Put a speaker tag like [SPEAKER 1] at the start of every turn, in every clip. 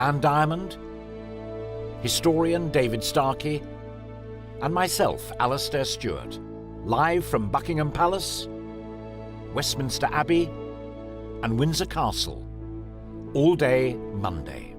[SPEAKER 1] Anne Diamond, historian David Starkey, and myself, Alastair Stewart, live from Buckingham Palace, Westminster Abbey, and Windsor Castle, all day Monday.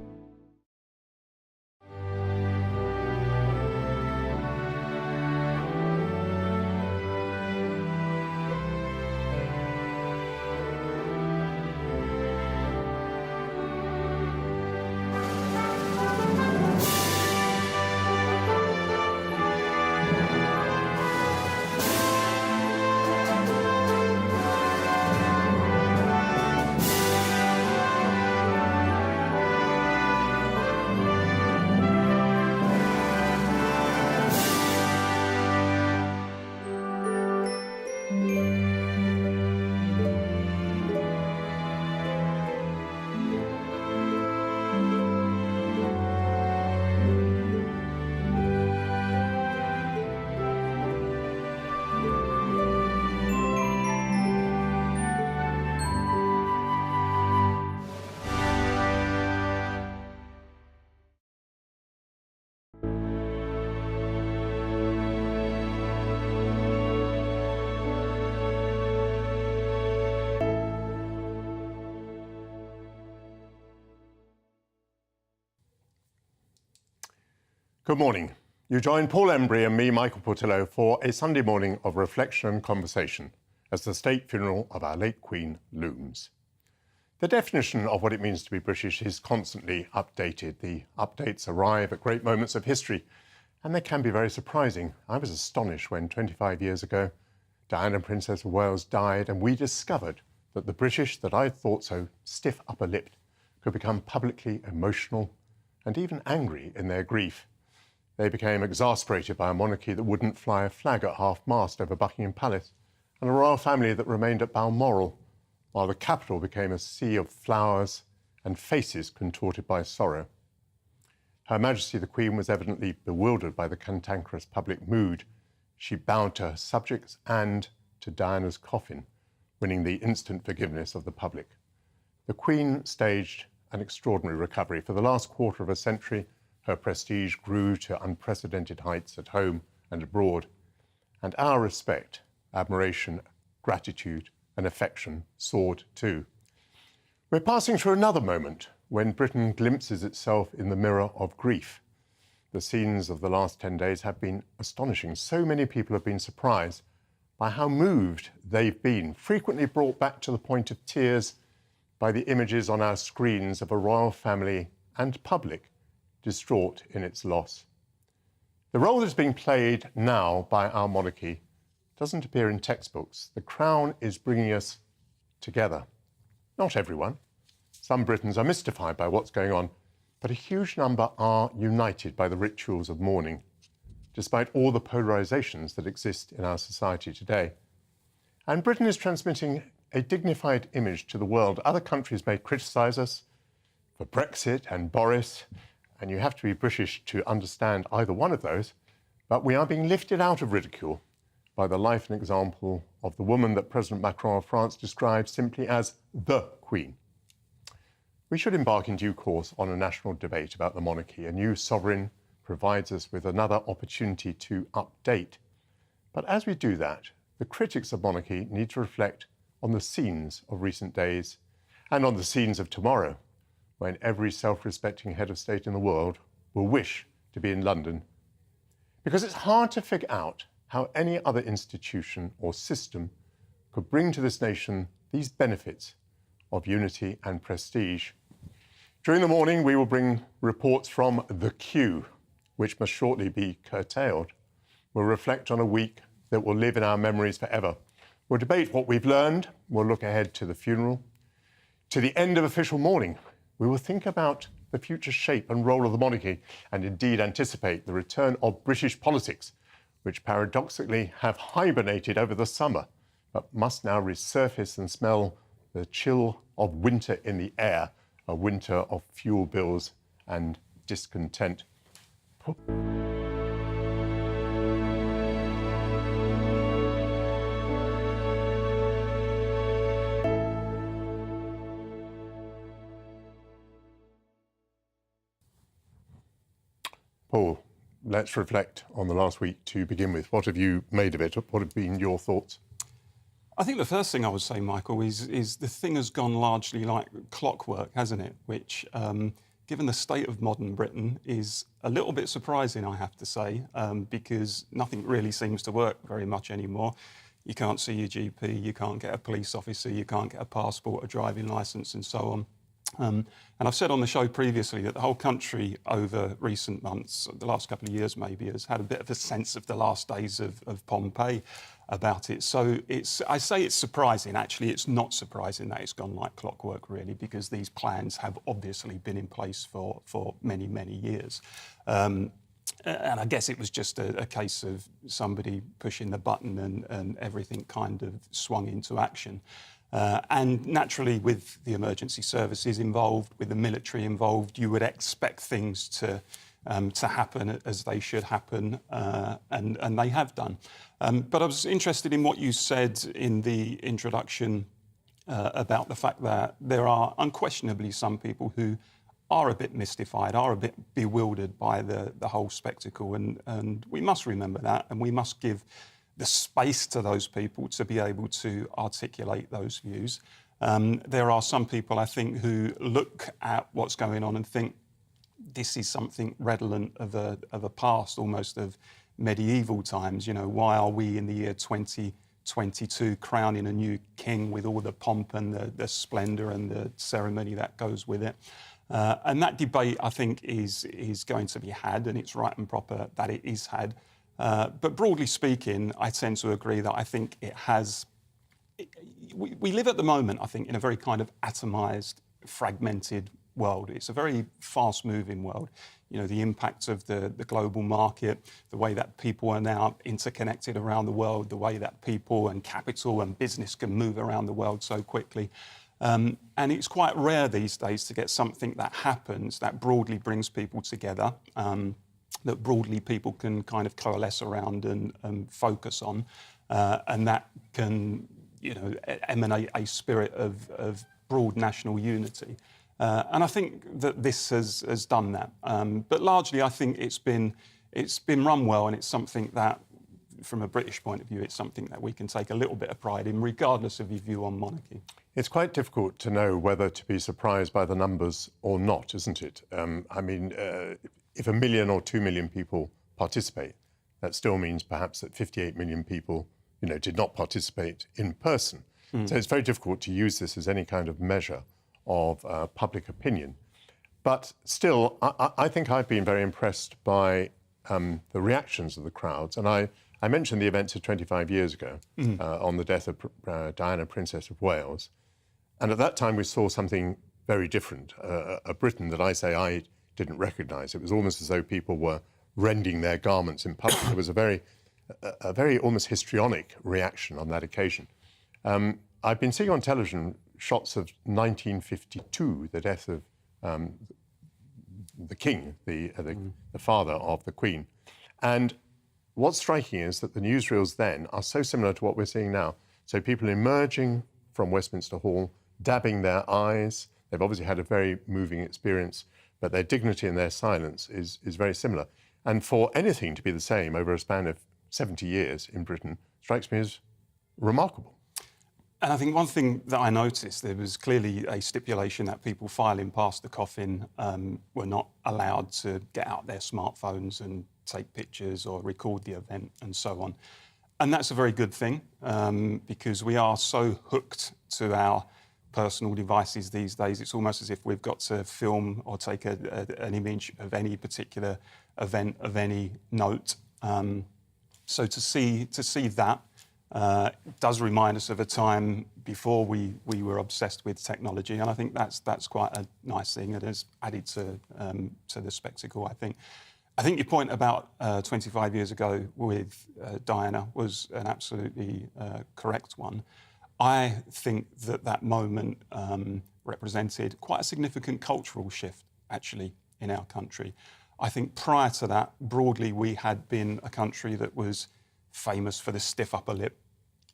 [SPEAKER 2] Good morning. You join Paul Embry and me, Michael Portillo, for a Sunday morning of reflection and conversation as the state funeral of our late Queen looms. The definition of what it means to be British is constantly updated. The updates arrive at great moments of history, and they can be very surprising. I was astonished when 25 years ago, Diana, Princess of Wales, died, and we discovered that the British that I thought so stiff upper-lipped could become publicly emotional and even angry in their grief. They became exasperated by a monarchy that wouldn't fly a flag at half-mast over Buckingham Palace, and a royal family that remained at Balmoral, while the capital became a sea of flowers and faces contorted by sorrow. Her Majesty the Queen was evidently bewildered by the cantankerous public mood. She bowed to her subjects and to Diana's coffin, winning the instant forgiveness of the public. The Queen staged an extraordinary recovery. For the last quarter of a century, her prestige grew to unprecedented heights at home and abroad, and our respect, admiration, gratitude, and affection soared too. We're passing through another moment when Britain glimpses itself in the mirror of grief. The scenes of the last 10 days have been astonishing. So many people have been surprised by how moved they've been, frequently brought back to the point of tears by the images on our screens of a royal family and public distraught in its loss. The role that's being played now by our monarchy doesn't appear in textbooks. The Crown is bringing us together. Not everyone. Some Britons are mystified by what's going on, but a huge number are united by the rituals of mourning, despite all the polarizations that exist in our society today. And Britain is transmitting a dignified image to the world. Other countries may criticize us for Brexit and Boris, and you have to be British to understand either one of those, but we are being lifted out of ridicule by the life and example of the woman that President Macron of France described simply as the Queen. We should embark in due course on a national debate about the monarchy. A new sovereign provides us with another opportunity to update. But as we do that, the critics of monarchy need to reflect on the scenes of recent days and on the scenes of tomorrow, when every self-respecting head of state in the world will wish to be in London. Because it's hard to figure out how any other institution or system could bring to this nation these benefits of unity and prestige. During the morning, we will bring reports from the queue, which must shortly be curtailed. We'll reflect on a week that will live in our memories forever. We'll debate what we've learned. We'll look ahead to the funeral, to the end of official mourning. We will think about the future shape and role of the monarchy, and indeed anticipate the return of British politics, which paradoxically have hibernated over the summer, but must now resurface and smell the chill of winter in the air, a winter of fuel bills and discontent. Paul, let's reflect on the last week to begin with. What have you made of it? What have been your thoughts?
[SPEAKER 3] I think the first thing I would say, Michael, is the thing has gone largely like clockwork, hasn't it? Which, given the state of modern Britain, is a little bit surprising, I have to say, because nothing really seems to work very much anymore. You can't see your GP, you can't get a police officer, you can't get a passport, a driving licence and so on. And I've said on the show previously that the whole country over recent months, the last couple of years maybe, has had a bit of a sense of the last days of Pompeii about it. So I say it's surprising. Actually, it's not surprising that it's gone like clockwork, really, because these plans have obviously been in place for many, many years. And I guess it was just a case of somebody pushing the button and everything kind of swung into action. And naturally, with the emergency services involved, with the military involved, you would expect things to happen as they should happen, and they have done. But I was interested in what you said in the introduction about the fact that there are unquestionably some people who are a bit mystified, are a bit bewildered by the whole spectacle, and we must remember that, and we must give the space to those people to be able to articulate those views. There are some people, I think, who look at what's going on and think this is something redolent of a past, almost of medieval times. You know, why are we in the year 2022 crowning a new king with all the pomp and the splendour and the ceremony that goes with it? And that debate, I think, is going to be had, and it's right and proper that it is had. But broadly speaking, I tend to agree that I think it has... We live at the moment, I think, in a very kind of atomised, fragmented world. It's a very fast-moving world. You know, the impact of the global market, the way that people are now interconnected around the world, the way that people and capital and business can move around the world so quickly. And it's quite rare these days to get something that happens that broadly brings people together, that broadly people can kind of coalesce around and focus on, and that can, you know, emanate a spirit of broad national unity. And I think that this has done that. But largely, I think it's been run well, and it's something that, from a British point of view, it's something that we can take a little bit of pride in, regardless of your view on monarchy.
[SPEAKER 2] It's quite difficult to know whether to be surprised by the numbers or not, isn't it? I mean, if 1 million or 2 million people participate, that still means perhaps that 58 million people, you know, did not participate in person. So it's very difficult to use this as any kind of measure of public opinion. But still, I think I've been very impressed by the reactions of the crowds. And I mentioned the events of 25 years ago on the death of Diana, Princess of Wales. And at that time, we saw something very different, a Britain that I say I didn't recognise. It was almost as though people were rending their garments in public. It was a very almost histrionic reaction on that occasion. I've been seeing on television shots of 1952, the death of the king, the father of the Queen. And what's striking is that the newsreels then are so similar to what we're seeing now. So people emerging from Westminster Hall, dabbing their eyes. They've obviously had a very moving experience, but their dignity and their silence is very similar. And for anything to be the same over a span of 70 years in Britain strikes me as remarkable.
[SPEAKER 3] And I think one thing that I noticed, there was clearly a stipulation that people filing past the coffin were not allowed to get out their smartphones and take pictures or record the event and so on. And that's a very good thing, because we are so hooked to our personal devices these days. It's almost as if we've got to film or take an image of any particular event of any note. So to see that does remind us of a time before we were obsessed with technology, and I think that's quite a nice thing. It has added to the spectacle, I think. I think your point about 25 years ago with Diana was an absolutely correct one. I think that moment represented quite a significant cultural shift, actually, in our country. I think prior to that, broadly, we had been a country that was famous for the stiff upper lip,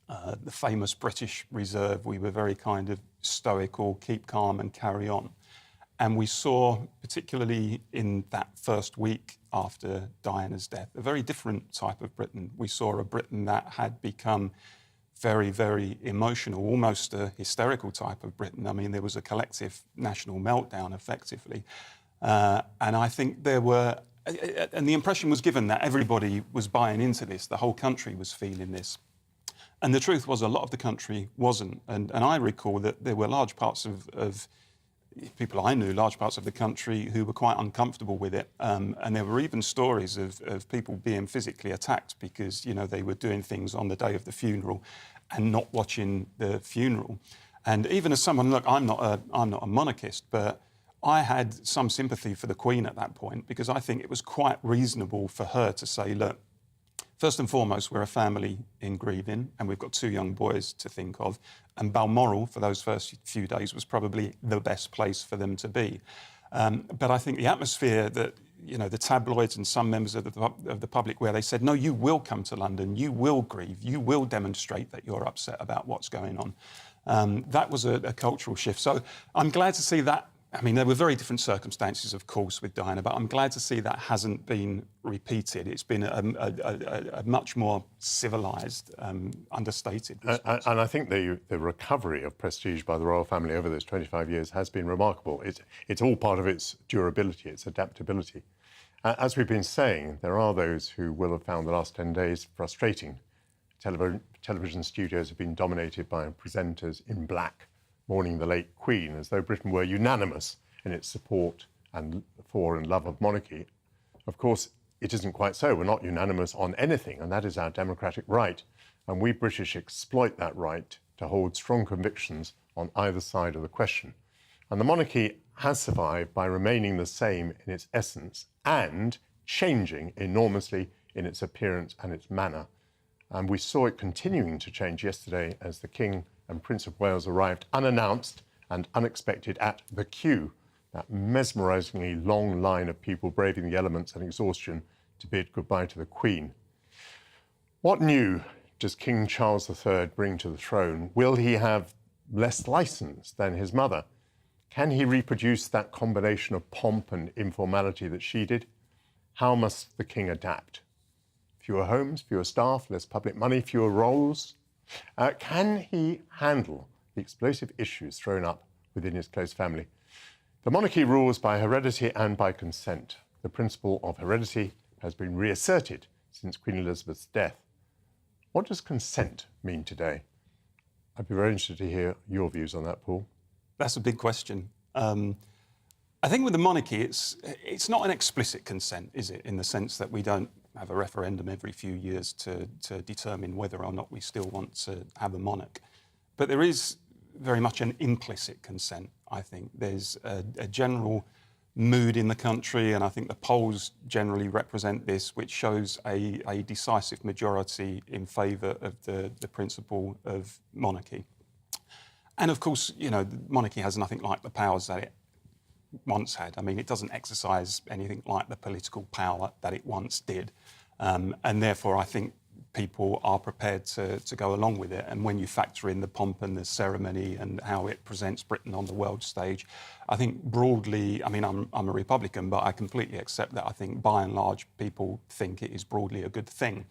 [SPEAKER 3] the famous British reserve. We were very kind of stoical, keep calm and carry on. And we saw, particularly in that first week after Diana's death, a very different type of Britain. We saw a Britain that had become very, very emotional, almost a hysterical type of Britain. I mean, there was a collective national meltdown, effectively. And I think there were, and the impression was given that everybody was buying into this, the whole country was feeling this. And the truth was a lot of the country wasn't. And I recall that there were large parts of people I knew, large parts of the country, who were quite uncomfortable with it. And there were even stories of people being physically attacked because, you know, they were doing things on the day of the funeral and not watching the funeral. And even as someone, look, I'm not a monarchist, but I had some sympathy for the Queen at that point because I think it was quite reasonable for her to say, look, first and foremost, we're a family in grieving and we've got 2 young boys to think of. And Balmoral, for those first few days, was probably the best place for them to be. But I think the atmosphere that, you know, the tabloids and some members of the public, where they said, no, you will come to London, you will grieve, you will demonstrate that you're upset about what's going on. That was a cultural shift. So I'm glad to see that. I mean, there were very different circumstances, of course, with Diana, but I'm glad to see that hasn't been repeated. It's been a much more civilised, understated response.
[SPEAKER 2] And I think the recovery of prestige by the royal family over those 25 years has been remarkable. It's all part of its durability, its adaptability. As we've been saying, there are those who will have found the last 10 days frustrating. Television studios have been dominated by presenters in black, mourning the late Queen, as though Britain were unanimous in its support and for and love of monarchy. Of course, it isn't quite so. We're not unanimous on anything, and that is our democratic right. And we British exploit that right to hold strong convictions on either side of the question. And the monarchy has survived by remaining the same in its essence and changing enormously in its appearance and its manner. And we saw it continuing to change yesterday as the King and Prince of Wales arrived unannounced and unexpected at the queue, that mesmerisingly long line of people braving the elements and exhaustion to bid goodbye to the Queen. What new does King Charles III bring to the throne? Will he have less licence than his mother? Can he reproduce that combination of pomp and informality that she did? How must the King adapt? Fewer homes, fewer staff, less public money, fewer roles? Can he handle the explosive issues thrown up within his close family? The monarchy rules by heredity and by consent. The principle of heredity has been reasserted since Queen Elizabeth's death. What does consent mean today? I'd be very interested to hear your views on that, Paul.
[SPEAKER 3] That's a big question. I think with the monarchy, it's not an explicit consent, is it? In the sense that we don't have a referendum every few years to determine whether or not we still want to have a monarch. But there is very much an implicit consent, I think. There's a general mood in the country, and I think the polls generally represent this, which shows a decisive majority in favour of the principle of monarchy. And of course, you know, monarchy has nothing like the powers that it once had. I mean, it doesn't exercise anything like the political power that it once did. And therefore, I think people are prepared to go along with it. And when you factor in the pomp and the ceremony and how it presents Britain on the world stage, I think broadly, I mean, I'm a Republican, but I completely accept that. I think by and large, people think it is broadly a good thing.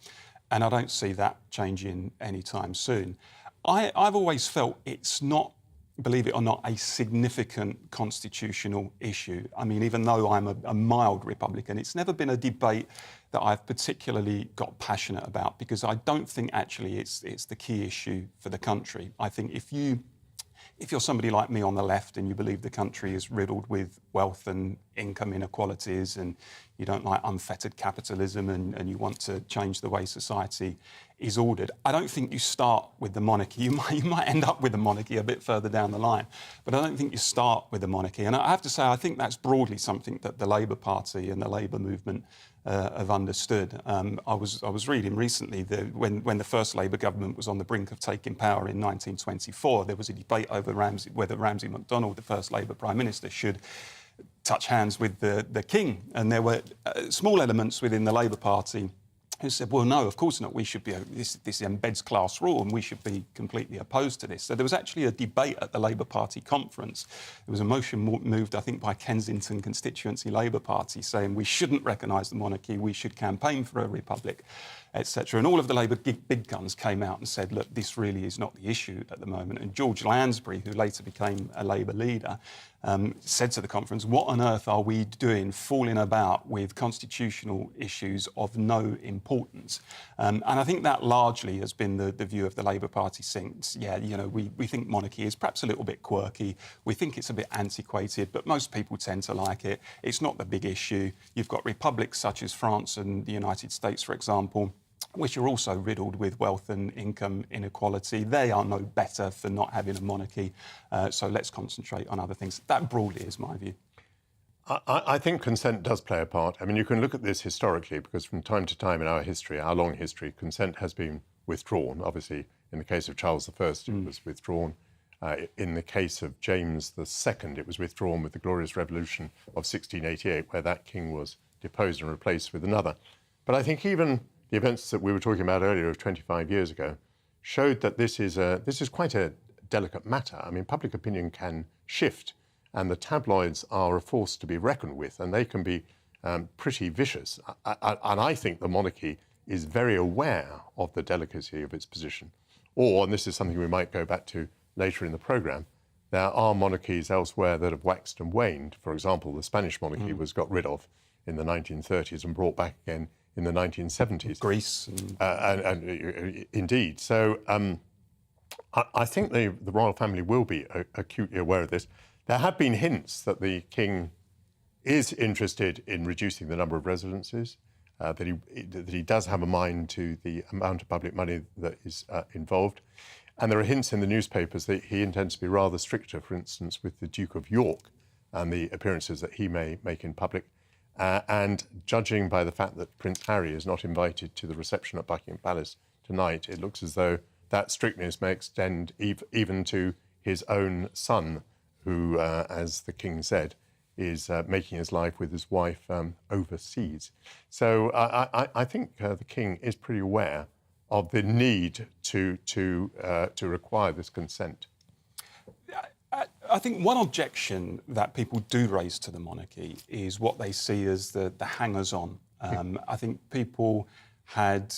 [SPEAKER 3] And I don't see that changing anytime soon. I've always felt it's not, believe it or not, a significant constitutional issue. I mean, even though I'm a mild Republican, it's never been a debate that I've particularly got passionate about, because I don't think actually it's the key issue for the country. I think if you're somebody like me on the left and you believe the country is riddled with wealth and income inequalities, and you don't like unfettered capitalism, and you want to change the way society is ordered, I don't think you start with the monarchy. You might end up with the monarchy a bit further down the line, but I don't think you start with the monarchy. And I have to say, I think that's broadly something that the Labour Party and the Labour movement have understood. I was reading recently that when the first Labour government was on the brink of taking power in 1924, there was a debate over whether Ramsay MacDonald, the first Labour Prime Minister, should touch hands with the King. And there were small elements within the Labour Party who said, well, no, of course not. We should be, this embeds class rule and we should be completely opposed to this. So there was actually a debate at the Labour Party conference. There was a motion moved, I think, by Kensington constituency Labour Party saying we shouldn't recognise the monarchy, we should campaign for a republic, etc. And all of the Labour big guns came out and said, look, this really is not the issue at the moment. And George Lansbury, who later became a Labour leader, said to the conference, what on earth are we doing fooling about with constitutional issues of no importance? And I think that largely has been the view of the Labour Party since. Yeah, you know, we think monarchy is perhaps a little bit quirky. We think it's a bit antiquated, but most people tend to like it. It's not the big issue. You've got republics such as France and the United States, for example, which are also riddled with wealth and income inequality. They are no better for not having a monarchy, so let's concentrate on other things. That broadly is my view.
[SPEAKER 2] I think consent does play a part. I mean, you can look at this historically, because from time to time in our history, our long history, consent has been withdrawn. Obviously, in the case of Charles I, it was withdrawn. In the case of James II, it was withdrawn with the Glorious Revolution of 1688, where that king was deposed and replaced with another. But I think even the events that we were talking about earlier of 25 years ago showed that this is quite a delicate matter. I mean, public opinion can shift, and the tabloids are a force to be reckoned with, and they can be pretty vicious. And I think the monarchy is very aware of the delicacy of its position. Or, and this is something we might go back to later in the programme, there are monarchies elsewhere that have waxed and waned. For example, the Spanish monarchy was got rid of in the 1930s and brought back again in the 1970s.
[SPEAKER 3] Greece.
[SPEAKER 2] Indeed. So I think the royal family will be acutely aware of this. There have been hints that the king is interested in reducing the number of residences, that he does have a mind to the amount of public money that is involved. And there are hints in the newspapers that he intends to be rather stricter, for instance, with the Duke of York and the appearances that he may make in public. And judging by the fact that Prince Harry is not invited to the reception at Buckingham Palace tonight, it looks as though that strictness may extend even to his own son, who, as the King said, is making his life with his wife overseas. So I think the King is pretty aware of the need to require this consent.
[SPEAKER 3] I think one objection that people do raise to the monarchy is what they see as the hangers-on. I think people had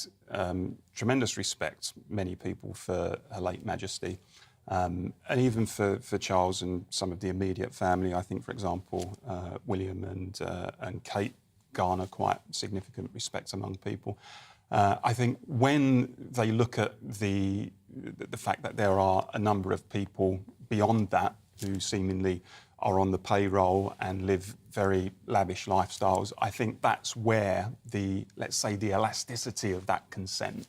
[SPEAKER 3] tremendous respect, many people, for Her late Majesty, and even for Charles and some of the immediate family. I think, for example, William and Kate garner quite significant respect among people. I think when they look at the fact that there are a number of people beyond that who seemingly are on the payroll and live very lavish lifestyles, I think that's where let's say, the elasticity of that consent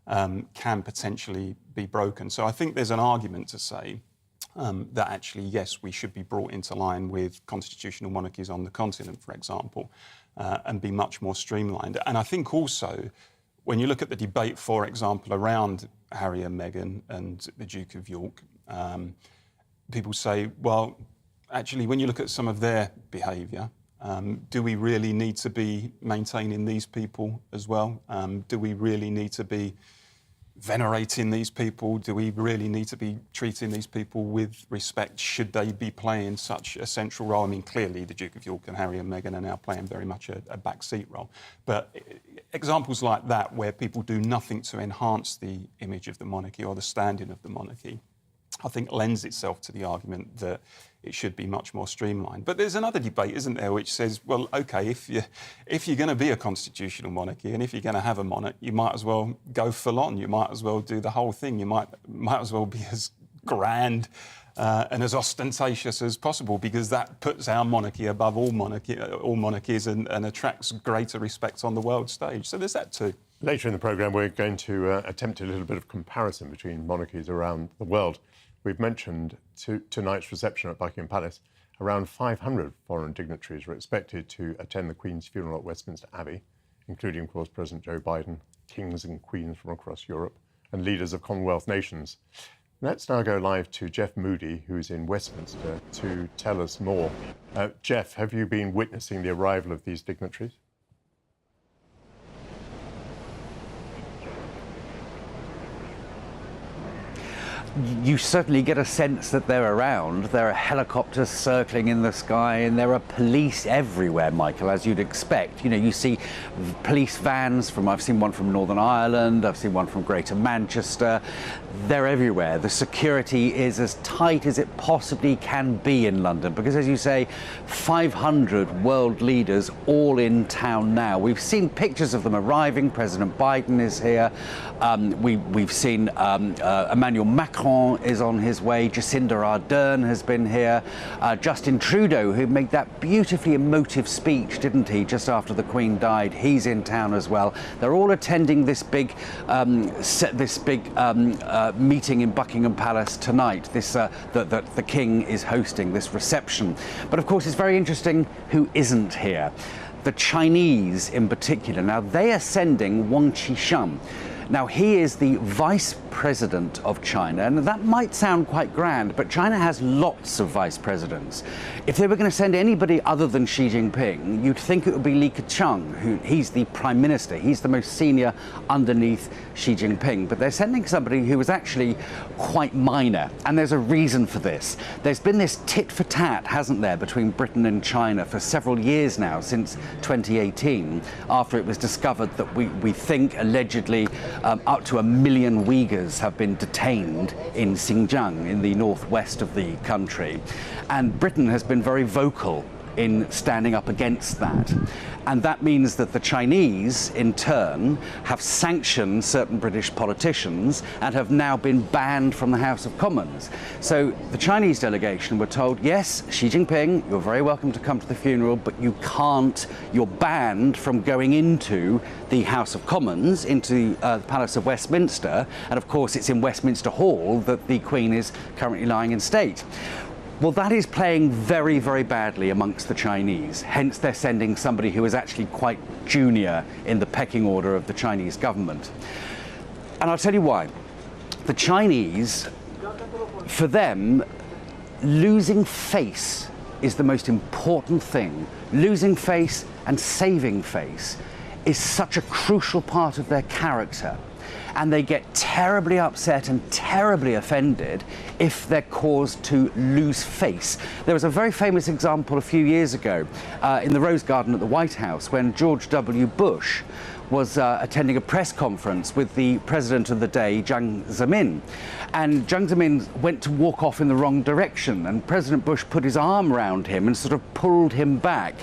[SPEAKER 3] can potentially be broken. So I think there's an argument to say that actually, yes, we should be brought into line with constitutional monarchies on the continent, for example, and be much more streamlined. And I think also, when you look at the debate, for example, around Harry and Meghan and the Duke of York, people say, well, actually, when you look at some of their behaviour, do we really need to be maintaining these people as well? Do we really need to be venerating these people? Do we really need to be treating these people with respect? Should they be playing such a central role? I mean, clearly the Duke of York and Harry and Meghan are now playing very much a backseat role. But examples like that, where people do nothing to enhance the image of the monarchy or the standing of the monarchy, I think lends itself to the argument that it should be much more streamlined. But there's another debate, isn't there, which says, well, OK, if you're going to be a constitutional monarchy and if you're going to have a monarch, you might as well go full on. You might as well do the whole thing. You might as well be as grand and as ostentatious as possible, because that puts our monarchy above all monarchies and attracts greater respect on the world stage. So there's that too.
[SPEAKER 2] Later in the programme, we're going to attempt a little bit of comparison between monarchies around the world. We've mentioned tonight's reception at Buckingham Palace, around 500 foreign dignitaries were expected to attend the Queen's funeral at Westminster Abbey, including, of course, President Joe Biden, kings and queens from across Europe, and leaders of Commonwealth nations. Let's now go live to Jeff Moody, who's in Westminster, to tell us more. Jeff, have you been witnessing the arrival of these dignitaries?
[SPEAKER 4] you certainly get a sense that they're around. There are helicopters circling in the sky, and there are police everywhere, Michael, as you'd expect. You know, you see police vans I've seen one from Northern Ireland, I've seen one from Greater Manchester. They're everywhere. The security is as tight as it possibly can be in London, because, as you say, 500 world leaders all in town now. We've seen pictures of them arriving. President Biden is here. We've seen Emmanuel Macron is on his way. Jacinda Ardern has been here. Justin Trudeau, who made that beautifully emotive speech, didn't he, just after the Queen died, he's in town as well. They're all attending this big meeting in Buckingham Palace tonight, that the King is hosting, this reception. But of course, it's very interesting who isn't here. The Chinese in particular. Now, they are sending Wang Qishan. Now, he is the vice president of China, and that might sound quite grand, but China has lots of vice presidents. If they were going to send anybody other than Xi Jinping, you'd think it would be Li Keqiang, he's the prime minister. He's the most senior underneath Xi Jinping. But they're sending somebody who was actually quite minor, and there's a reason for this. There's been this tit for tat, hasn't there, between Britain and China for several years now, since 2018, after it was discovered that we think, allegedly, up to 1 million Uyghurs have been detained in Xinjiang, in the northwest of the country. And Britain has been very vocal in standing up against that. And that means that the Chinese, in turn, have sanctioned certain British politicians and have now been banned from the House of Commons. So the Chinese delegation were told, yes, Xi Jinping, you're very welcome to come to the funeral, but you're banned from going into the House of Commons, into the Palace of Westminster. And of course, it's in Westminster Hall that the Queen is currently lying in state. Well, that is playing very, very badly amongst the Chinese. Hence, they're sending somebody who is actually quite junior in the pecking order of the Chinese government. And I'll tell you why. The Chinese, for them, losing face is the most important thing. Losing face and saving face is such a crucial part of their character. And they get terribly upset and terribly offended if they're caused to lose face. There was a very famous example a few years ago in the Rose Garden at the White House when George W. Bush was attending a press conference with the president of the day, Jiang Zemin. And Jiang Zemin went to walk off in the wrong direction, and President Bush put his arm around him and sort of pulled him back.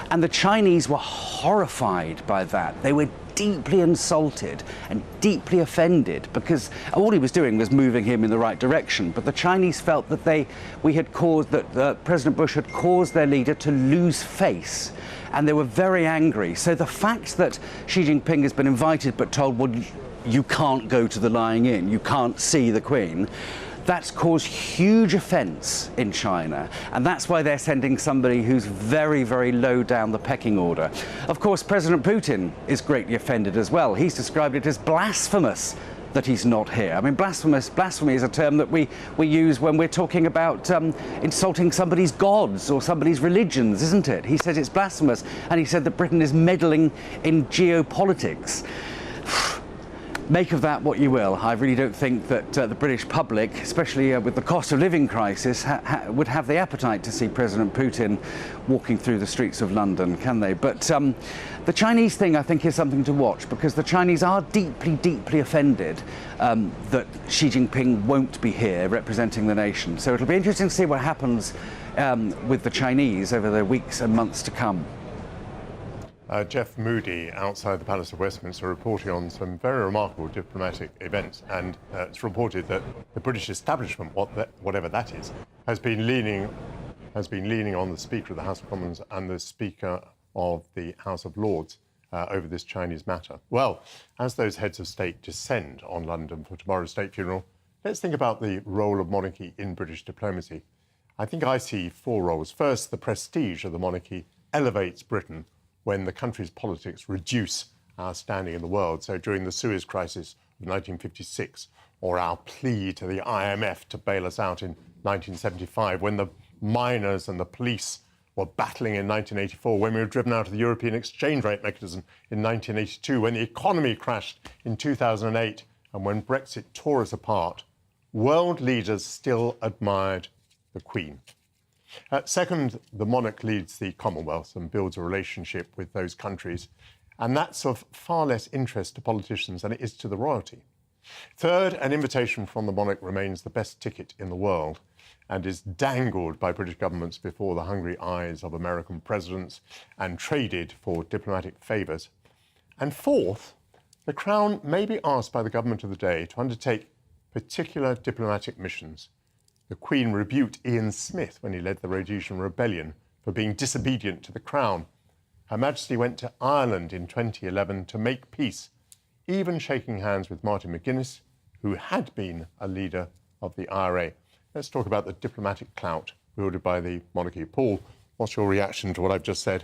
[SPEAKER 4] And the Chinese were horrified by that. They were deeply insulted and deeply offended, because all he was doing was moving him in the right direction. But the Chinese felt that President Bush had caused their leader to lose face, and they were very angry. So the fact that Xi Jinping has been invited but told, well, you can't go to the lying in, you can't see the Queen, that's caused huge offence in China, and that's why they're sending somebody who's very, very low down the pecking order. Of course, President Putin is greatly offended as well. He's described it as blasphemous that he's not here. I mean, blasphemy is a term that we use when we're talking about insulting somebody's gods or somebody's religions, isn't it? He says it's blasphemous, and he said that Britain is meddling in geopolitics. Make of that what you will. I really don't think that the British public, especially with the cost of living crisis, would have the appetite to see President Putin walking through the streets of London, can they? But the Chinese thing, I think, is something to watch, because the Chinese are deeply, deeply offended that Xi Jinping won't be here representing the nation. So it'll be interesting to see what happens with the Chinese over the weeks and months to come.
[SPEAKER 2] Jeff Moody, outside the Palace of Westminster, reporting on some very remarkable diplomatic events, and it's reported that the British establishment, whatever that is, has been leaning on the Speaker of the House of Commons and the Speaker of the House of Lords over this Chinese matter. Well, as those heads of state descend on London for tomorrow's state funeral, let's think about the role of monarchy in British diplomacy. I think I see 4 roles. First, the prestige of the monarchy elevates Britain when the country's politics reduce our standing in the world. So during the Suez Crisis of 1956, or our plea to the IMF to bail us out in 1975, when the miners and the police were battling in 1984, when we were driven out of the European exchange rate mechanism in 1982, when the economy crashed in 2008, and when Brexit tore us apart, world leaders still admired the Queen. Second, the monarch leads the Commonwealth and builds a relationship with those countries, and that's of far less interest to politicians than it is to the royalty. Third, an invitation from the monarch remains the best ticket in the world and is dangled by British governments before the hungry eyes of American presidents and traded for diplomatic favours. And fourth, the Crown may be asked by the government of the day to undertake particular diplomatic missions. The Queen rebuked Ian Smith when he led the Rhodesian Rebellion for being disobedient to the Crown. Her Majesty went to Ireland in 2011 to make peace, even shaking hands with Martin McGuinness, who had been a leader of the IRA. Let's talk about the diplomatic clout wielded by the monarchy. Paul, what's your reaction to what I've just said?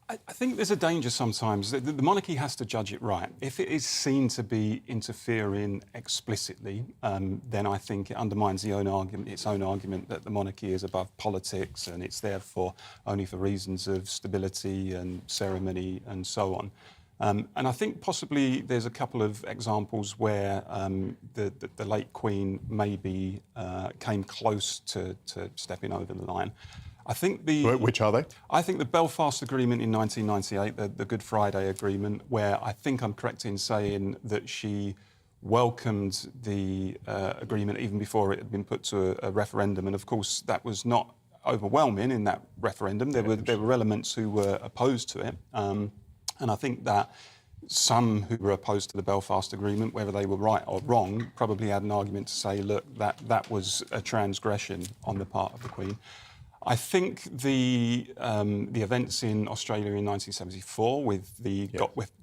[SPEAKER 3] I think there's a danger sometimes. The monarchy has to judge it right. If it is seen to be interfering explicitly, then I think it undermines its own argument that the monarchy is above politics and it's there only for reasons of stability and ceremony and so on. And I think possibly there's a couple of examples where the late Queen maybe came close to stepping over the line. I think
[SPEAKER 2] Which are they?
[SPEAKER 3] I think the Belfast Agreement in 1998, the Good Friday Agreement, where I think I'm correct in saying that she welcomed the agreement even before it had been put to a referendum. And of course, that was not overwhelming in that referendum. There were elements who were opposed to it. And I think that some who were opposed to the Belfast Agreement, whether they were right or wrong, probably had an argument to say, look, that was a transgression on the part of the Queen. I think the events in Australia in 1974 with the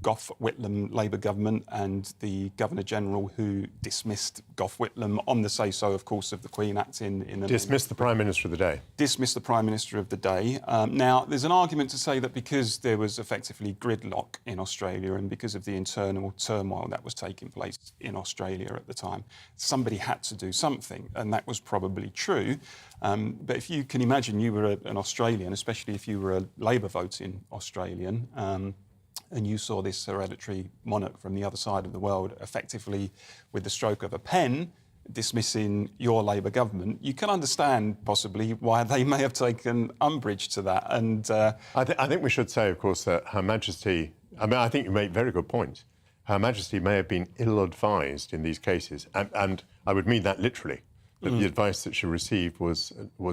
[SPEAKER 3] Gough Whitlam Labour government and the Governor-General who dismissed Gough Whitlam on the say-so, of course, of the Queen acting in the...
[SPEAKER 2] Dismissed the Prime Minister of the day.
[SPEAKER 3] Dismissed the Prime Minister of the day. Now, there's an argument to say that because there was effectively gridlock in Australia and because of the internal turmoil that was taking place in Australia at the time, somebody had to do something, and that was probably true. But if you can imagine you were an Australian, especially if you were a Labour voting Australian, and you saw this hereditary monarch from the other side of the world effectively with the stroke of a pen dismissing your Labour government, you can understand possibly why they may have taken umbrage to that. And
[SPEAKER 2] I think we should say, of course, that Her Majesty, I think you make very good points. Her Majesty may have been ill-advised in these cases, and I would mean that literally. That the advice that she received was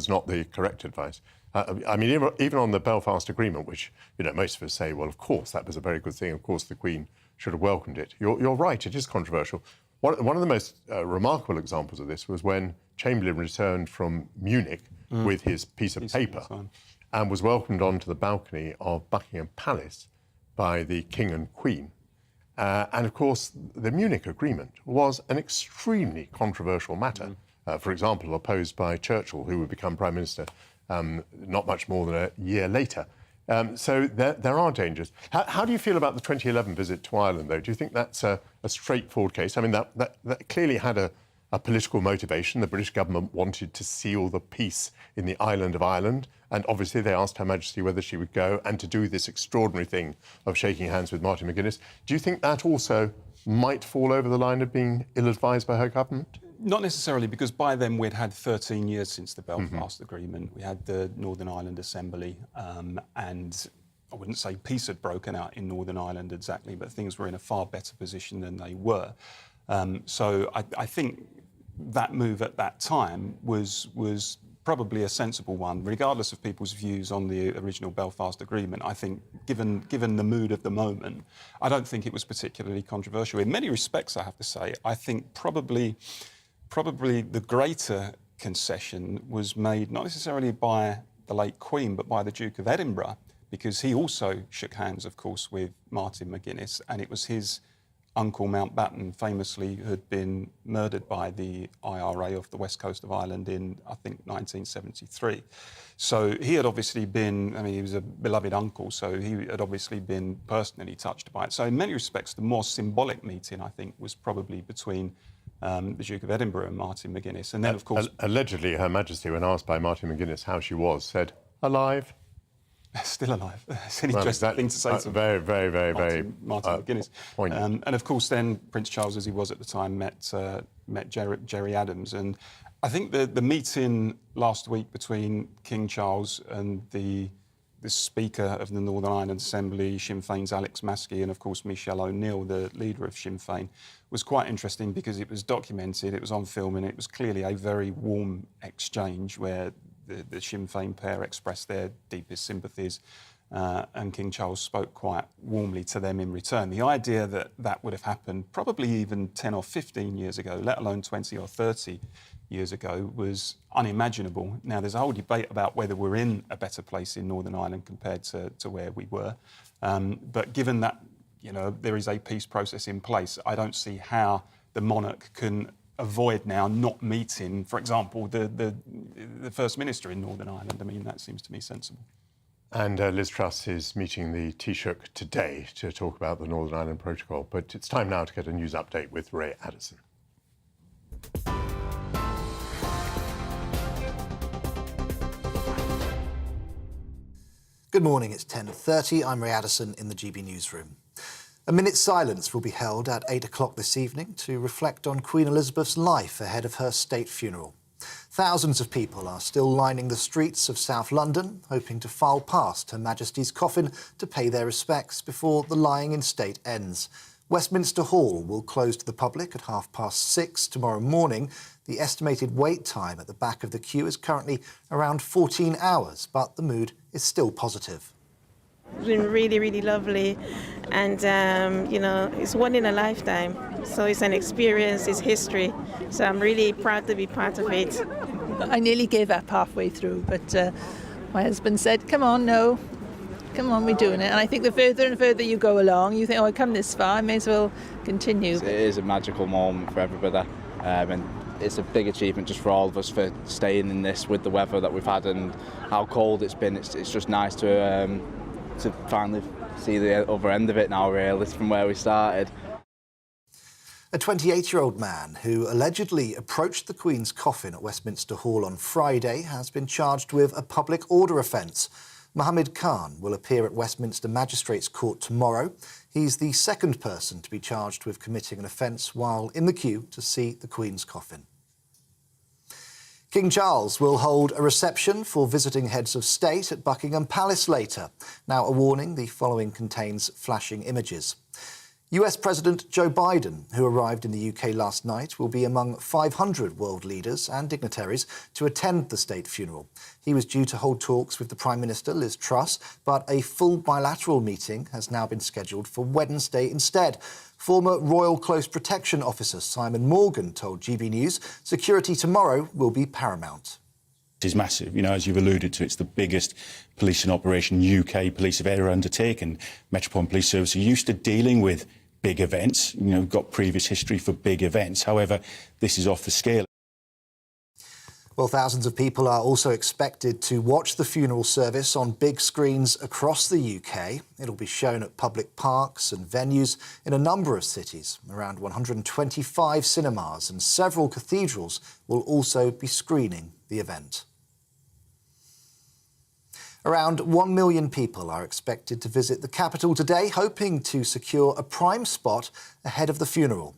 [SPEAKER 2] not the correct advice. I mean, even on the Belfast Agreement, which most of us say, well, of course, that was a very good thing. Of course, the Queen should have welcomed it. You're right, it is controversial. One of the most remarkable examples of this was when Chamberlain returned from Munich with his piece of paper and was welcomed onto the balcony of Buckingham Palace by the King and Queen. And of course, the Munich Agreement was an extremely controversial matter. For example, opposed by Churchill, who would become Prime Minister not much more than a year later. So there are dangers. How do you feel about the 2011 visit to Ireland, though? Do you think that's a straightforward case? I mean, that clearly had a political motivation. The British government wanted to seal the peace in the island of Ireland, and obviously they asked Her Majesty whether she would go and to do this extraordinary thing of shaking hands with Martin McGuinness. Do you think that also might fall over the line of being ill-advised by her government?
[SPEAKER 3] Not necessarily, because by then we'd had 13 years since the Belfast Agreement. We had the Northern Ireland Assembly, and I wouldn't say peace had broken out in Northern Ireland exactly, but things were in a far better position than they were. So I think that move at that time was probably a sensible one, regardless of people's views on the original Belfast Agreement. I think, given the mood of the moment, I don't think it was particularly controversial. In many respects, I have to say, I think probably the greater concession was made not necessarily by the late Queen, but by the Duke of Edinburgh, because he also shook hands, of course, with Martin McGuinness, and it was his uncle Mountbatten, famously, who had been murdered by the IRA off the west coast of Ireland in, I think, 1973. So he had obviously been, he was a beloved uncle, so he had obviously been personally touched by it. So in many respects, the more symbolic meeting, I think, was probably between the Duke of Edinburgh and Martin McGuinness. And then, of course...
[SPEAKER 2] Allegedly, Her Majesty, when asked by Martin McGuinness how she was, said, alive.
[SPEAKER 3] Still alive. It's an interesting thing to say to
[SPEAKER 2] very
[SPEAKER 3] Martin McGuinness.
[SPEAKER 2] Point.
[SPEAKER 3] And of course, then Prince Charles, as he was at the time, met met Jerry Adams. And I think the meeting last week between King Charles and the Speaker of the Northern Ireland Assembly, Sinn Féin's Alex Maskey, and of course Michelle O'Neill, the leader of Sinn Féin, was quite interesting because it was documented, it was on film, and it was clearly a very warm exchange where the Sinn Féin pair expressed their deepest sympathies, and King Charles spoke quite warmly to them in return. The idea that that would have happened probably even 10 or 15 years ago, let alone 20 or 30 years ago, was unimaginable. Now, there's a whole debate about whether we're in a better place in Northern Ireland compared to where we were. But given that, you know, there is a peace process in place, I don't see how the monarch can avoid now not meeting, for example, the First Minister in Northern Ireland. I mean, that seems to me sensible.
[SPEAKER 2] And Liz Truss is meeting the Taoiseach today to talk about the Northern Ireland Protocol. But it's time now to get a news update with Ray Addison.
[SPEAKER 5] Good morning, it's 10:30. I'm Ray Addison in the GB newsroom. A minute's silence will be held at 8 o'clock this evening to reflect on Queen Elizabeth's life ahead of her state funeral. Thousands of people are still lining the streets of South London, hoping to file past Her Majesty's coffin to pay their respects before the lying in state ends. Westminster Hall will close to the public at 6:30 tomorrow morning. The estimated wait time at the back of the queue is currently around 14 hours, but the mood is still positive.
[SPEAKER 6] It's been really, really lovely, and you know, it's one in a lifetime. So it's an experience, it's history. So I'm really proud to be part of it.
[SPEAKER 7] I nearly gave up halfway through, but my husband said, "Come on, no. Come on, we're doing it." And I think the further and further you go along, you think, "Oh, I've come this far, I may as well continue."
[SPEAKER 8] It is a magical moment for everybody, and it's a big achievement just for all of us for staying in this with the weather that we've had and how cold it's been. It's just nice to finally see the other end of it now, really, from where we started.
[SPEAKER 5] A 28-year-old man who allegedly approached the Queen's coffin at Westminster Hall on Friday has been charged with a public order offence. Mohammed Khan will appear at Westminster Magistrates Court tomorrow. He's the second person to be charged with committing an offence while in the queue to see the Queen's coffin. King Charles will hold a reception for visiting heads of state at Buckingham Palace later. Now, a warning, the following contains flashing images. US President Joe Biden, who arrived in the UK last night, will be among 500 world leaders and dignitaries to attend the state funeral. He was due to hold talks with the Prime Minister, Liz Truss, but a full bilateral meeting has now been scheduled for Wednesday instead. Former Royal Close Protection Officer Simon Morgan told GB News security tomorrow will be paramount.
[SPEAKER 9] It is massive. You know, as you've alluded to, it's the biggest policing operation UK police have ever undertaken. Metropolitan Police Service are used to dealing with big events. You know, we've got previous history for big events. However, this is off the scale.
[SPEAKER 5] Well, thousands of people are also expected to watch the funeral service on big screens across the UK. It'll be shown at public parks and venues in a number of cities. Around 125 cinemas and several cathedrals will also be screening the event. Around 1 million people are expected to visit the capital today, hoping to secure a prime spot ahead of the funeral.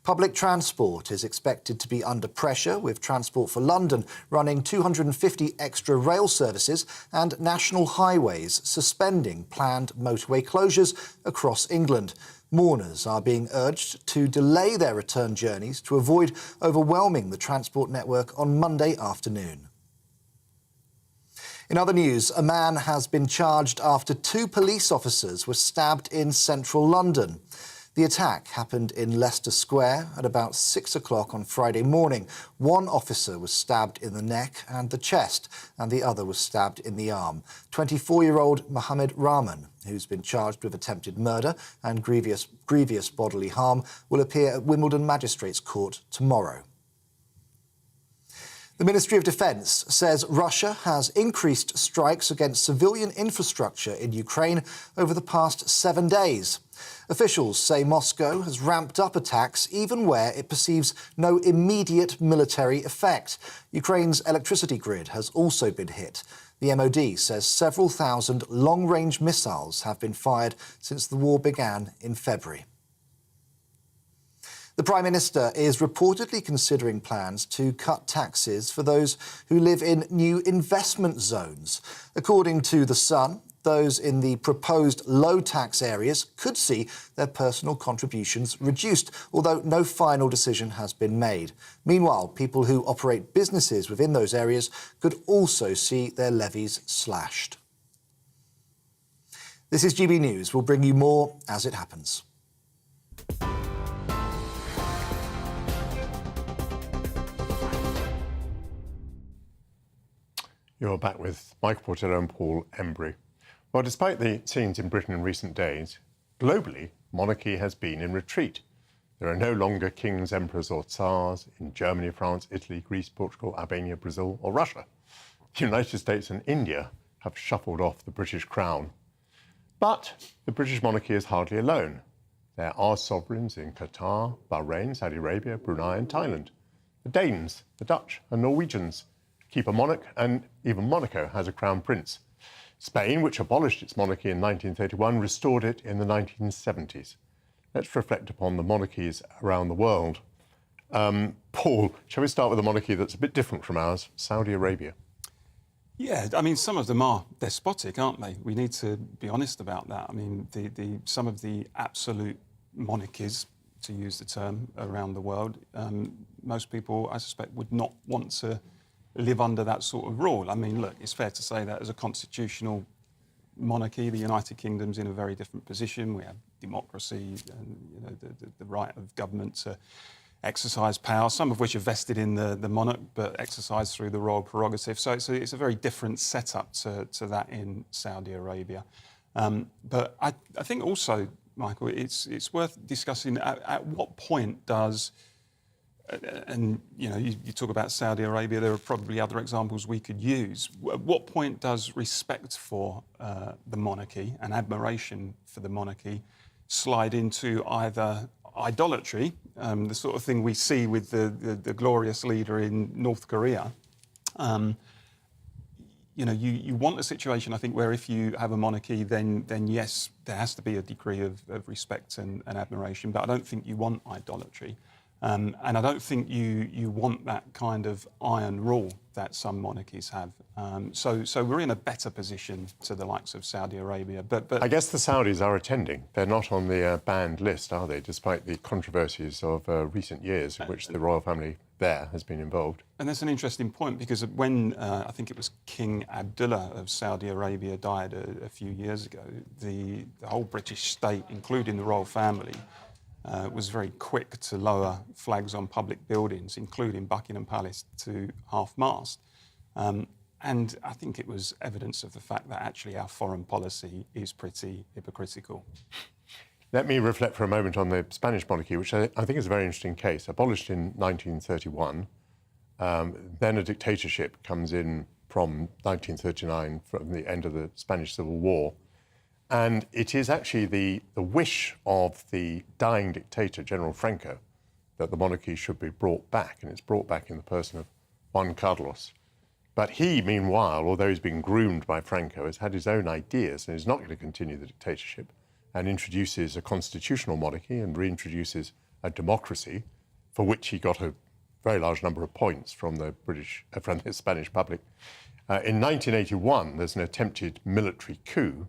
[SPEAKER 5] Public transport is expected to be under pressure, with Transport for London running 250 extra rail services and national highways suspending planned motorway closures across England. Mourners are being urged to delay their return journeys to avoid overwhelming the transport network on Monday afternoon. In other news, a man has been charged after 2 police officers were stabbed in central London. The attack happened in Leicester Square at about 6 o'clock on Friday morning. One officer was stabbed in the neck and the chest, and the other was stabbed in the arm. 24-year-old Mohammed Rahman, who's been charged with attempted murder and grievous bodily harm, will appear at Wimbledon Magistrates Court tomorrow. The Ministry of Defence says Russia has increased strikes against civilian infrastructure in Ukraine over the past 7 days. Officials say Moscow has ramped up attacks even where it perceives no immediate military effect. Ukraine's electricity grid has also been hit. The MOD says several thousand long-range missiles have been fired since the war began in February. The Prime Minister is reportedly considering plans to cut taxes for those who live in new investment zones. According to The Sun, those in the proposed low-tax areas could see their personal contributions reduced, although no final decision has been made. Meanwhile, people who operate businesses within those areas could also see their levies slashed. This is GB News. We'll bring you more as it happens.
[SPEAKER 2] You're back with Michael Portillo and Paul Embry. Well, despite the scenes in Britain in recent days, globally, monarchy has been in retreat. There are no longer kings, emperors or tsars in Germany, France, Italy, Greece, Portugal, Albania, Brazil or Russia. The United States and India have shuffled off the British crown. But the British monarchy is hardly alone. There are sovereigns in Qatar, Bahrain, Saudi Arabia, Brunei and Thailand. The Danes, the Dutch and Norwegians keep a monarch, and even Monaco has a crown prince. Spain, which abolished its monarchy in 1931, restored it in the 1970s. Let's reflect upon the monarchies around the world. Paul, shall we start with a monarchy that's a bit different from ours, Saudi Arabia?
[SPEAKER 3] Yeah, I mean, some of them are despotic, aren't they? We need to be honest about that. I mean, some of the absolute monarchies, to use the term, around the world, most people, I suspect, would not want to live under that sort of rule. I mean, look, it's fair to say that as a constitutional monarchy, the United Kingdom's in a very different position. We have democracy and the right of government to exercise power, some of which are vested in the monarch, but exercised through the royal prerogative. So it's a very different setup to that in Saudi Arabia. But I think also, Michael, it's worth discussing at what point does, and you talk about Saudi Arabia, there are probably other examples we could use. At what point does respect for the monarchy and admiration for the monarchy slide into either idolatry, the sort of thing we see with the glorious leader in North Korea? You want a situation, I think, where if you have a monarchy, then yes, there has to be a degree of respect and admiration, but I don't think you want idolatry. And I don't think you want that kind of iron rule that some monarchies have. So we're in a better position to the likes of Saudi Arabia. But
[SPEAKER 2] I guess the Saudis are attending. They're not on the banned list, are they, despite the controversies of recent years in which the royal family there has been involved.
[SPEAKER 3] And that's an interesting point, because when I think it was King Abdullah of Saudi Arabia died a few years ago, the whole British state, including the royal family, was very quick to lower flags on public buildings, including Buckingham Palace, to half-mast. And I think it was evidence of the fact that actually our foreign policy is pretty hypocritical.
[SPEAKER 2] Let me reflect for a moment on the Spanish monarchy, which I think is a very interesting case. Abolished in 1931, then a dictatorship comes in from 1939, from the end of the Spanish Civil War. And it is actually the wish of the dying dictator, General Franco, that the monarchy should be brought back, and it's brought back in the person of Juan Carlos. But he, meanwhile, although he's been groomed by Franco, has had his own ideas and is not going to continue the dictatorship, and introduces a constitutional monarchy and reintroduces a democracy, for which he got a very large number of points from the Spanish public. In 1981, there's an attempted military coup,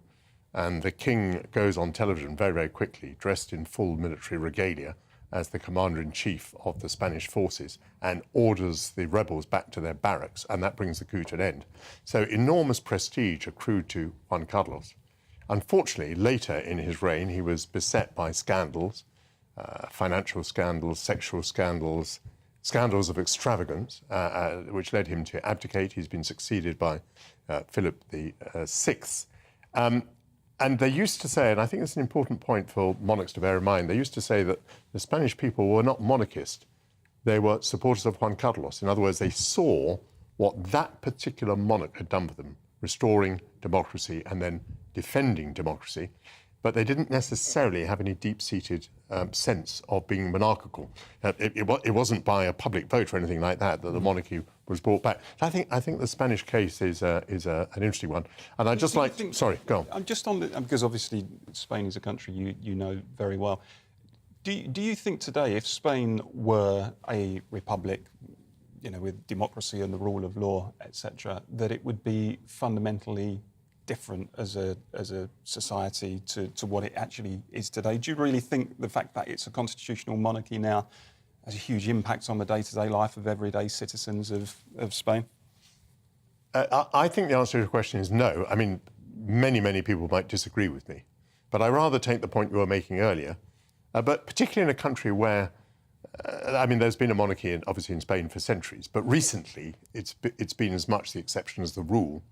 [SPEAKER 2] and the king goes on television very, very quickly, dressed in full military regalia, as the commander-in-chief of the Spanish forces, and orders the rebels back to their barracks, and that brings the coup to an end. So enormous prestige accrued to Juan Carlos. Unfortunately, later in his reign, he was beset by scandals, financial scandals, sexual scandals, scandals of extravagance, which led him to abdicate. He's been succeeded by Philip VI. And they used to say, and I think it's an important point for monarchs to bear in mind, they used to say that the Spanish people were not monarchists. They were supporters of Juan Carlos. In other words, they saw what that particular monarch had done for them, restoring democracy and then defending democracy. But they didn't necessarily have any deep-seated sense of being monarchical. It wasn't by a public vote or anything like that that the monarchy was brought back. I think the Spanish case is an interesting one. And I'd just like... Sorry, go on.
[SPEAKER 3] I'm just on the... Because obviously Spain is a country you know very well. Do you think today, if Spain were a republic, with democracy and the rule of law, etc., that it would be fundamentally different as a society to what it actually is today? Do you really think the fact that it's a constitutional monarchy now has a huge impact on the day-to-day life of everyday citizens of Spain?
[SPEAKER 2] I think the answer to your question is no. I mean, many people might disagree with me, but I rather take the point you were making earlier. But particularly in a country where, there's been a monarchy, obviously in Spain for centuries, but recently it's been as much the exception as the rule.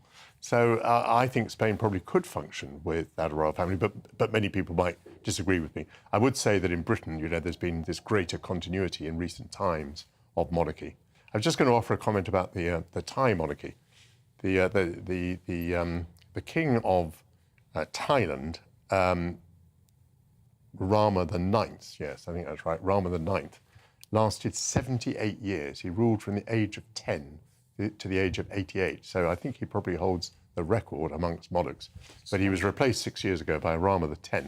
[SPEAKER 2] So I think Spain probably could function without a royal family, but many people might disagree with me. I would say that in Britain, there's been this greater continuity in recent times of monarchy. I was just going to offer a comment about the Thai monarchy. The king of Thailand, Rama IX, yes, I think that's right, Rama IX, lasted 78 years. He ruled from the age of 10 to the age of 88. So I think he probably holds the record amongst monarchs. But he was replaced 6 years ago by Rama X,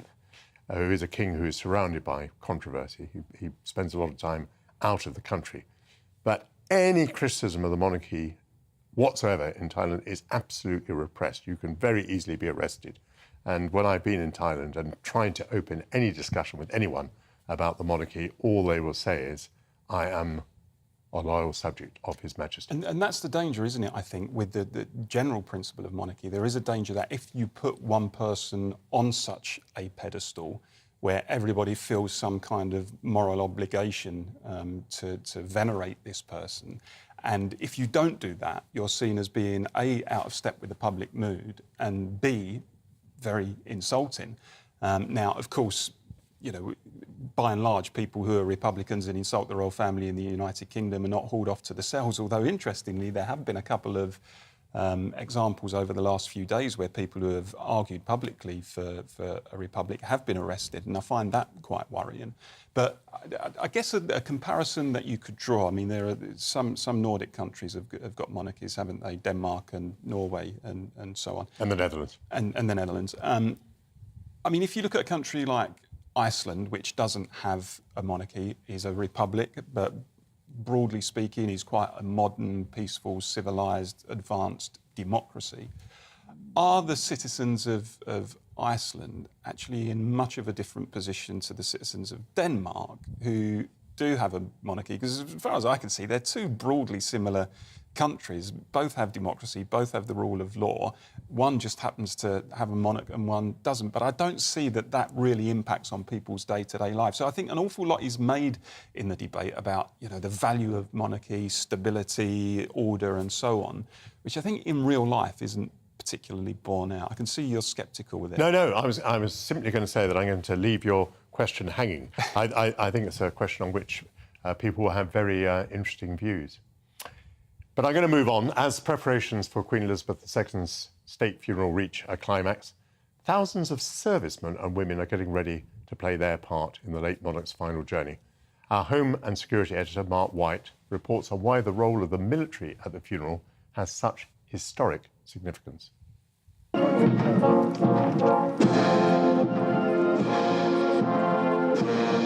[SPEAKER 2] who is a king who is surrounded by controversy. He spends a lot of time out of the country. But any criticism of the monarchy whatsoever in Thailand is absolutely repressed. You can very easily be arrested. And when I've been in Thailand and trying to open any discussion with anyone about the monarchy, all they will say is, I am a loyal subject of His Majesty.
[SPEAKER 3] And that's the danger, isn't it, I think, with the general principle of monarchy. There is a danger that if you put one person on such a pedestal where everybody feels some kind of moral obligation to venerate this person, and if you don't do that, you're seen as being A, out of step with the public mood, and B, very insulting. Now, of course, by and large, people who are Republicans and insult the royal family in the United Kingdom are not hauled off to the cells, although interestingly, there have been a couple of examples over the last few days where people who have argued publicly for a republic have been arrested, and I find that quite worrying. But I guess a comparison that you could draw, there are some Nordic countries have got monarchies, haven't they? Denmark and Norway and so on.
[SPEAKER 2] And the Netherlands.
[SPEAKER 3] And the Netherlands. If you look at a country like Iceland, which doesn't have a monarchy, is a republic, but broadly speaking, is quite a modern, peaceful, civilised, advanced democracy. Are the citizens of Iceland actually in much of a different position to the citizens of Denmark, who do have a monarchy? Because as far as I can see, they're two broadly similar countries. Both have democracy, both have the rule of law. One just happens to have a monarch and one doesn't. But I don't see that really impacts on people's day-to-day life. So I think an awful lot is made in the debate about, the value of monarchy, stability, order, and so on, which I think in real life isn't particularly borne out. I can see you're sceptical with it.
[SPEAKER 2] No, I was simply going to say that I'm going to leave your question hanging. I think it's a question on which people will have very interesting views. But I'm going to move on. As preparations for Queen Elizabeth II's state funeral reach a climax, thousands of servicemen and women are getting ready to play their part in the late monarch's final journey. Our Home and Security editor, Mark White, reports on why the role of the military at the funeral has such historic significance.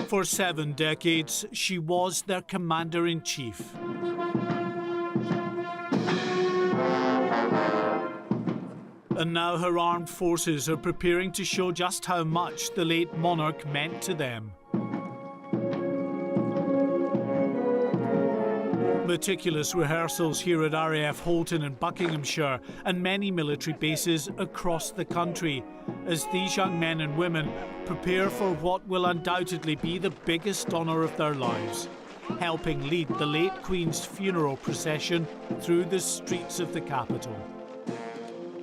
[SPEAKER 10] For 7 decades, she was their commander-in-chief. And now her armed forces are preparing to show just how much the late monarch meant to them. Meticulous rehearsals here at RAF Holton in Buckinghamshire and many military bases across the country as these young men and women prepare for what will undoubtedly be the biggest honour of their lives, helping lead the late Queen's funeral procession through the streets of the capital.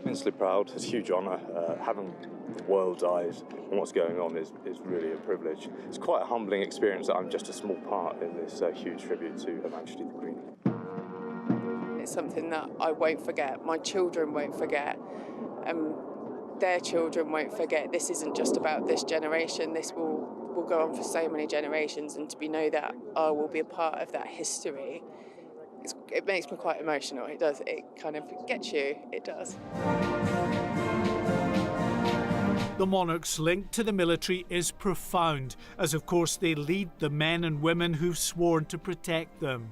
[SPEAKER 11] Immensely proud. It's a huge honour. Having the world's eyes on what's going on is really a privilege. It's quite a humbling experience that I'm just a small part in this huge tribute to Her Majesty the Queen.
[SPEAKER 12] It's something that I won't forget. My children won't forget. Their children won't forget. This isn't just about this generation. This will go on for so many generations, and to know that I will be a part of that history, it makes me quite emotional. It does. It kind of gets you. It does.
[SPEAKER 10] The monarch's link to the military is profound, as of course they lead the men and women who've sworn to protect them.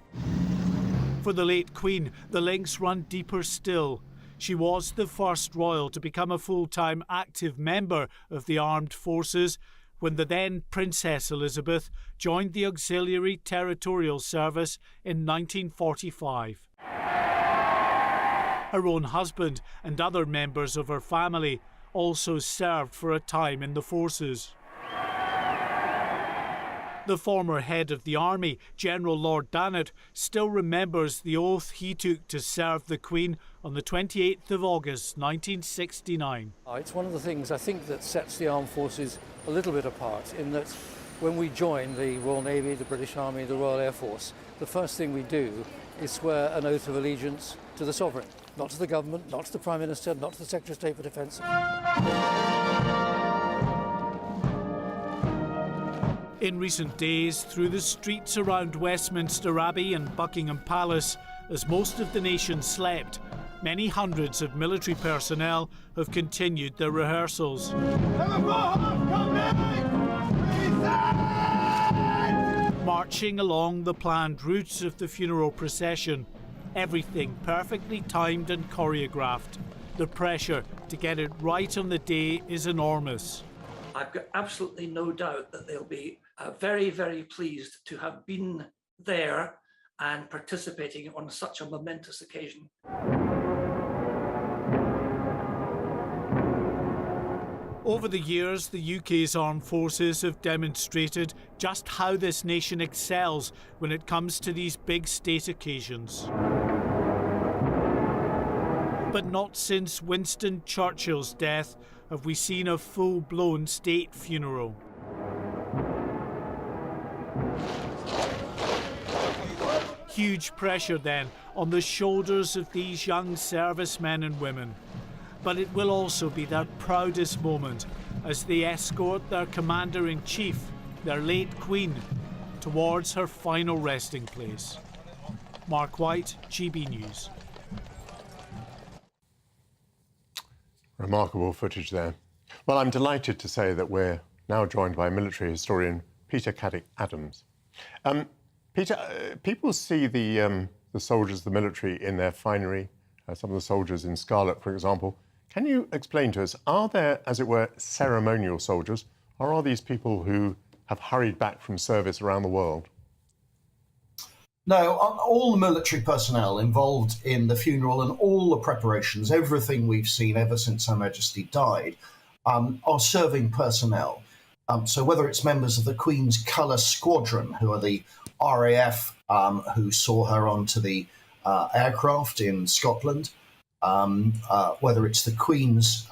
[SPEAKER 10] For the late Queen, the links run deeper still. She was the first royal to become a full-time active member of the armed forces when the then Princess Elizabeth joined the Auxiliary Territorial Service in 1945. Her own husband and other members of her family also served for a time in the forces. The former head of the army, General Lord Dannatt, still remembers the oath he took to serve the Queen on the 28th of August 1969.
[SPEAKER 13] It's one of the things I think that sets the armed forces a little bit apart, in that when we join the Royal Navy, the British Army, the Royal Air Force, the first thing we do is swear an oath of allegiance to the sovereign, not to the government, not to the Prime Minister, not to the Secretary of State for Defence.
[SPEAKER 10] In recent days, through the streets around Westminster Abbey and Buckingham Palace, as most of the nation slept, many hundreds of military personnel have continued their rehearsals. Marching along the planned route of the funeral procession, everything perfectly timed and choreographed. The pressure to get it right on the day is enormous.
[SPEAKER 14] I've got absolutely no doubt that they'll be very, very pleased to have been there and participating on such a momentous occasion.
[SPEAKER 10] Over the years, the UK's armed forces have demonstrated just how this nation excels when it comes to these big state occasions. But not since Winston Churchill's death have we seen a full-blown state funeral. Huge pressure then on the shoulders of these young servicemen and women. But it will also be their proudest moment as they escort their Commander-in-Chief, their late Queen, towards her final resting place. Mark White, GB News.
[SPEAKER 2] Remarkable footage there. Well, I'm delighted to say that we're now joined by military historian Peter Caddick-Adams. Peter, people see the soldiers, the military, in their finery, some of the soldiers in scarlet, for example. Can you explain to us, are there, as it were, ceremonial soldiers, or are these people who have hurried back from service around the world?
[SPEAKER 15] No, all the military personnel involved in the funeral and all the preparations, everything we've seen ever since Her Majesty died, are serving personnel. So whether it's members of the Queen's Colour Squadron, who are the RAF who saw her onto the aircraft in Scotland, whether it's the Queen's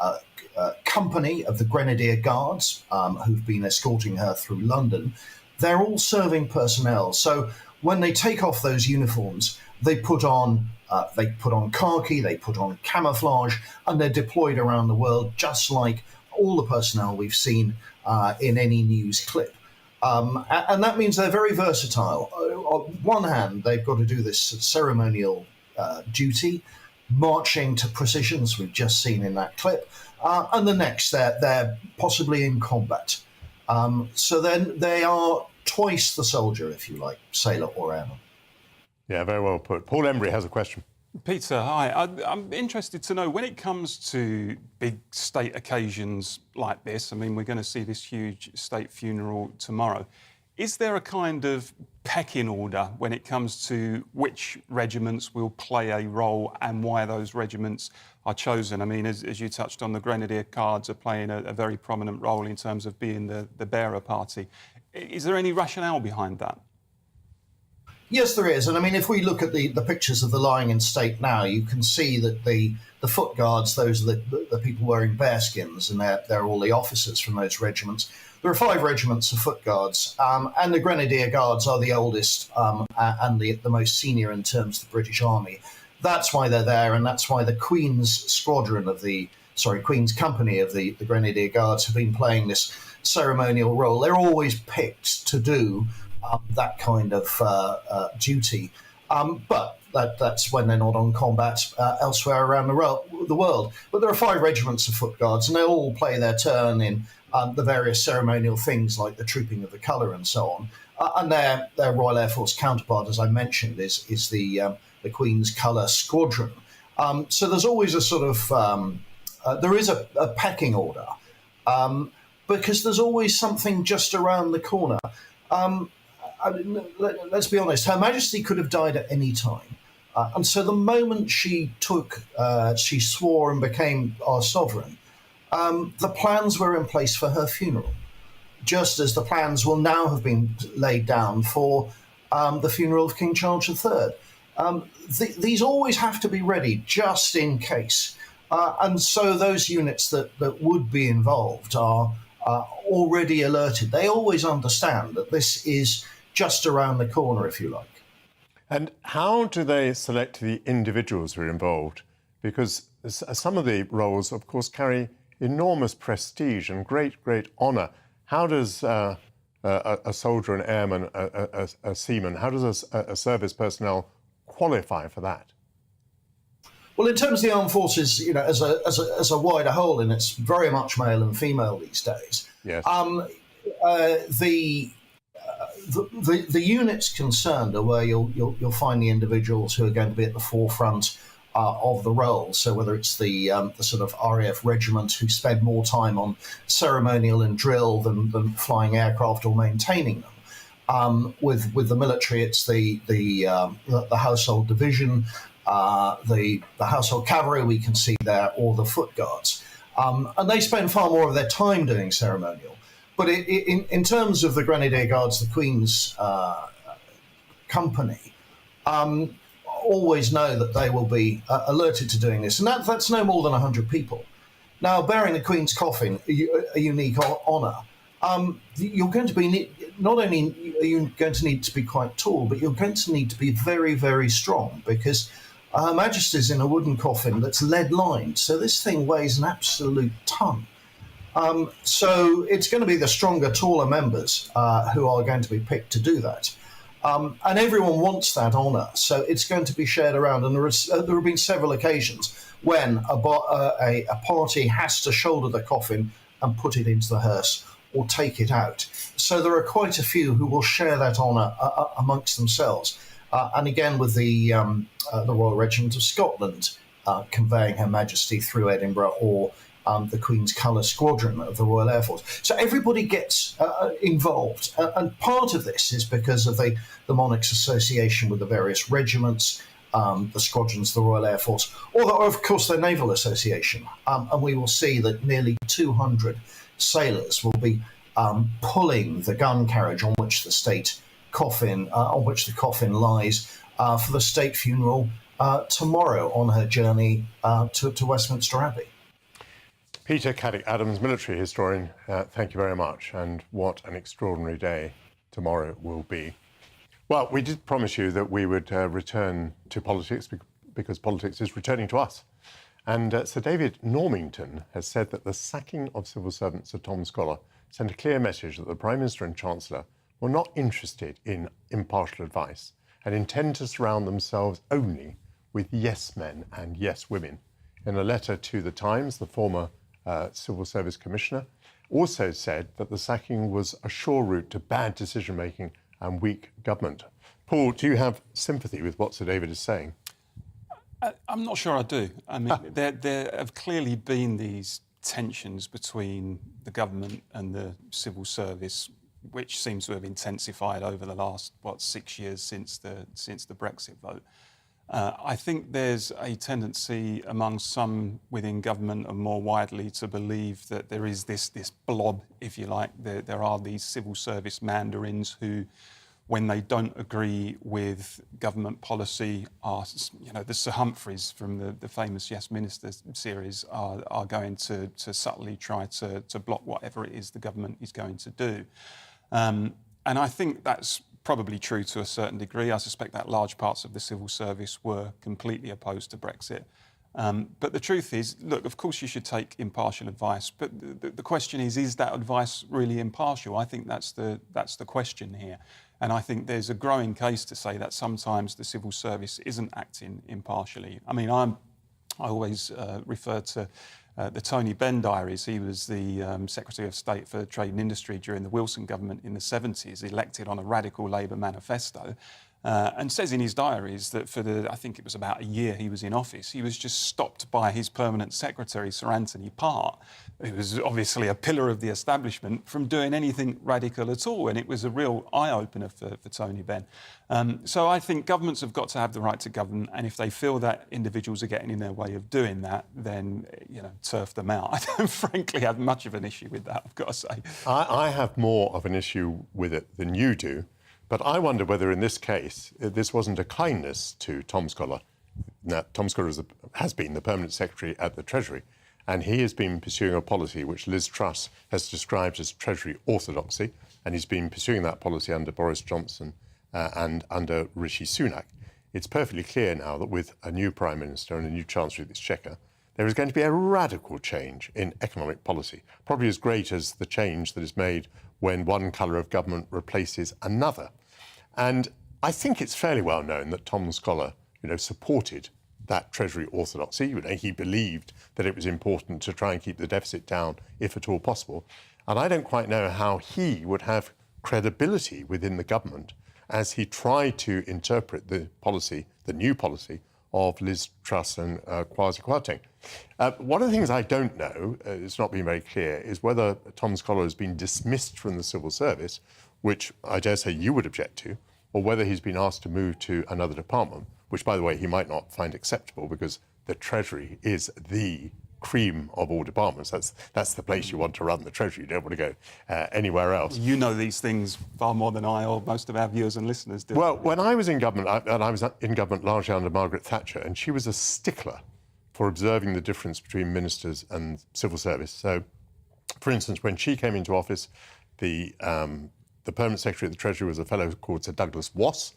[SPEAKER 15] company of the Grenadier Guards who've been escorting her through London, they're all serving personnel. So when they take off those uniforms, they put on khaki, they put on camouflage, and they're deployed around the world just like all the personnel we've seen in any news clip. And that means they're very versatile. On one hand, they've got to do this ceremonial duty, marching to precision, as we've just seen in that clip, and the next, they're possibly in combat. So then they are twice the soldier, if you like, sailor or airman.
[SPEAKER 2] Yeah, very well put. Paul Embry has a question.
[SPEAKER 3] Peter, hi. I'm interested to know, when it comes to big state occasions like this, I mean, we're going to see this huge state funeral tomorrow. Is there a kind of pecking order when it comes to which regiments will play a role and why those regiments are chosen? I mean, as you touched on, the Grenadier Guards are playing a very prominent role in terms of being the bearer party. Is there any rationale behind that?
[SPEAKER 15] Yes, there is. And I mean, if we look at the pictures of the lying in state now, you can see that the foot guards, those are the people wearing bearskins, and they're all the officers from those regiments. There are 5 regiments of foot guards, and the Grenadier Guards are the oldest and the most senior in terms of the British Army. That's why they're there, and that's why the Queen's squadron of Queen's company of the Grenadier Guards have been playing this ceremonial role. They're always picked to do that kind of duty. But that's when they're not on combat elsewhere around the world. But there are 5 regiments of foot guards, and they all play their turn in the various ceremonial things like the trooping of the colour and so on. And their Royal Air Force counterpart, as I mentioned, is the Queen's Colour Squadron. So there's always a sort of there is a pecking order because there's always something just around the corner. Let's be honest, Her Majesty could have died at any time. And so the moment she swore and became our sovereign, the plans were in place for her funeral, just as the plans will now have been laid down for the funeral of King Charles III. These always have to be ready just in case. And so those units that would be involved are already alerted. They always understand that this is just around the corner, if you like.
[SPEAKER 2] And how do they select the individuals who are involved? Because some of the roles, of course, carry enormous prestige and great, great honour. How does a soldier, an airman, a seaman, how does a service personnel qualify for that?
[SPEAKER 15] Well, in terms of the armed forces, you know, as a wider whole, and it's very much male and female these days.
[SPEAKER 2] Yes.
[SPEAKER 15] The units concerned are where you'll find the individuals who are going to be at the forefront of the role. So whether it's the sort of RAF regiment who spend more time on ceremonial and drill than flying aircraft or maintaining them. With the military, it's the household division, the household cavalry we can see there, or the foot guards, and they spend far more of their time doing ceremonial. But in terms of the Grenadier Guards, the Queen's company, always know that they will be alerted to doing this. And that's no more than 100 people. Now, bearing the Queen's coffin, a unique honour, you're going to be, not only are you going to need to be quite tall, but you're going to need to be very, very strong, because Her Majesty's in a wooden coffin that's lead-lined. So this thing weighs an absolute ton. So it's going to be the stronger, taller members who are going to be picked to do that. And everyone wants that honour, so it's going to be shared around. And there have been several occasions when a party has to shoulder the coffin and put it into the hearse or take it out. So there are quite a few who will share that honour amongst themselves. And again, with the Royal Regiment of Scotland conveying Her Majesty through Edinburgh, or the Queen's Colour Squadron of the Royal Air Force. So everybody gets involved. And part of this is because of the Monarchs Association with the various regiments, the squadrons of the Royal Air Force, or of course the Naval Association. And we will see that nearly 200 sailors will be pulling the gun carriage on which the coffin lies for the state funeral tomorrow on her journey to Westminster Abbey.
[SPEAKER 2] Peter Caddick-Adams, military historian, thank you very much. And what an extraordinary day tomorrow will be. Well, we did promise you that we would return to politics because politics is returning to us. And Sir David Normington has said that the sacking of civil servant Sir Tom Scholar sent a clear message that the Prime Minister and Chancellor were not interested in impartial advice and intend to surround themselves only with yes men and yes women. In a letter to The Times, the former Civil Service Commissioner also said that the sacking was a sure route to bad decision-making and weak government. Paul, do you have sympathy with what Sir David is saying?
[SPEAKER 3] I'm not sure I do. I mean, there have clearly been these tensions between the government and the civil service, which seems to have intensified over the last, 6 years since the Brexit vote. I think there's a tendency among some within government and more widely to believe that there is this blob, if you like. There are these civil service mandarins who, when they don't agree with government policy, are, the Sir Humphreys from the famous Yes Minister series are going to subtly try to block whatever it is the government is going to do. And I think that's probably true to a certain degree. I suspect that large parts of the civil service were completely opposed to Brexit. But the truth is, look, of course you should take impartial advice, but the question is that advice really impartial? I think that's the question here. And I think there's a growing case to say that sometimes the civil service isn't acting impartially. I mean, I always refer to the Tony Benn diaries. He was the Secretary of State for Trade and Industry during the Wilson government in the 70s, elected on a radical Labour manifesto. And says in his diaries that for I think it was about a year he was in office, he was just stopped by his permanent secretary, Sir Anthony Part, who was obviously a pillar of the establishment, from doing anything radical at all. And it was a real eye-opener for Tony Benn. So I think governments have got to have the right to govern, and if they feel that individuals are getting in their way of doing that, then, turf them out. I don't frankly have much of an issue with that, I've got to say.
[SPEAKER 2] I have more of an issue with it than you do. But I wonder whether in this case, this wasn't a kindness to Tom Scholar. Now, Tom Scholar has been the permanent secretary at the Treasury, and he has been pursuing a policy which Liz Truss has described as Treasury orthodoxy, and he's been pursuing that policy under Boris Johnson and under Rishi Sunak. It's perfectly clear now that with a new Prime Minister and a new Chancellor of the Exchequer, there is going to be a radical change in economic policy, probably as great as the change that is made when one colour of government replaces another. And I think it's fairly well known that Tom Scholar, supported that Treasury orthodoxy. He believed that it was important to try and keep the deficit down, if at all possible. And I don't quite know how he would have credibility within the government as he tried to interpret the policy, the new policy, of Liz Truss and Kwasi Kwarteng. One of the things I don't know, it's not been very clear, is whether Tom Scholar has been dismissed from the civil service, which I dare say you would object to, or whether he's been asked to move to another department, which, by the way, he might not find acceptable because the Treasury is the cream of all departments. That's the place you want to run the Treasury. You don't want to go anywhere else.
[SPEAKER 3] You know these things far more than I or most of our viewers and listeners do.
[SPEAKER 2] Well, when I was in government, I was in government largely under Margaret Thatcher, and she was a stickler for observing the difference between ministers and civil service. So, for instance, when she came into office, the permanent secretary of the Treasury was a fellow called Sir Douglas Wass,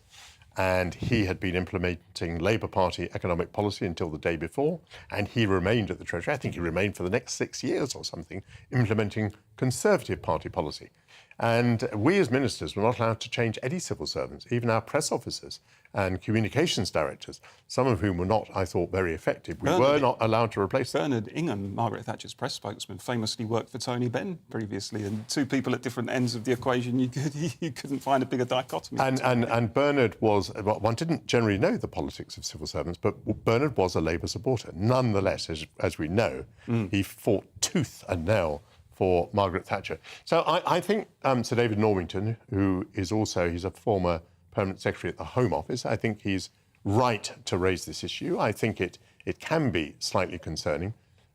[SPEAKER 2] and he had been implementing Labour Party economic policy until the day before, and he remained at the Treasury. I think he remained for the next 6 years or something, implementing Conservative Party policy. And we as ministers were not allowed to change any civil servants, even our press officers and communications directors, some of whom were not, I thought, very effective. We were not allowed to replace them.
[SPEAKER 3] Bernard Ingham, Margaret Thatcher's press spokesman, famously worked for Tony Benn previously, and two people at different ends of the equation, you couldn't find a bigger dichotomy.
[SPEAKER 2] And Bernard was, one didn't generally know the politics of civil servants, but Bernard was a Labour supporter. Nonetheless, as we know, he fought tooth and nail for Margaret Thatcher. So I think Sir David Normington, who is also, he's a former permanent secretary at the Home Office, I think he's right to raise this issue. I think it can be slightly concerning,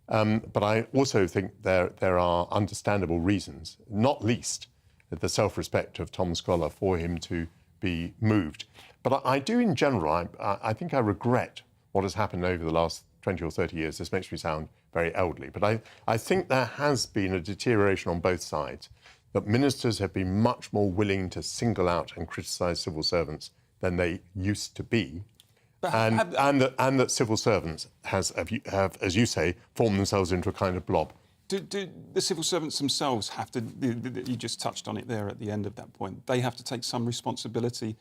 [SPEAKER 2] but I also think there are understandable reasons, not least the self-respect of Tom Scholar, for him to be moved. But I do in general, I think I regret what has happened over the last 20 or 30 years. This makes me sound very elderly, but I think there has been a deterioration on both sides, that ministers have been much more willing to single out and criticise civil servants than they used to be, and that civil servants have, as you say, formed themselves into a kind of blob.
[SPEAKER 3] Do the civil servants themselves have to, you just touched on it there at the end of that point, they have to take some responsibility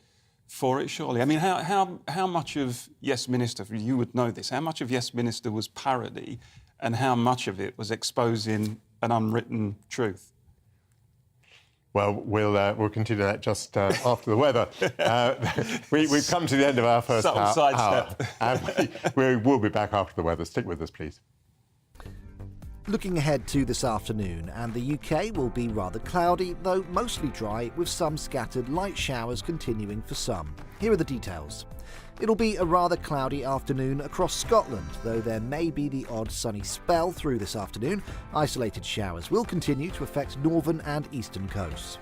[SPEAKER 3] for it, surely? I mean, how much of Yes Minister, you would know this, how much of Yes Minister was parody and how much of it was exposing an unwritten truth?
[SPEAKER 2] Well, we'll continue that just after the weather. We've come to the end of our first hour. And we will be back after the weather. Stick with us, please.
[SPEAKER 5] Looking ahead to this afternoon, and the UK will be rather cloudy, though mostly dry, with some scattered light showers continuing for some. Here are the details. It'll be a rather cloudy afternoon across Scotland, though there may be the odd sunny spell through this afternoon. Isolated showers will continue to affect northern and eastern coasts.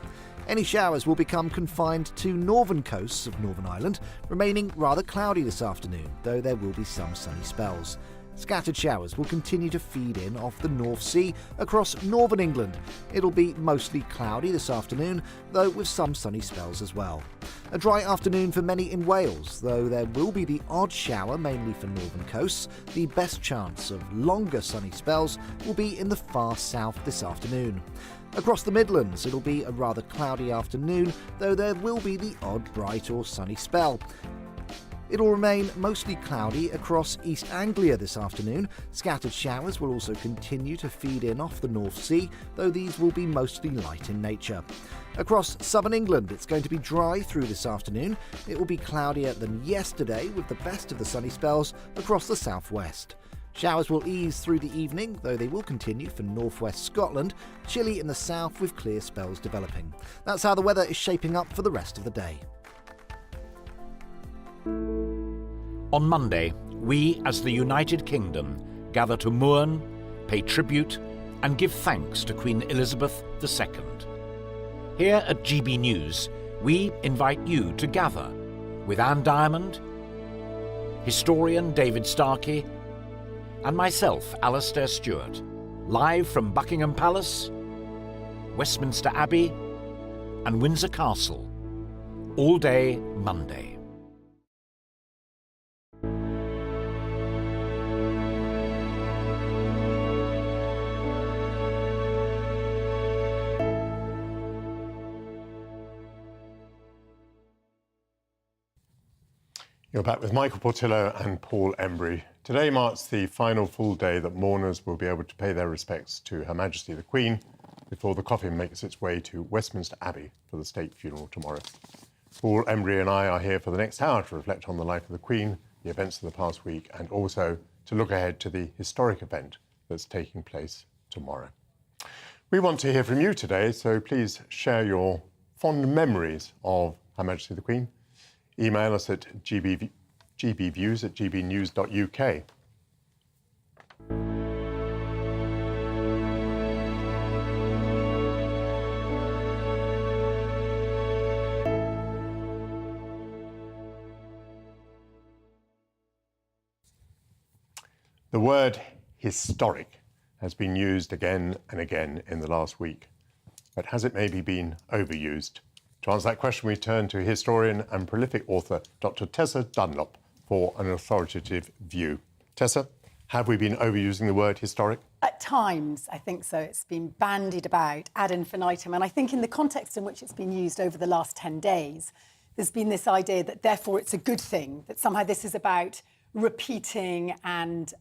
[SPEAKER 5] Any showers will become confined to northern coasts of Northern Ireland, remaining rather cloudy this afternoon, though there will be some sunny spells. Scattered showers will continue to feed in off the North Sea across northern England. It'll be mostly cloudy this afternoon, though with some sunny spells as well. A dry afternoon for many in Wales, though there will be the odd shower mainly for northern coasts. The best chance of longer sunny spells will be in the far south this afternoon. Across the Midlands, it'll be a rather cloudy afternoon, though there will be the odd bright or sunny spell. It'll remain mostly cloudy across East Anglia this afternoon. Scattered showers will also continue to feed in off the North Sea, though these will be mostly light in nature. Across southern England, it's going to be dry through this afternoon. It will be cloudier than yesterday, with the best of the sunny spells across the southwest. Showers will ease through the evening, though they will continue for northwest Scotland. Chilly in the south with clear spells developing. That's how the weather is shaping up for the rest of the day.
[SPEAKER 1] On Monday, we as the United Kingdom gather to mourn, pay tribute and give thanks to Queen Elizabeth II. Here at GBNews, we invite you to gather with Anne Diamond, historian David Starkey, and myself, Alastair Stewart, live from Buckingham Palace, Westminster Abbey and Windsor Castle, all day Monday.
[SPEAKER 2] You're back with Michael Portillo and Paul Embry. Today marks the final full day that mourners will be able to pay their respects to Her Majesty the Queen before the coffin makes its way to Westminster Abbey for the state funeral tomorrow. Paul Embry and I are here for the next hour to reflect on the life of the Queen, the events of the past week, and also to look ahead to the historic event that's taking place tomorrow. We want to hear from you today, so please share your fond memories of Her Majesty the Queen. Email us at gbviews@gbnews.uk. The word historic has been used again and again in the last week, but has it maybe been overused? To answer that question, we turn to historian and prolific author Dr. Tessa Dunlop for an authoritative view. Tessa, have we been overusing the word historic?
[SPEAKER 16] At times, I think so. It's been bandied about ad infinitum. And I think in the context in which it's been used over the last 10 days, there's been this idea that therefore it's a good thing, that somehow this is about repeating and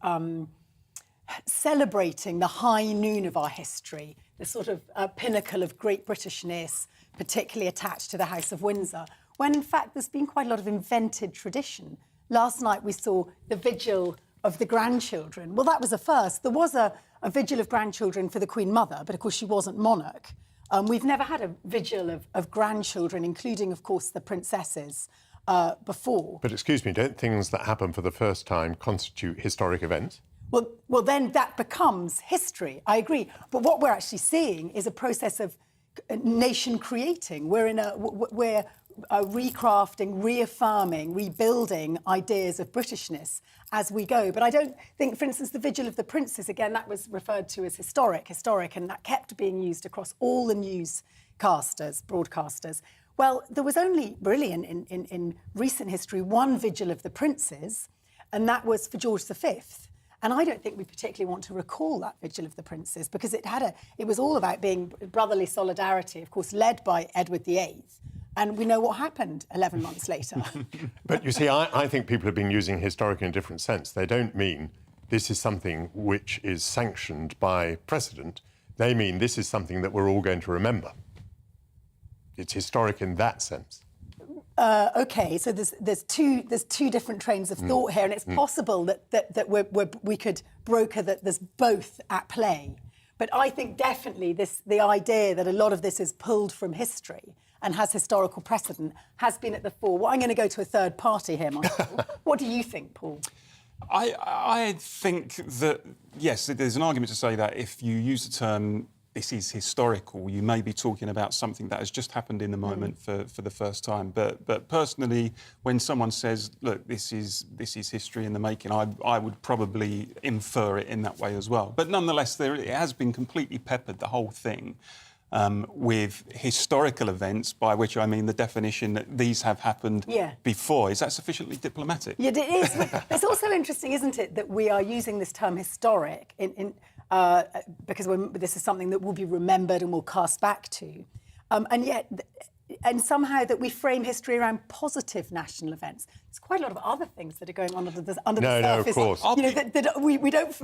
[SPEAKER 16] celebrating the high noon of our history, the sort of pinnacle of great Britishness, particularly attached to the House of Windsor, when in fact there's been quite a lot of invented tradition. Last night we saw the vigil of the grandchildren. Well, that was a first. There was a vigil of grandchildren for the Queen Mother, but of course she wasn't monarch. We've never had a vigil of grandchildren, including, of course, the princesses before.
[SPEAKER 2] But excuse me, don't things that happen for the first time constitute historic events?
[SPEAKER 16] Well, then that becomes history. I agree. But what we're actually seeing is a process of nation creating. We're recrafting, reaffirming, rebuilding ideas of Britishness as we go. But I don't think, for instance, the Vigil of the Princes, again, that was referred to as historic, and that kept being used across all the broadcasters. Well, there was only really in recent history one Vigil of the Princes, and that was for George V. And I don't think we particularly want to recall that Vigil of the Princes because it was all about being brotherly solidarity, of course, led by Edward VIII. And we know what happened 11 months later.
[SPEAKER 2] But you see, I think people have been using historic in a different sense. They don't mean this is something which is sanctioned by precedent. They mean this is something that we're all going to remember. It's historic in that sense.
[SPEAKER 16] OK, so there's two different trains of thought here, and it's possible that we could broker that there's both at play. But I think definitely the idea that a lot of this is pulled from history and has historical precedent has been at the fore. Well, I'm going to go to a third party here, Michael. What do you think, Paul?
[SPEAKER 3] I think that, yes, there's an argument to say that if you use the term this is historical. You may be talking about something that has just happened in the moment for the first time. But personally, when someone says, look, this is history in the making, I would probably infer it in that way as well. But nonetheless, it has been completely peppered, the whole thing, with historical events, by which I mean the definition that these have happened before. Is that sufficiently diplomatic?
[SPEAKER 16] Yeah, it is. It's also interesting, isn't it, that we are using this term historic because this is something that will be remembered and will cast back to. And yet, and somehow that we frame history around positive national events. There's quite a lot of other things that are going on under the surface.
[SPEAKER 2] No, of course.
[SPEAKER 16] You know, that we don't,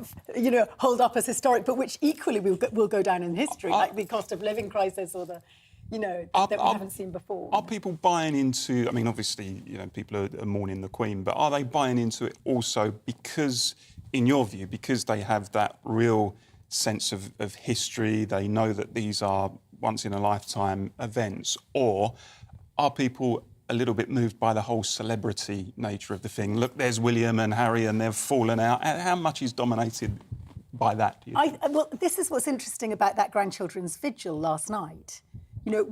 [SPEAKER 16] hold up as historic, but which equally will go down in history, like the cost of living crisis or the, that we haven't seen before.
[SPEAKER 3] Are people buying into, I mean, obviously, people are mourning the Queen, but are they buying into it also because, in your view, because they have that real sense of history, they know that these are once-in-a-lifetime events, or are people a little bit moved by the whole celebrity nature of the thing? Look, there's William and Harry and they've fallen out. How much is dominated by that, do you think?
[SPEAKER 16] Well, this is what's interesting about that grandchildren's vigil last night.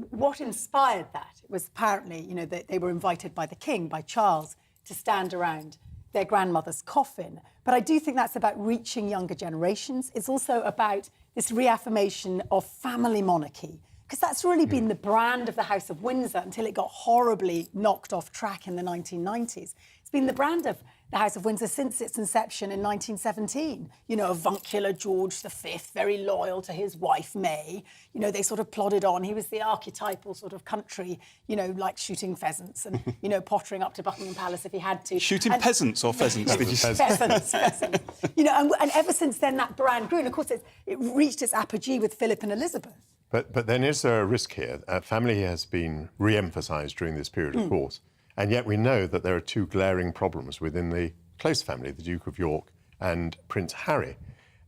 [SPEAKER 16] What inspired that was apparently, that they were invited by the King, by Charles, to stand around their grandmother's coffin. But I do think that's about reaching younger generations. It's also about this reaffirmation of family monarchy, because that's really been the brand of the House of Windsor until it got horribly knocked off track in the 1990s. It's been the brand of the House of Windsor since its inception in 1917. Avuncular George V, very loyal to his wife, May. They sort of plodded on. He was the archetypal sort of country, like shooting pheasants and, pottering up to Buckingham Palace if he had to.
[SPEAKER 3] Shooting peasants or pheasants, did you say?
[SPEAKER 16] Pheasants. And ever since then, that brand grew. And, of course, it reached its apogee with Philip and Elizabeth.
[SPEAKER 2] But then is there a risk here? Family has been re-emphasised during this period, of course. And yet we know that there are two glaring problems within the close family, the Duke of York and Prince Harry.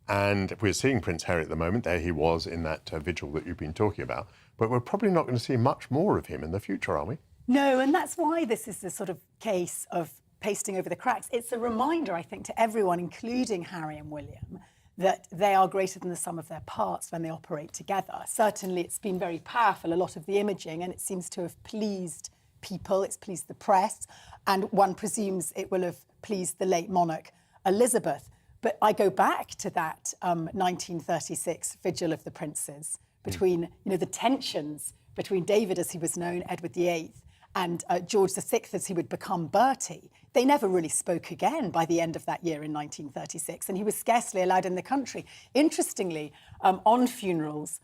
[SPEAKER 2] And we're seeing Prince Harry at the moment. There he was in that vigil that you've been talking about. But we're probably not going to see much more of him in the future, are we?
[SPEAKER 16] No, and that's why this is the sort of case of pasting over the cracks. It's a reminder, I think, to everyone, including Harry and William, that they are greater than the sum of their parts when they operate together. Certainly, it's been very powerful, a lot of the imaging, and it seems to have pleased people, it's pleased the press, and one presumes it will have pleased the late monarch Elizabeth. But I go back to that 1936 Vigil of the Princes between, the tensions between David, as he was known, Edward VIII, and George VI, as he would become Bertie. They never really spoke again by the end of that year in 1936, and he was scarcely allowed in the country. Interestingly, on funerals,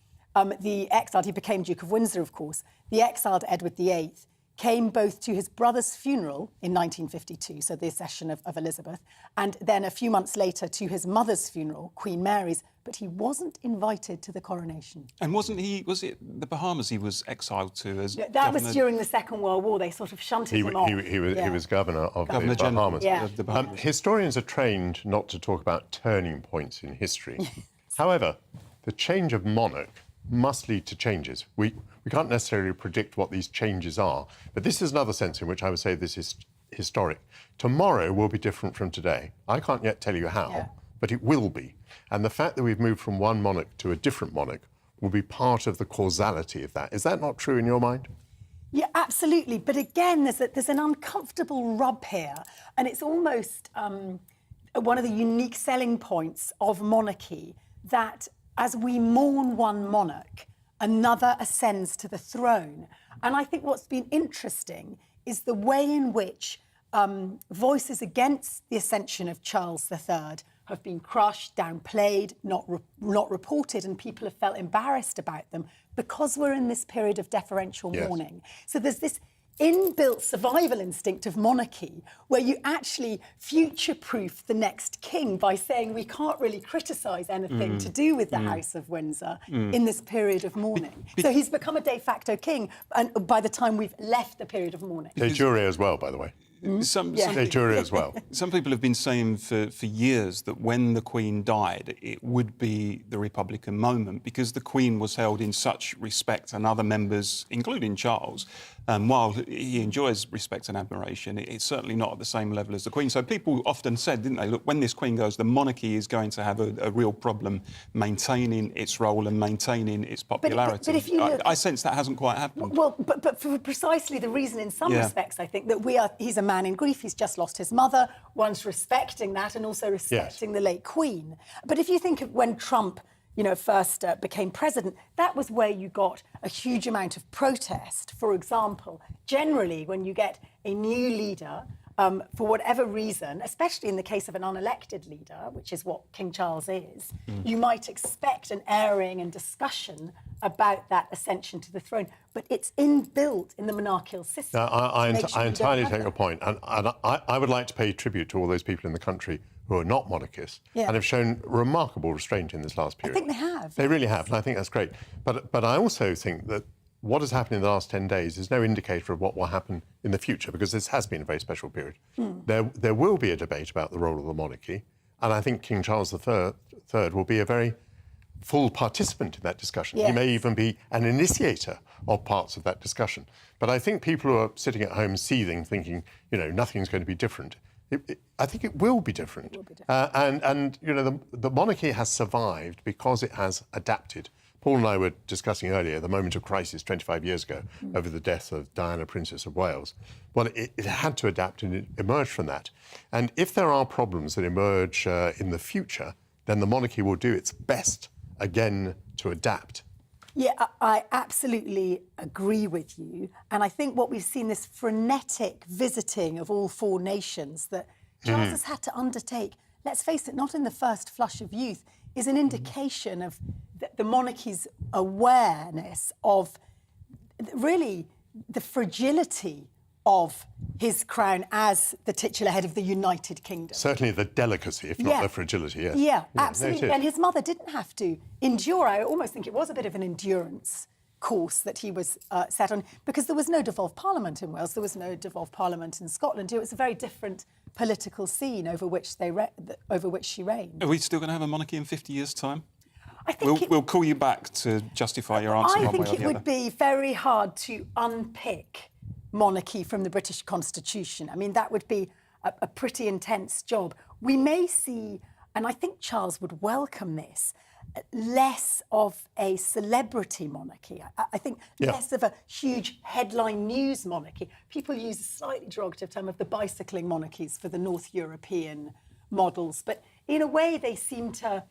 [SPEAKER 16] the exiled, he became Duke of Windsor, of course, the exiled Edward VIII came both to his brother's funeral in 1952, so the accession of Elizabeth, and then a few months later to his mother's funeral, Queen Mary's, but he wasn't invited to the coronation.
[SPEAKER 3] And was it the Bahamas he was exiled to as
[SPEAKER 16] That
[SPEAKER 3] governor?
[SPEAKER 16] was during the Second World War. They sort of shunted him off.
[SPEAKER 2] He was governor of the
[SPEAKER 3] General
[SPEAKER 2] Bahamas.
[SPEAKER 3] of the Bahamas.
[SPEAKER 2] Historians are trained not to talk about turning points in history. However, the change of monarch must lead to changes. We can't necessarily predict what these changes are, but this is another sense in which I would say this is historic. Tomorrow will be different from today. I can't yet tell you how, but it will be. And the fact that we've moved from one monarch to a different monarch will be part of the causality of that. Is that not true in your mind?
[SPEAKER 16] Yeah, absolutely. But again, there's an uncomfortable rub here, and it's almost one of the unique selling points of monarchy, that as we mourn one monarch, another ascends to the throne. And I think what's been interesting is the way in which voices against the ascension of Charles III have been crushed, downplayed, not reported, and people have felt embarrassed about them because we're in this period of deferential mourning. So there's this inbuilt survival instinct of monarchy where you actually future-proof the next king by saying we can't really criticise anything to do with the House of Windsor in this period of mourning. So he's become a de facto king and by the time we've left the period of mourning.
[SPEAKER 2] De jure as well, by the way. They jury as well.
[SPEAKER 3] Some people have been saying for years that when the Queen died, it would be the Republican moment because the Queen was held in such respect and other members, including Charles, while he enjoys respect and admiration, it's certainly not at the same level as the Queen. So people often said, didn't they, look, when this Queen goes, the monarchy is going to have a real problem maintaining its role and maintaining its popularity.
[SPEAKER 16] But if you look,
[SPEAKER 3] I sense that hasn't quite happened.
[SPEAKER 16] Well, but for precisely the reason, in some respects, I think, that he's a man in grief, he's just lost his mother, one's respecting that and also respecting the late Queen. But if you think of when Trump first became president, that was where you got a huge amount of protest. For example, generally, when you get a new leader, for whatever reason, especially in the case of an unelected leader, which is what King Charles is, you might expect an airing and discussion about that ascension to the throne. But it's inbuilt in the monarchical system.
[SPEAKER 2] Now, I entirely take your point. And I would like to pay tribute to all those people in the country who are not monarchists and have shown remarkable restraint in this last period.
[SPEAKER 16] I think they have.
[SPEAKER 2] They really have, and I think that's great. But I also think that what has happened in the last 10 days is no indicator of what will happen in the future, because this has been a very special period. There will be a debate about the role of the monarchy, and I think King Charles III will be a very full participant in that discussion. He may even be an initiator of parts of that discussion. But I think people who are sitting at home seething, thinking, nothing's going to be different, I think it will be different. And the monarchy has survived because it has adapted. Paul and I were discussing earlier the moment of crisis 25 years ago over the death of Diana, Princess of Wales. Well, it had to adapt and it emerged from that. And if there are problems that emerge in the future, then the monarchy will do its best again to adapt.
[SPEAKER 16] Yeah, I absolutely agree with you. And I think what we've seen, this frenetic visiting of all four nations that Charles has had to undertake, let's face it, not in the first flush of youth, is an indication of the monarchy's awareness of really the fragility of his crown as the titular head of the United Kingdom.
[SPEAKER 2] Certainly the delicacy, if not the fragility, yes.
[SPEAKER 16] Yeah, absolutely. And his mother didn't have to endure. I almost think it was a bit of an endurance course that he was set on, because there was no devolved parliament in Wales, there was no devolved parliament in Scotland. It was a very different political scene over which she reigned.
[SPEAKER 3] Are we still going to have a monarchy in 50 years' time?
[SPEAKER 16] I think
[SPEAKER 3] we'll call you back to justify your answer one way or the other.
[SPEAKER 16] I think it would be very hard to unpick monarchy from the British Constitution. I mean, that would be a pretty intense job. We may see, and I think Charles would welcome this, less of a celebrity monarchy. I think less of a huge headline news monarchy. People use a slightly derogative term of the bicycling monarchies for the North European models, but in a way they seem to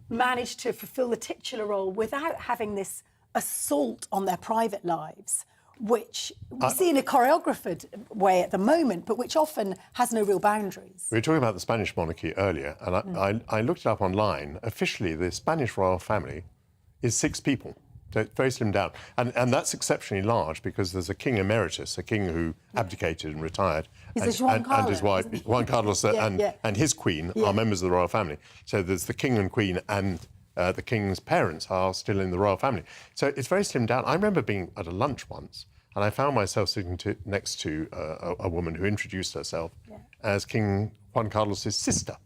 [SPEAKER 16] manage to fulfil the titular role without having this assault on their private lives, which we see in a choreographed way at the moment, but which often has no real boundaries.
[SPEAKER 2] We were talking about the Spanish monarchy earlier, and I looked it up online. Officially, the Spanish royal family is 6 people. So it's very slimmed down. And that's exceptionally large because there's a king emeritus, a king who abdicated and retired.
[SPEAKER 16] He's
[SPEAKER 2] and his wife, Juan Carlos, and his queen are members of the royal family. So there's the king and queen, and the king's parents are still in the royal family. So it's very slimmed down. I remember being at a lunch once, and I found myself sitting next to a woman who introduced herself as King Juan Carlos's sister.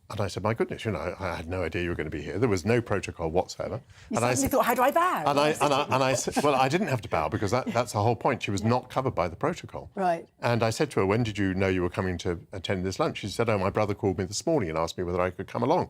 [SPEAKER 2] And I said, my goodness, I had no idea you were going to be here. There was no protocol whatsoever.
[SPEAKER 16] You suddenly thought, how do I bow?
[SPEAKER 2] And I said, well, I didn't have to bow because that's the whole point. She was not covered by the protocol.
[SPEAKER 16] Right.
[SPEAKER 2] And I said to her, when did you know you were coming to attend this lunch? She said, oh, my brother called me this morning and asked me whether I could come along.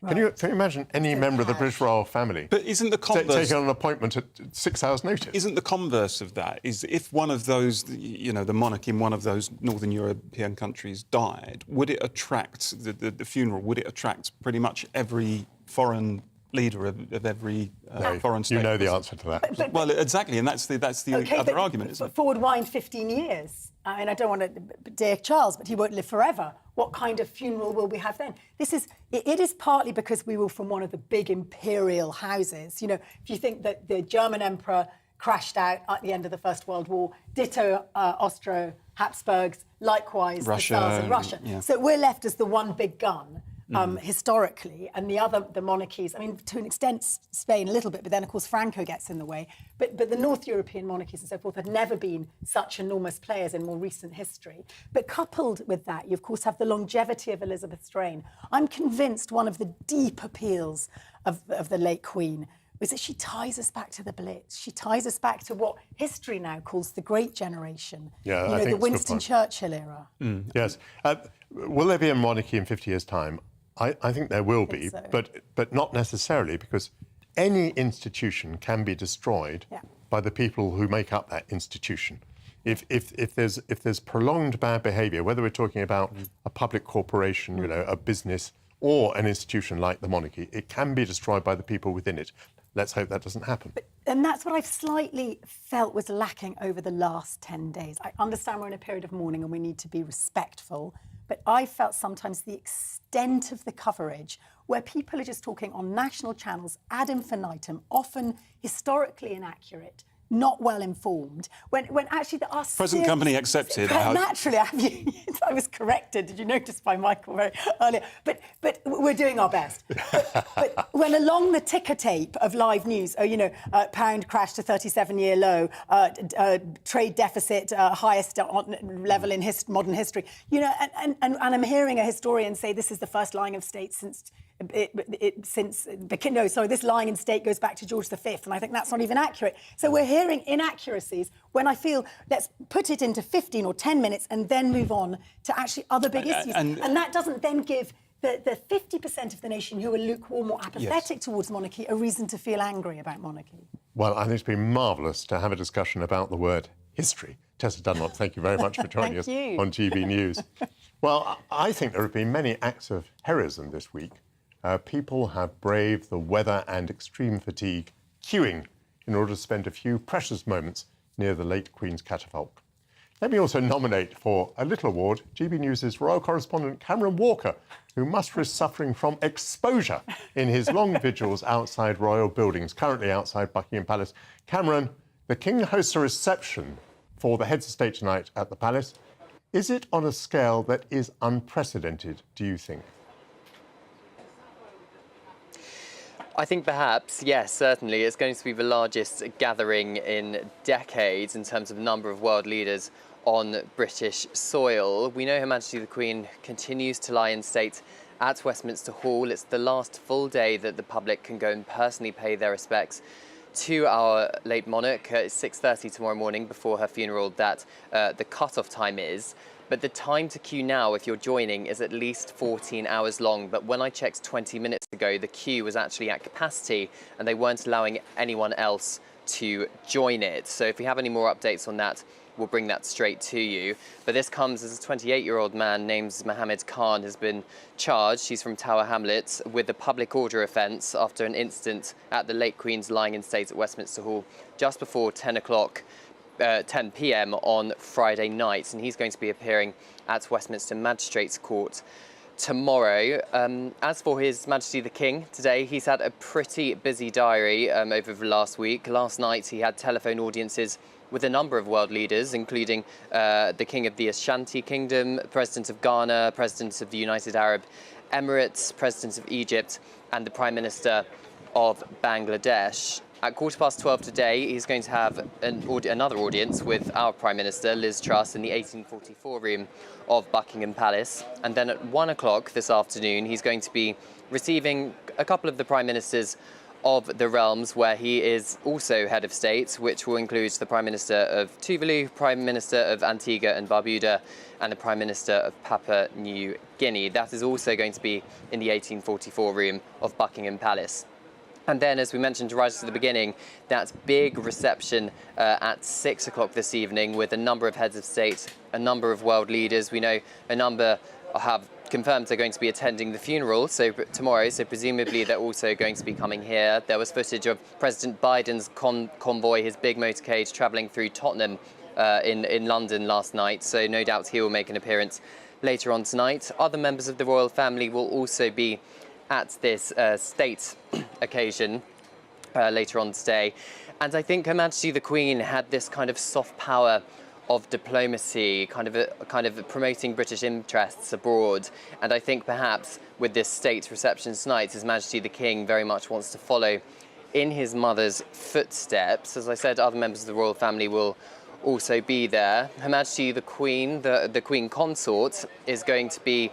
[SPEAKER 2] Right. Can you imagine any member of the British royal family taking on an appointment at 6 hours' notice?
[SPEAKER 3] Isn't the converse of that is if one of those, the monarch in one of those Northern European countries died, would it attract the funeral? Would it attract pretty much every foreign leader of every foreign state?
[SPEAKER 2] You know the answer to that.
[SPEAKER 3] Well, exactly, and that's the other argument, isn't it?
[SPEAKER 16] Forward wind 15 years. And I don't want to dear Charles, but he won't live forever. What kind of funeral will we have then? It is partly because we were from one of the big imperial houses. If you think that the German emperor crashed out at the end of the First World War, ditto Austro-Habsburgs, likewise
[SPEAKER 3] Russia,
[SPEAKER 16] the Tsars of Russia.
[SPEAKER 3] Yeah.
[SPEAKER 16] So we're left as the one big gun. historically, and the monarchies, I mean, to an extent, Spain a little bit, but then, of course, Franco gets in the way. But the North European monarchies and so forth have never been such enormous players in more recent history. But coupled with that, you, of course, have the longevity of Elizabeth's reign. I'm convinced one of the deep appeals of the late Queen was that she ties us back to the Blitz. She ties us back to what history now calls the Great Generation.
[SPEAKER 2] Yeah,
[SPEAKER 16] you
[SPEAKER 2] I
[SPEAKER 16] know,
[SPEAKER 2] think
[SPEAKER 16] the
[SPEAKER 2] it's a good
[SPEAKER 16] Winston
[SPEAKER 2] point.
[SPEAKER 16] Churchill era.
[SPEAKER 2] Yes. Will there be a monarchy in 50 years' time? I think there will be,
[SPEAKER 16] so.
[SPEAKER 2] but not necessarily, because any institution can be destroyed by the people who make up that institution. If there's prolonged bad behaviour, whether we're talking about a public corporation, you know, a business, or an institution like the monarchy, it can be destroyed by the people within it. Let's hope that doesn't happen.
[SPEAKER 16] And that's what I've slightly felt was lacking over the last 10 days. I understand we're in a period of mourning and we need to be respectful, but I felt sometimes the extent of the coverage where people are just talking on national channels ad infinitum, often historically inaccurate, not well informed, when actually there are
[SPEAKER 3] Present company accepted.
[SPEAKER 16] Naturally, I was corrected. Did you notice by Michael very earlier? But we're doing our best. But when along the ticker tape of live news, pound crashed to 37-year low, trade deficit highest level in modern history, and I'm hearing a historian say this is the first lying of state this lying in state goes back to George V, and I think that's not even accurate. So we're hearing inaccuracies when I feel let's put it into 15 or 10 minutes and then move on to actually other big issues. And that doesn't then give the 50% of the nation who are lukewarm or apathetic towards monarchy a reason to feel angry about monarchy.
[SPEAKER 2] Well, I think it's been marvellous to have a discussion about the word history. Tessa Dunlop, thank you very much for joining us on GB News. Well, I think there have been many acts of heroism this week. People have braved the weather and extreme fatigue, queuing in order to spend a few precious moments near the late Queen's catafalque. Let me also nominate for a little award GB News' royal correspondent Cameron Walker, who must risk suffering from exposure in his long vigils outside royal buildings, currently outside Buckingham Palace. Cameron, the King hosts a reception for the heads of state tonight at the Palace. Is it on a scale that is unprecedented, do you think?
[SPEAKER 17] I think perhaps, yes, certainly. It's going to be the largest gathering in decades in terms of number of world leaders on British soil. We know Her Majesty the Queen continues to lie in state at Westminster Hall. It's the last full day that the public can go and personally pay their respects to our late monarch. It's 6:30 tomorrow morning before her funeral that the cut-off time is. But the time to queue now, if you're joining, is at least 14 hours long. But when I checked 20 minutes ago, the queue was actually at capacity and they weren't allowing anyone else to join it. So if we have any more updates on that, we'll bring that straight to you. But this comes as a 28-year-old man named Mohammed Khan has been charged. He's from Tower Hamlets with a public order offence after an incident at the late Queen's lying in state at Westminster Hall just before 10 p.m. on Friday night, and he's going to be appearing at Westminster Magistrates Court tomorrow. As for His Majesty the King, today he's had a pretty busy diary over the last week. Last night he had telephone audiences with a number of world leaders, including the King of the Ashanti Kingdom, President of Ghana, President of the United Arab Emirates, President of Egypt, and the Prime Minister of Bangladesh. At 12:15 today, he's going to have another audience with our Prime Minister, Liz Truss, in the 1844 room of Buckingham Palace. And then at 1 o'clock this afternoon, he's going to be receiving a couple of the Prime Ministers of the realms where he is also head of state, which will include the Prime Minister of Tuvalu, Prime Minister of Antigua and Barbuda, and the Prime Minister of Papua New Guinea. That is also going to be in the 1844 room of Buckingham Palace. And then, as we mentioned right at the beginning, that big reception at 6 o'clock this evening with a number of heads of state, a number of world leaders. We know a number have confirmed they're going to be attending the funeral tomorrow, so presumably they're also going to be coming here. There was footage of President Biden's convoy, his big motorcade, travelling through Tottenham in London last night, so no doubt he will make an appearance later on tonight. Other members of the royal family will also be at this state occasion later on today. And I think Her Majesty the Queen had this kind of soft power of diplomacy, kind of promoting British interests abroad. And I think perhaps with this state reception tonight, His Majesty the King very much wants to follow in his mother's footsteps. As I said, other members of the royal family will also be there. Her Majesty the Queen, the Queen Consort, is going to be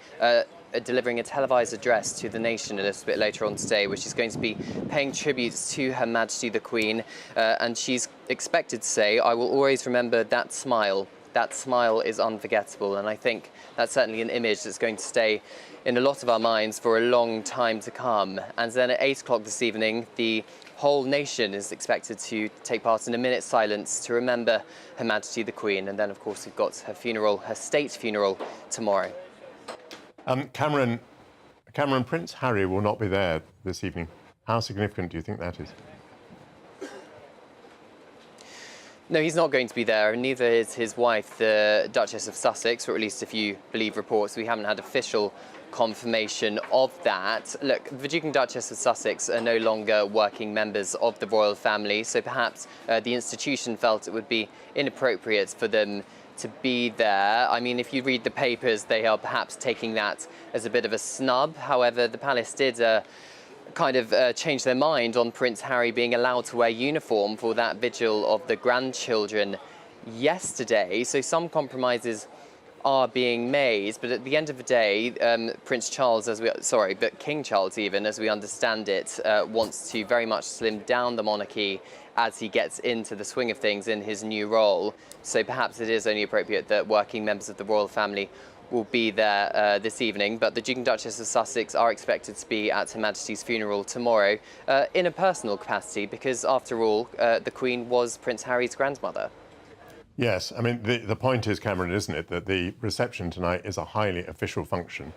[SPEAKER 17] delivering a televised address to the nation a little bit later on today, which is going to be paying tributes to Her Majesty the Queen, and she's expected to say, "I will always remember that smile. That smile is unforgettable," and I think that's certainly an image that's going to stay in a lot of our minds for a long time to come. And then at 8 o'clock this evening, the whole nation is expected to take part in a minute's silence to remember Her Majesty the Queen, and then of course we've got her funeral, her state funeral, tomorrow.
[SPEAKER 2] Cameron, Prince Harry will not be there this evening. How significant do you think that is?
[SPEAKER 17] No, he's not going to be there, and neither is his wife, the Duchess of Sussex, or at least if you believe reports. We haven't had official confirmation of that. Look, the Duke and Duchess of Sussex are no longer working members of the royal family, so perhaps the institution felt it would be inappropriate for them to be there. I mean, if you read the papers, they are perhaps taking that as a bit of a snub. However, the palace did change their mind on Prince Harry being allowed to wear uniform for that vigil of the grandchildren yesterday. So some compromises are being made, but at the end of the day, King Charles, even as we understand it, wants to very much slim down the monarchy as he gets into the swing of things in his new role. So perhaps it is only appropriate that working members of the royal family will be there this evening, but the Duke and Duchess of Sussex are expected to be at Her Majesty's funeral tomorrow in a personal capacity, because after all, the Queen was Prince Harry's grandmother.
[SPEAKER 2] Yes, I mean, the point is, Cameron, isn't it, that the reception tonight is a highly official function.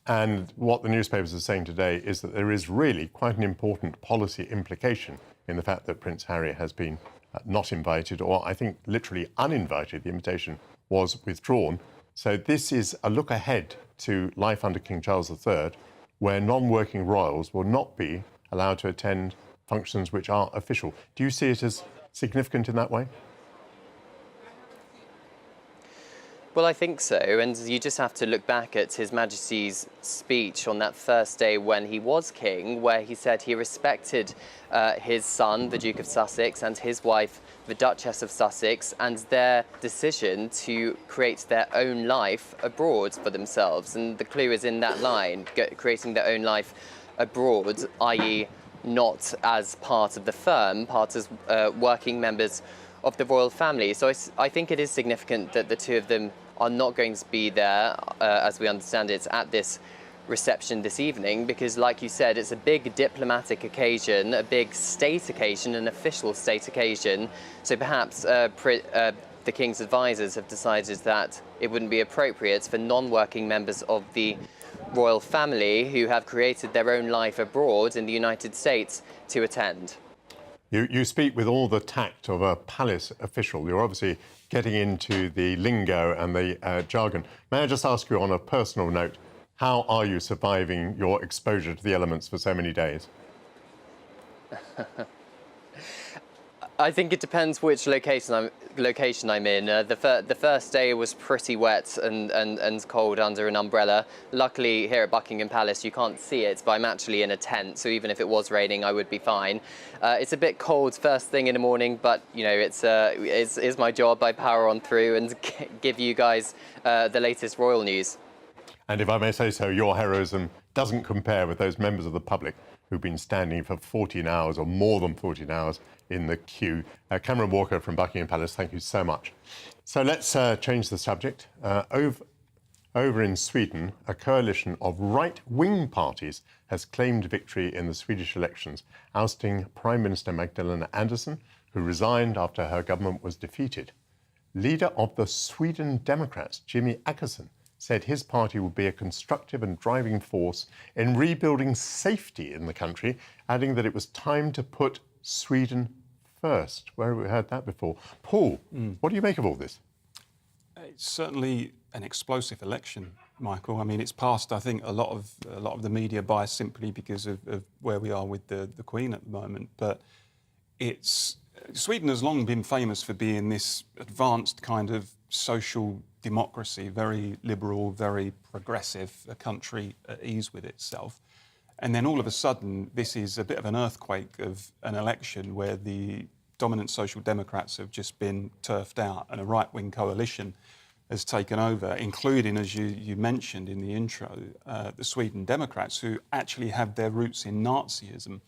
[SPEAKER 2] And what the newspapers are saying today is that there is really quite an important policy implication in the fact that Prince Harry has been not invited, or I think literally uninvited. The invitation was withdrawn. So this is a look ahead to life under King Charles III, where non-working royals will not be allowed to attend functions which are official. Do you see it as significant in that way?
[SPEAKER 17] Well, I think so, and you just have to look back at His Majesty's speech on that first day when he was king, where he said he respected his son, the Duke of Sussex, and his wife, the Duchess of Sussex, and their decision to create their own life abroad for themselves. And the clue is in that line, creating their own life abroad, i.e. not as part of the firm, part as working members of the royal family. So I think it is significant that the two of them are not going to be there, as we understand it, at this reception this evening, because like you said, it's a big diplomatic occasion, a big state occasion, an official state occasion. So perhaps the King's advisors have decided that it wouldn't be appropriate for non-working members of the royal family who have created their own life abroad in the United States to attend.
[SPEAKER 2] You speak with all the tact of a palace official. You're obviously getting into the lingo and the jargon. May I just ask you on a personal note, how are you surviving your exposure to the elements for so many days?
[SPEAKER 17] I think it depends which location I'm in. The first day was pretty wet and cold under an umbrella. Luckily, here at Buckingham Palace, you can't see it, but I'm actually in a tent, so even if it was raining, I would be fine. It's a bit cold first thing in the morning, but you know, it's my job. I power on through and give you guys the latest royal news.
[SPEAKER 2] And if I may say so, your heroism doesn't compare with those members of the public who've been standing for 14 hours or more than 14 hours in the queue. Cameron Walker from Buckingham Palace, thank you so much. So let's change the subject. Over in Sweden, a coalition of right-wing parties has claimed victory in the Swedish elections, ousting Prime Minister Magdalena Andersson, who resigned after her government was defeated. Leader of the Sweden Democrats, Jimmy Åkesson, said his party would be a constructive and driving force in rebuilding safety in the country, adding that it was time to put Sweden first. Where have we heard that before? Paul, what do you make of all this?
[SPEAKER 3] It's certainly an explosive election, Michael. I mean, it's passed, I think, a lot of the media bias simply because of where we are with the Queen at the moment. But it's Sweden has long been famous for being this advanced kind of social democracy, very liberal, very progressive, a country at ease with itself. And then all of a sudden, this is a bit of an earthquake of an election where the dominant Social Democrats have just been turfed out and a right-wing coalition has taken over, including, as you mentioned in the intro, the Sweden Democrats, who actually have their roots in Nazism.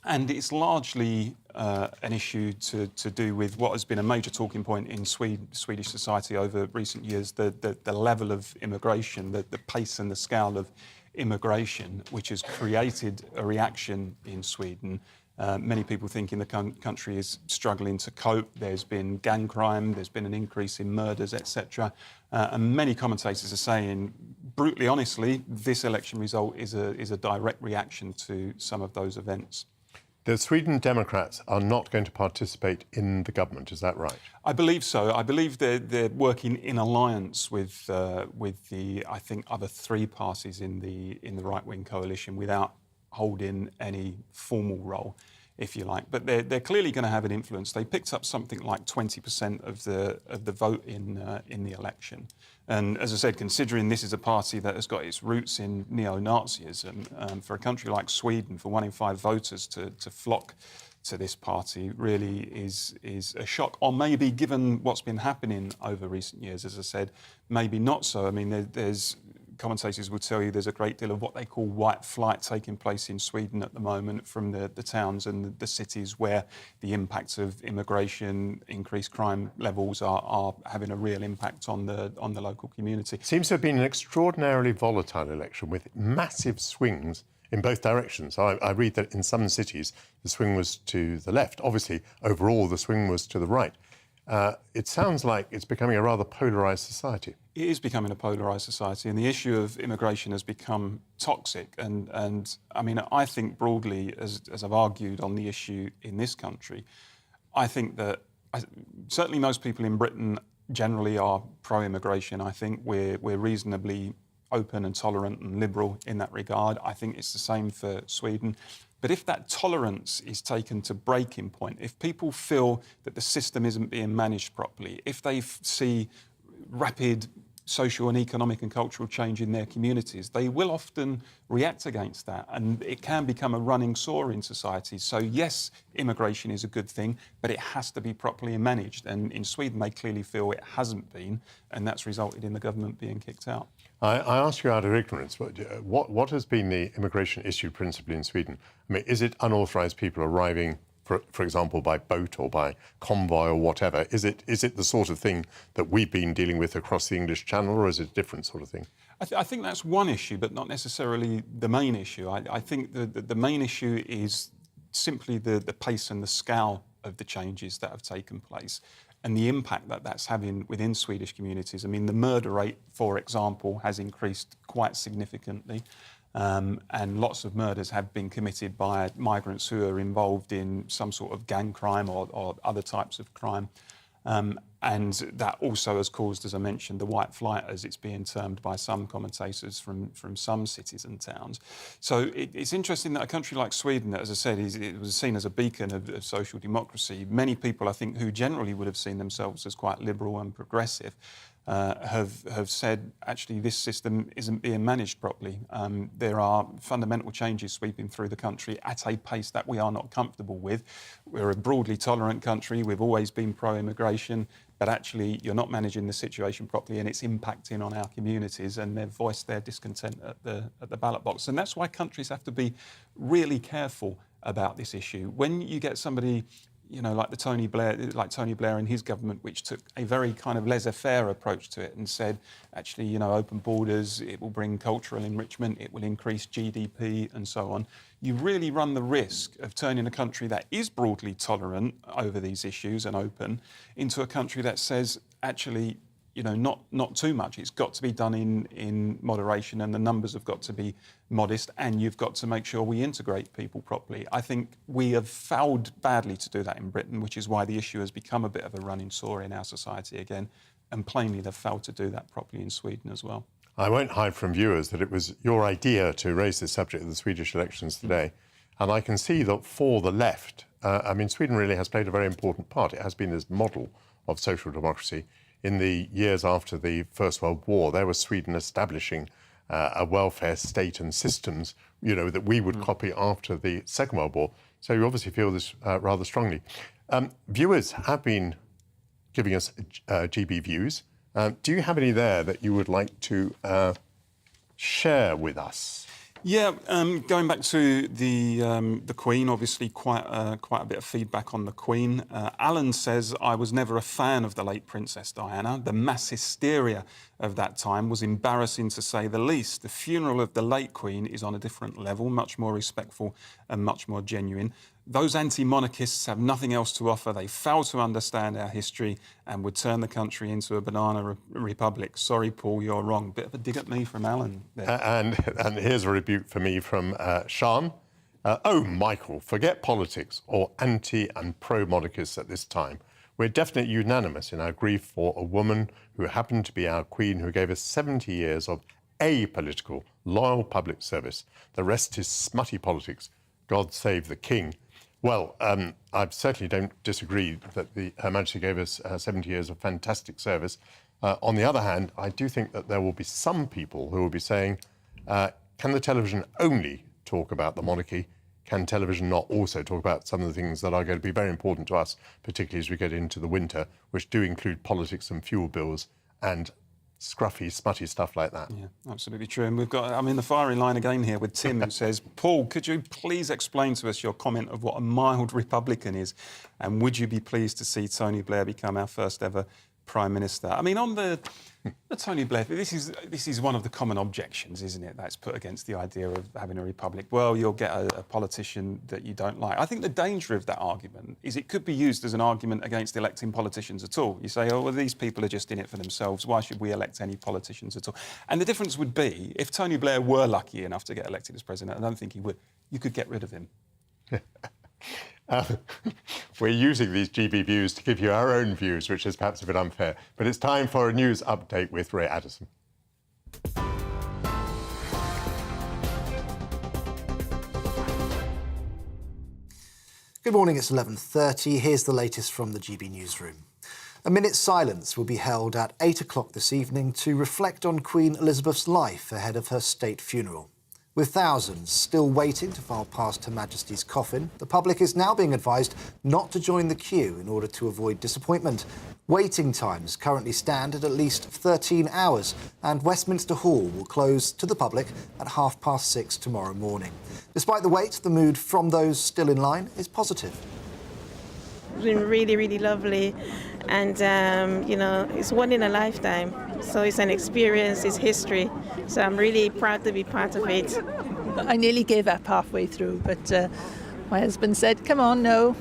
[SPEAKER 3] And it's largely an issue to do with what has been a major talking point in Swedish society over recent years, the level of immigration, the pace and the scale of immigration, which has created a reaction in Sweden. Many people thinking the country is struggling to cope. There's been gang crime, there's been an increase in murders, etc. And many commentators are saying, brutally honestly, this election result is a direct reaction to some of those events.
[SPEAKER 2] The Sweden Democrats are not going to participate in the government, is that right?
[SPEAKER 3] I believe so. I believe they're working in alliance with the, I think, other three parties in the right-wing coalition without holding any formal role, if you like. But they're clearly going to have an influence. They picked up something like 20% of the vote in the election. And as I said, considering this is a party that has got its roots in neo-Nazism, for a country like Sweden, for 1 in 5 voters to flock to this party really is a shock. Or maybe, given what's been happening over recent years, as I said, maybe not so. I mean, there's commentators will tell you there's a great deal of what they call white flight taking place in Sweden at the moment from the towns and the cities where the impacts of immigration, increased crime levels are having a real impact on the local community.
[SPEAKER 2] Seems to have been an extraordinarily volatile election with massive swings in both directions. I read that in some cities the swing was to the left. Obviously, overall the swing was to the right. It sounds like it's becoming a rather polarised society.
[SPEAKER 3] It is becoming a polarised society, and the issue of immigration has become toxic. And I mean, I think broadly, as I've argued on the issue in this country, I think that certainly most people in Britain generally are pro-immigration. I think we're reasonably open and tolerant and liberal in that regard. I think it's the same for Sweden. But if that tolerance is taken to breaking point, if people feel that the system isn't being managed properly, if they see rapid social and economic and cultural change in their communities, they will often react against that, and it can become a running sore in society. So yes, immigration is a good thing, but it has to be properly managed, and in Sweden they clearly feel it hasn't been, and that's resulted in the government being kicked out.
[SPEAKER 2] I ask you out of ignorance, but what has been the immigration issue principally in Sweden? I mean, is it unauthorised people arriving, for example, by boat or by convoy or whatever? Is it the sort of thing that we've been dealing with across the English Channel, or is it a different sort of thing?
[SPEAKER 3] I think that's one issue, but not necessarily the main issue. I think the main issue is simply the pace and the scale of the changes that have taken place and the impact that that's having within Swedish communities. I mean, the murder rate, for example, has increased quite significantly. And lots of murders have been committed by migrants who are involved in some sort of gang crime or other types of crime. And that also has caused, as I mentioned, the white flight, as it's being termed by some commentators from some cities and towns. So it's interesting that a country like Sweden, as I said, it was seen as a beacon of social democracy. Many people, I think, who generally would have seen themselves as quite liberal and progressive, have said, actually, this system isn't being managed properly. There are fundamental changes sweeping through the country at a pace that we are not comfortable with. We're a broadly tolerant country. We've always been pro-immigration, but actually you're not managing the situation properly and it's impacting on our communities, and they've voiced their discontent at the ballot box. And that's why countries have to be really careful about this issue. When you get somebody, you know, like Tony Blair and his government, which took a very kind of laissez-faire approach to it and said, actually, you know, open borders, it will bring cultural enrichment, it will increase GDP and so on. You really run the risk of turning a country that is broadly tolerant over these issues and open into a country that says, actually, you know, not too much. It's got to be done in moderation, and the numbers have got to be modest, and you've got to make sure we integrate people properly. I think we have failed badly to do that in Britain, which is why the issue has become a bit of a running sore in our society again, and plainly they've failed to do that properly in Sweden as well.
[SPEAKER 2] I won't hide from viewers that it was your idea to raise this subject of the Swedish elections today, and I can see that for the left, I mean, Sweden really has played a very important part. It has been this model of social democracy. In the years after the First World War, there was Sweden establishing a welfare state and systems, you know, that we would copy after the Second World War. So you obviously feel this rather strongly. Viewers have been giving us GB views. Do you have any there that you would like to share with us?
[SPEAKER 3] Yeah, going back to the Queen, obviously quite a bit of feedback on the Queen. Alan says, I was never a fan of the late Princess Diana. The mass hysteria of that time was embarrassing to say the least. The funeral of the late Queen is on a different level, much more respectful and much more genuine. Those anti-monarchists have nothing else to offer. They fail to understand our history and would turn the country into a banana republic. Sorry, Paul, you're wrong. Bit of a dig at me from Alan there.
[SPEAKER 2] And here's a rebuke for me from Sean. Oh, Michael, forget politics or anti and pro-monarchists at this time. We're definitely unanimous in our grief for a woman who happened to be our Queen, who gave us 70 years of apolitical, loyal public service. The rest is smutty politics. God save the King. Well, I certainly don't disagree that Her Majesty gave us 70 years of fantastic service. On the other hand, I do think that there will be some people who will be saying, can the television only talk about the monarchy? Can television not also talk about some of the things that are going to be very important to us, particularly as we get into the winter, which do include politics and fuel bills and scruffy, smutty stuff like that?
[SPEAKER 3] Yeah, absolutely true. And we've got, I'm in the firing line again here with Tim, who says, Paul, could you please explain to us your comment of what a mild Republican is? And would you be pleased to see Tony Blair become our first ever Prime Minister? I mean, on the Tony Blair, this is one of the common objections, isn't it, that's put against the idea of having a republic. Well, you'll get a politician that you don't like. I think the danger of that argument is it could be used as an argument against electing politicians at all. You say, oh, well, these people are just in it for themselves. Why should we elect any politicians at all? And the difference would be, if Tony Blair were lucky enough to get elected as president, I don't think he would, you could get rid of him.
[SPEAKER 2] We're using these GB views to give you our own views, which is perhaps a bit unfair. But it's time for a news update with Ray Addison.
[SPEAKER 5] Good morning, it's 11:30. Here's the latest from the GB newsroom. A minute's silence will be held at 8 o'clock this evening to reflect on Queen Elizabeth's life ahead of her state funeral. With thousands still waiting to file past Her Majesty's coffin, the public is now being advised not to join the queue in order to avoid disappointment. Waiting times currently stand at least 13 hours, and Westminster Hall will close to the public at 6:30 tomorrow morning. Despite the wait, the mood from those still in line is positive.
[SPEAKER 6] It's been really, really lovely, and you know, it's one in a lifetime. So it's an experience, it's history. So I'm really proud to be part of it.
[SPEAKER 7] I nearly gave up halfway through, but my husband said, come on, no.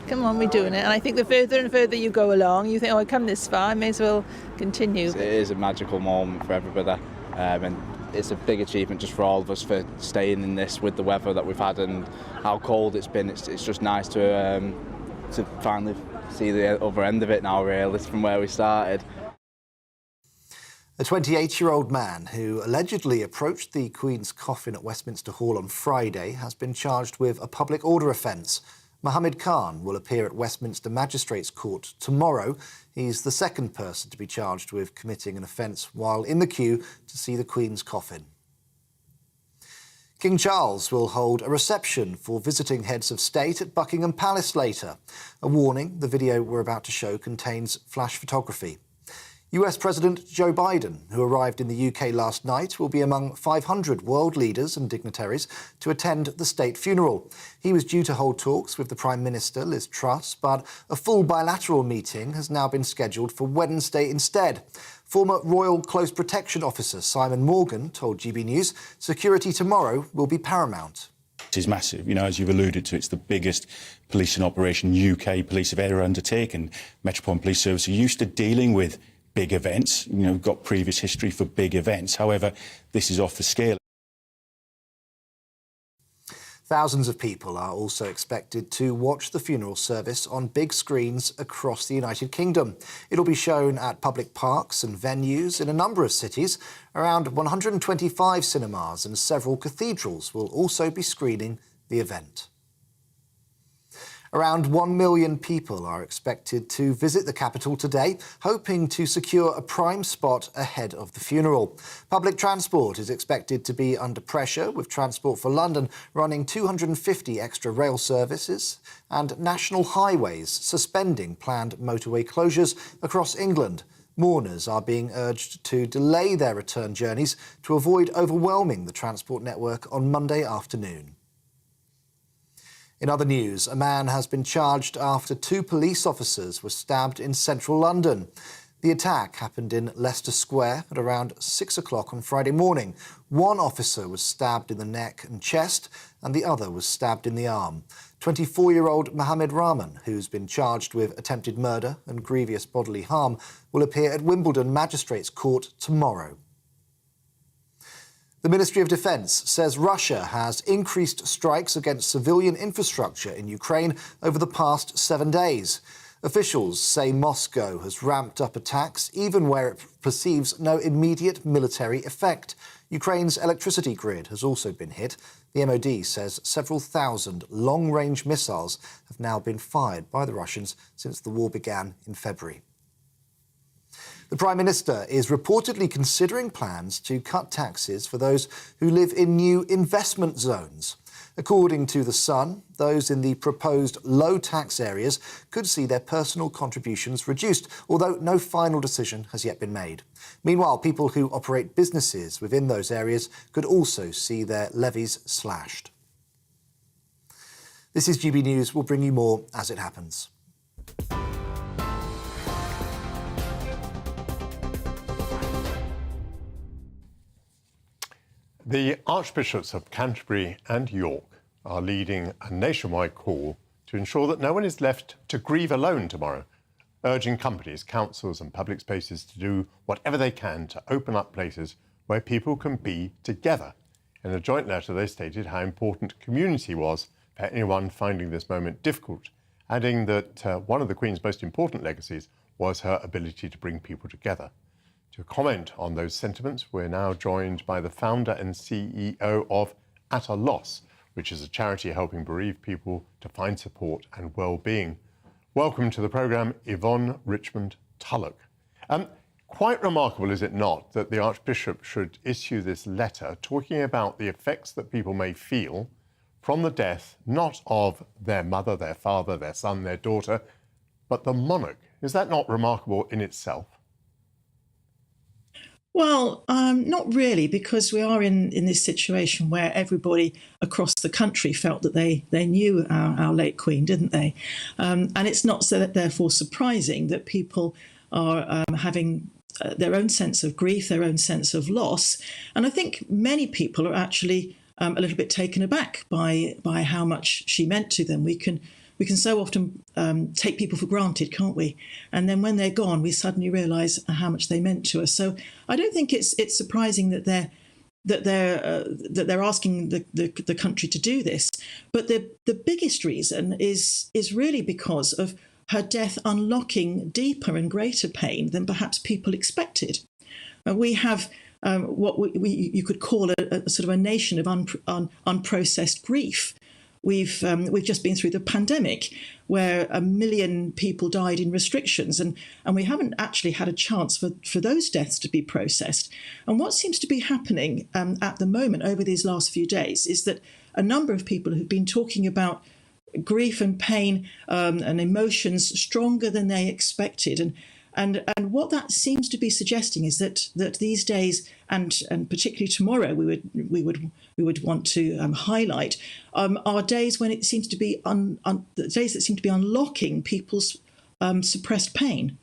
[SPEAKER 7] Come on, we're doing it. And I think the further and further you go along, you think, oh, I've come this far, I may as well continue.
[SPEAKER 8] It is a magical moment for everybody. And it's a big achievement just for all of us for staying in this with the weather that we've had and how cold it's been. It's just nice to finally see the other end of it now, really, from where we started.
[SPEAKER 5] A 28-year-old man who allegedly approached the Queen's coffin at Westminster Hall on Friday has been charged with a public order offence. Mohammed Khan will appear at Westminster Magistrates Court tomorrow. He's the second person to be charged with committing an offence while in the queue to see the Queen's coffin. King Charles will hold a reception for visiting heads of state at Buckingham Palace later. A warning, the video we're about to show contains flash photography. US President Joe Biden, who arrived in the UK last night, will be among 500 world leaders and dignitaries to attend the state funeral. He was due to hold talks with the Prime Minister, Liz Truss, but a full bilateral meeting has now been scheduled for Wednesday instead. Former Royal Close Protection Officer Simon Morgan told GB News security tomorrow will be paramount.
[SPEAKER 9] It is massive. You know, as you've alluded to, it's the biggest policing operation UK police have ever undertaken. Metropolitan Police Service are used to dealing with big events. You know, we've got previous history for big events. However, this is off the scale.
[SPEAKER 5] Thousands of people are also expected to watch the funeral service on big screens across the United Kingdom. It'll be shown at public parks and venues in a number of cities. Around 125 cinemas and several cathedrals will also be screening the event. Around 1 million people are expected to visit the capital today, hoping to secure a prime spot ahead of the funeral. Public transport is expected to be under pressure, with Transport for London running 250 extra rail services and national highways suspending planned motorway closures across England. Mourners are being urged to delay their return journeys to avoid overwhelming the transport network on Monday afternoon. In other news, a man has been charged after 2 police officers were stabbed in central London. The attack happened in Leicester Square at around 6 o'clock on Friday morning. One officer was stabbed in the neck and chest, and the other was stabbed in the arm. 24-year-old Mohammed Rahman, who's been charged with attempted murder and grievous bodily harm, will appear at Wimbledon Magistrates Court tomorrow. The Ministry of Defence says Russia has increased strikes against civilian infrastructure in Ukraine over the past 7 days. Officials say Moscow has ramped up attacks even where it perceives no immediate military effect. Ukraine's electricity grid has also been hit. The MOD says several thousand long-range missiles have now been fired by the Russians since the war began in February. The Prime Minister is reportedly considering plans to cut taxes for those who live in new investment zones. According to The Sun, those in the proposed low-tax areas could see their personal contributions reduced, although no final decision has yet been made. Meanwhile, people who operate businesses within those areas could also see their levies slashed. This is GB News. We'll bring you more as it happens.
[SPEAKER 2] The Archbishops of Canterbury and York are leading a nationwide call to ensure that no one is left to grieve alone tomorrow, urging companies, councils and public spaces to do whatever they can to open up places where people can be together. In a joint letter, they stated how important community was for anyone finding this moment difficult, adding that one of the Queen's most important legacies was her ability to bring people together. To comment on those sentiments, we're now joined by the founder and CEO of At a Loss, which is a charity helping bereaved people to find support and well-being. Welcome to the programme, Yvonne Richmond Tulloch. Quite remarkable, is it not, that the Archbishop should issue this letter talking about the effects that people may feel from the death, not of their mother, their father, their son, their daughter, but the monarch. Is that not remarkable in itself?
[SPEAKER 18] Well, not really, because we are in this situation where everybody across the country felt that they knew our late Queen, didn't they? And it's not so that therefore surprising that people are having their own sense of grief, their own sense of loss. And I think many people are actually a little bit taken aback by how much she meant to them. We can so often take people for granted, can't we? And then when they're gone, we suddenly realise how much they meant to us. So I don't think it's surprising that they're asking the country to do this. But the biggest reason is really because of her death unlocking deeper and greater pain than perhaps people expected. We have what you could call a sort of a nation of unprocessed grief. We've just been through the pandemic, where 1 million people died in restrictions, and we haven't actually had a chance for those deaths to be processed. And what seems to be happening at the moment over these last few days is that a number of people who've been talking about grief and pain and emotions stronger than they expected, and what that seems to be suggesting is that these days, and particularly tomorrow, we would want to highlight are days when it seems to be the days that seem to be unlocking people's suppressed pain.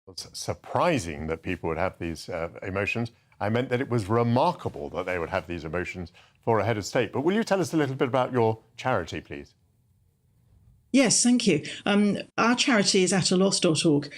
[SPEAKER 2] It's surprising that people would have these emotions. I meant that it was remarkable that they would have these emotions for a head of state. But will you tell us a little bit about your charity, please?
[SPEAKER 18] Yes, thank you. Our charity is ataloss.org.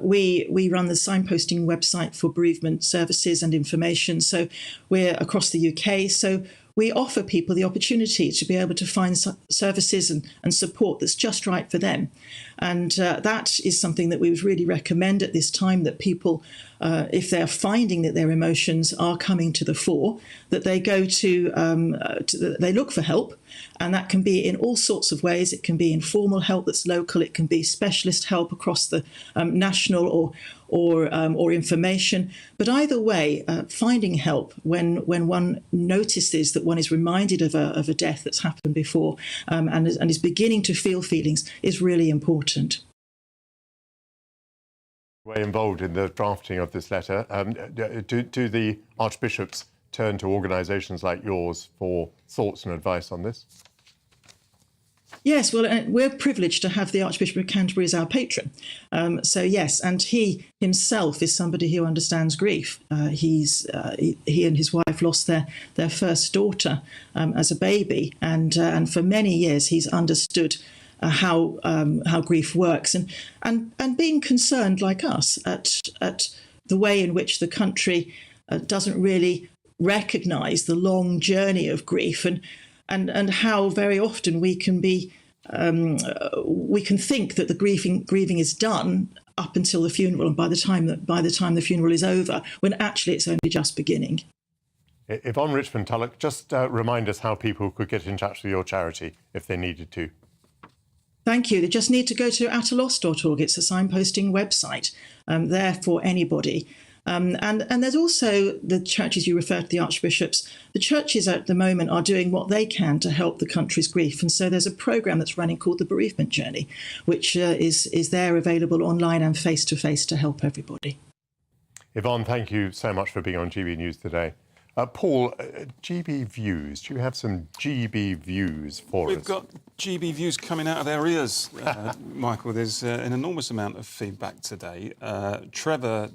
[SPEAKER 18] We run the signposting website for bereavement services and information. So we're across the UK. So we offer people the opportunity to be able to find services and support that's just right for them. And that is something that we would really recommend at this time, that people, if they're finding that their emotions are coming to the fore, that they go they look for help. And that can be in all sorts of ways. It can be informal help that's local. It can be specialist help across the national or information. But either way, finding help when one notices that one is reminded of a death that's happened before and is beginning to feel feelings is really important.
[SPEAKER 2] We're involved in the drafting of this letter. Do the archbishops turn to organisations like yours for thoughts and advice on this?
[SPEAKER 18] Yes, well, we're privileged to have the Archbishop of Canterbury as our patron. So yes, and he himself is somebody who understands grief. He and his wife lost their first daughter as a baby, and for many years he's understood how grief works, and being concerned like us at the way in which the country doesn't really recognise the long journey of grief, and how very often we can be we can think that the grieving is done up until the funeral, and by the time the funeral is over, when actually it's only just beginning.
[SPEAKER 2] Yvonne Richmond-Tulloch, just remind us how people could get in touch with your charity if they needed to.
[SPEAKER 18] Thank you. They just need to go to atalost.org. It's a signposting website there for anybody. And there's also the churches you refer to, the archbishops. The churches at the moment are doing what they can to help the country's grief. And so there's a programme that's running called the Bereavement Journey, which is there available online and face-to-face to help everybody.
[SPEAKER 2] Yvonne, thank you so much for being on GB News today. Paul, GB Views. Do you have some GB Views for us?
[SPEAKER 3] We've got GB Views coming out of their ears, Michael. There's an enormous amount of feedback today. Trevor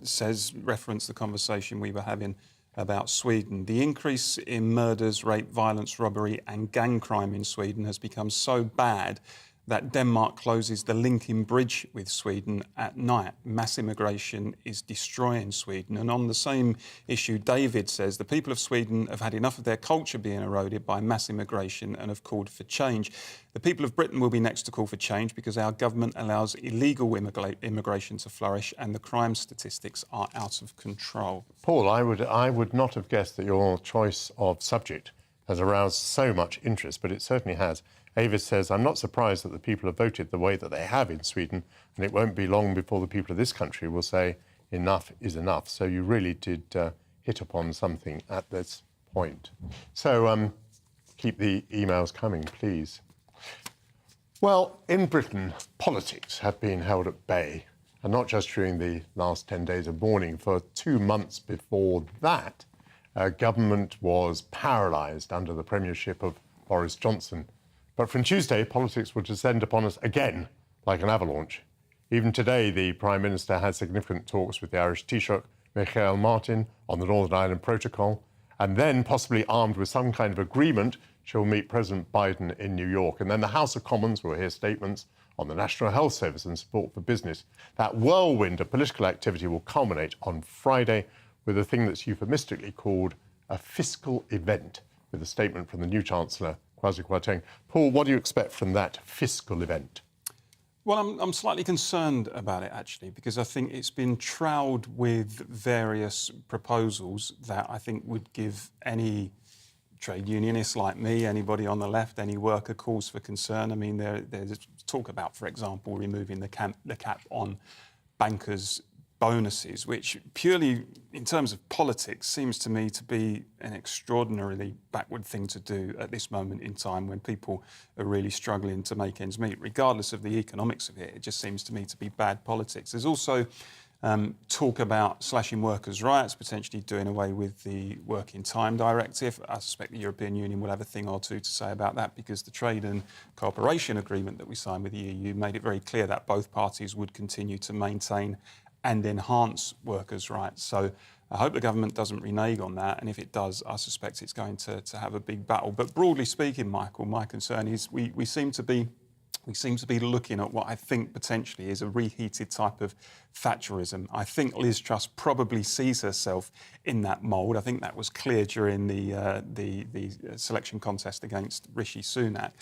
[SPEAKER 3] referenced the conversation we were having about Sweden. The increase in murders, rape, violence, robbery and gang crime in Sweden has become so bad that Denmark closes the Lincoln Bridge with Sweden at night. Mass immigration is destroying Sweden. And on the same issue, David says the people of Sweden have had enough of their culture being eroded by mass immigration and have called for change. The people of Britain will be next to call for change because our government allows illegal immigration to flourish and the crime statistics are out of control.
[SPEAKER 2] Paul, I would not have guessed that your choice of subject has aroused so much interest, but it certainly has. Avis says, I'm not surprised that the people have voted the way that they have in Sweden, and it won't be long before the people of this country will say enough is enough. So you really did hit upon something at this point. So keep the emails coming, please. Well, in Britain, politics have been held at bay, and not just during the last 10 days of mourning. For 2 months before that, government was paralysed under the premiership of Boris Johnson. But from Tuesday, politics will descend upon us again like an avalanche. Even today, the Prime Minister had significant talks with the Irish Taoiseach, Michael Martin, on the Northern Ireland Protocol, and then, possibly armed with some kind of agreement, she'll meet President Biden in New York. And then the House of Commons will hear statements on the National Health Service and support for business. That whirlwind of political activity will culminate on Friday with a thing that's euphemistically called a fiscal event, with a statement from the new Chancellor, Kwasi Kwarteng. Paul, what do you expect from that fiscal event?
[SPEAKER 3] Well, I'm slightly concerned about it, actually, because I think it's been troweled with various proposals that I think would give any trade unionist like me, anybody on the left, any worker cause for concern. I mean, there's talk about, for example, removing the cap on bankers' bonuses, which purely in terms of politics seems to me to be an extraordinarily backward thing to do at this moment in time when people are really struggling to make ends meet. Regardless of the economics of it, it just seems to me to be bad politics. There's also talk about slashing workers' rights, potentially doing away with the Working Time Directive. I suspect the European Union will have a thing or two to say about that because the trade and cooperation agreement that we signed with the EU made it very clear that both parties would continue to maintain and enhance workers' rights. So I hope the government doesn't renege on that, and if it does, I suspect it's going to have a big battle. But broadly speaking, Michael, my concern is we seem to be looking at what I think potentially is a reheated type of Thatcherism. I think Liz Truss probably sees herself in that mould. I think that was clear during the selection contest against Rishi Sunak.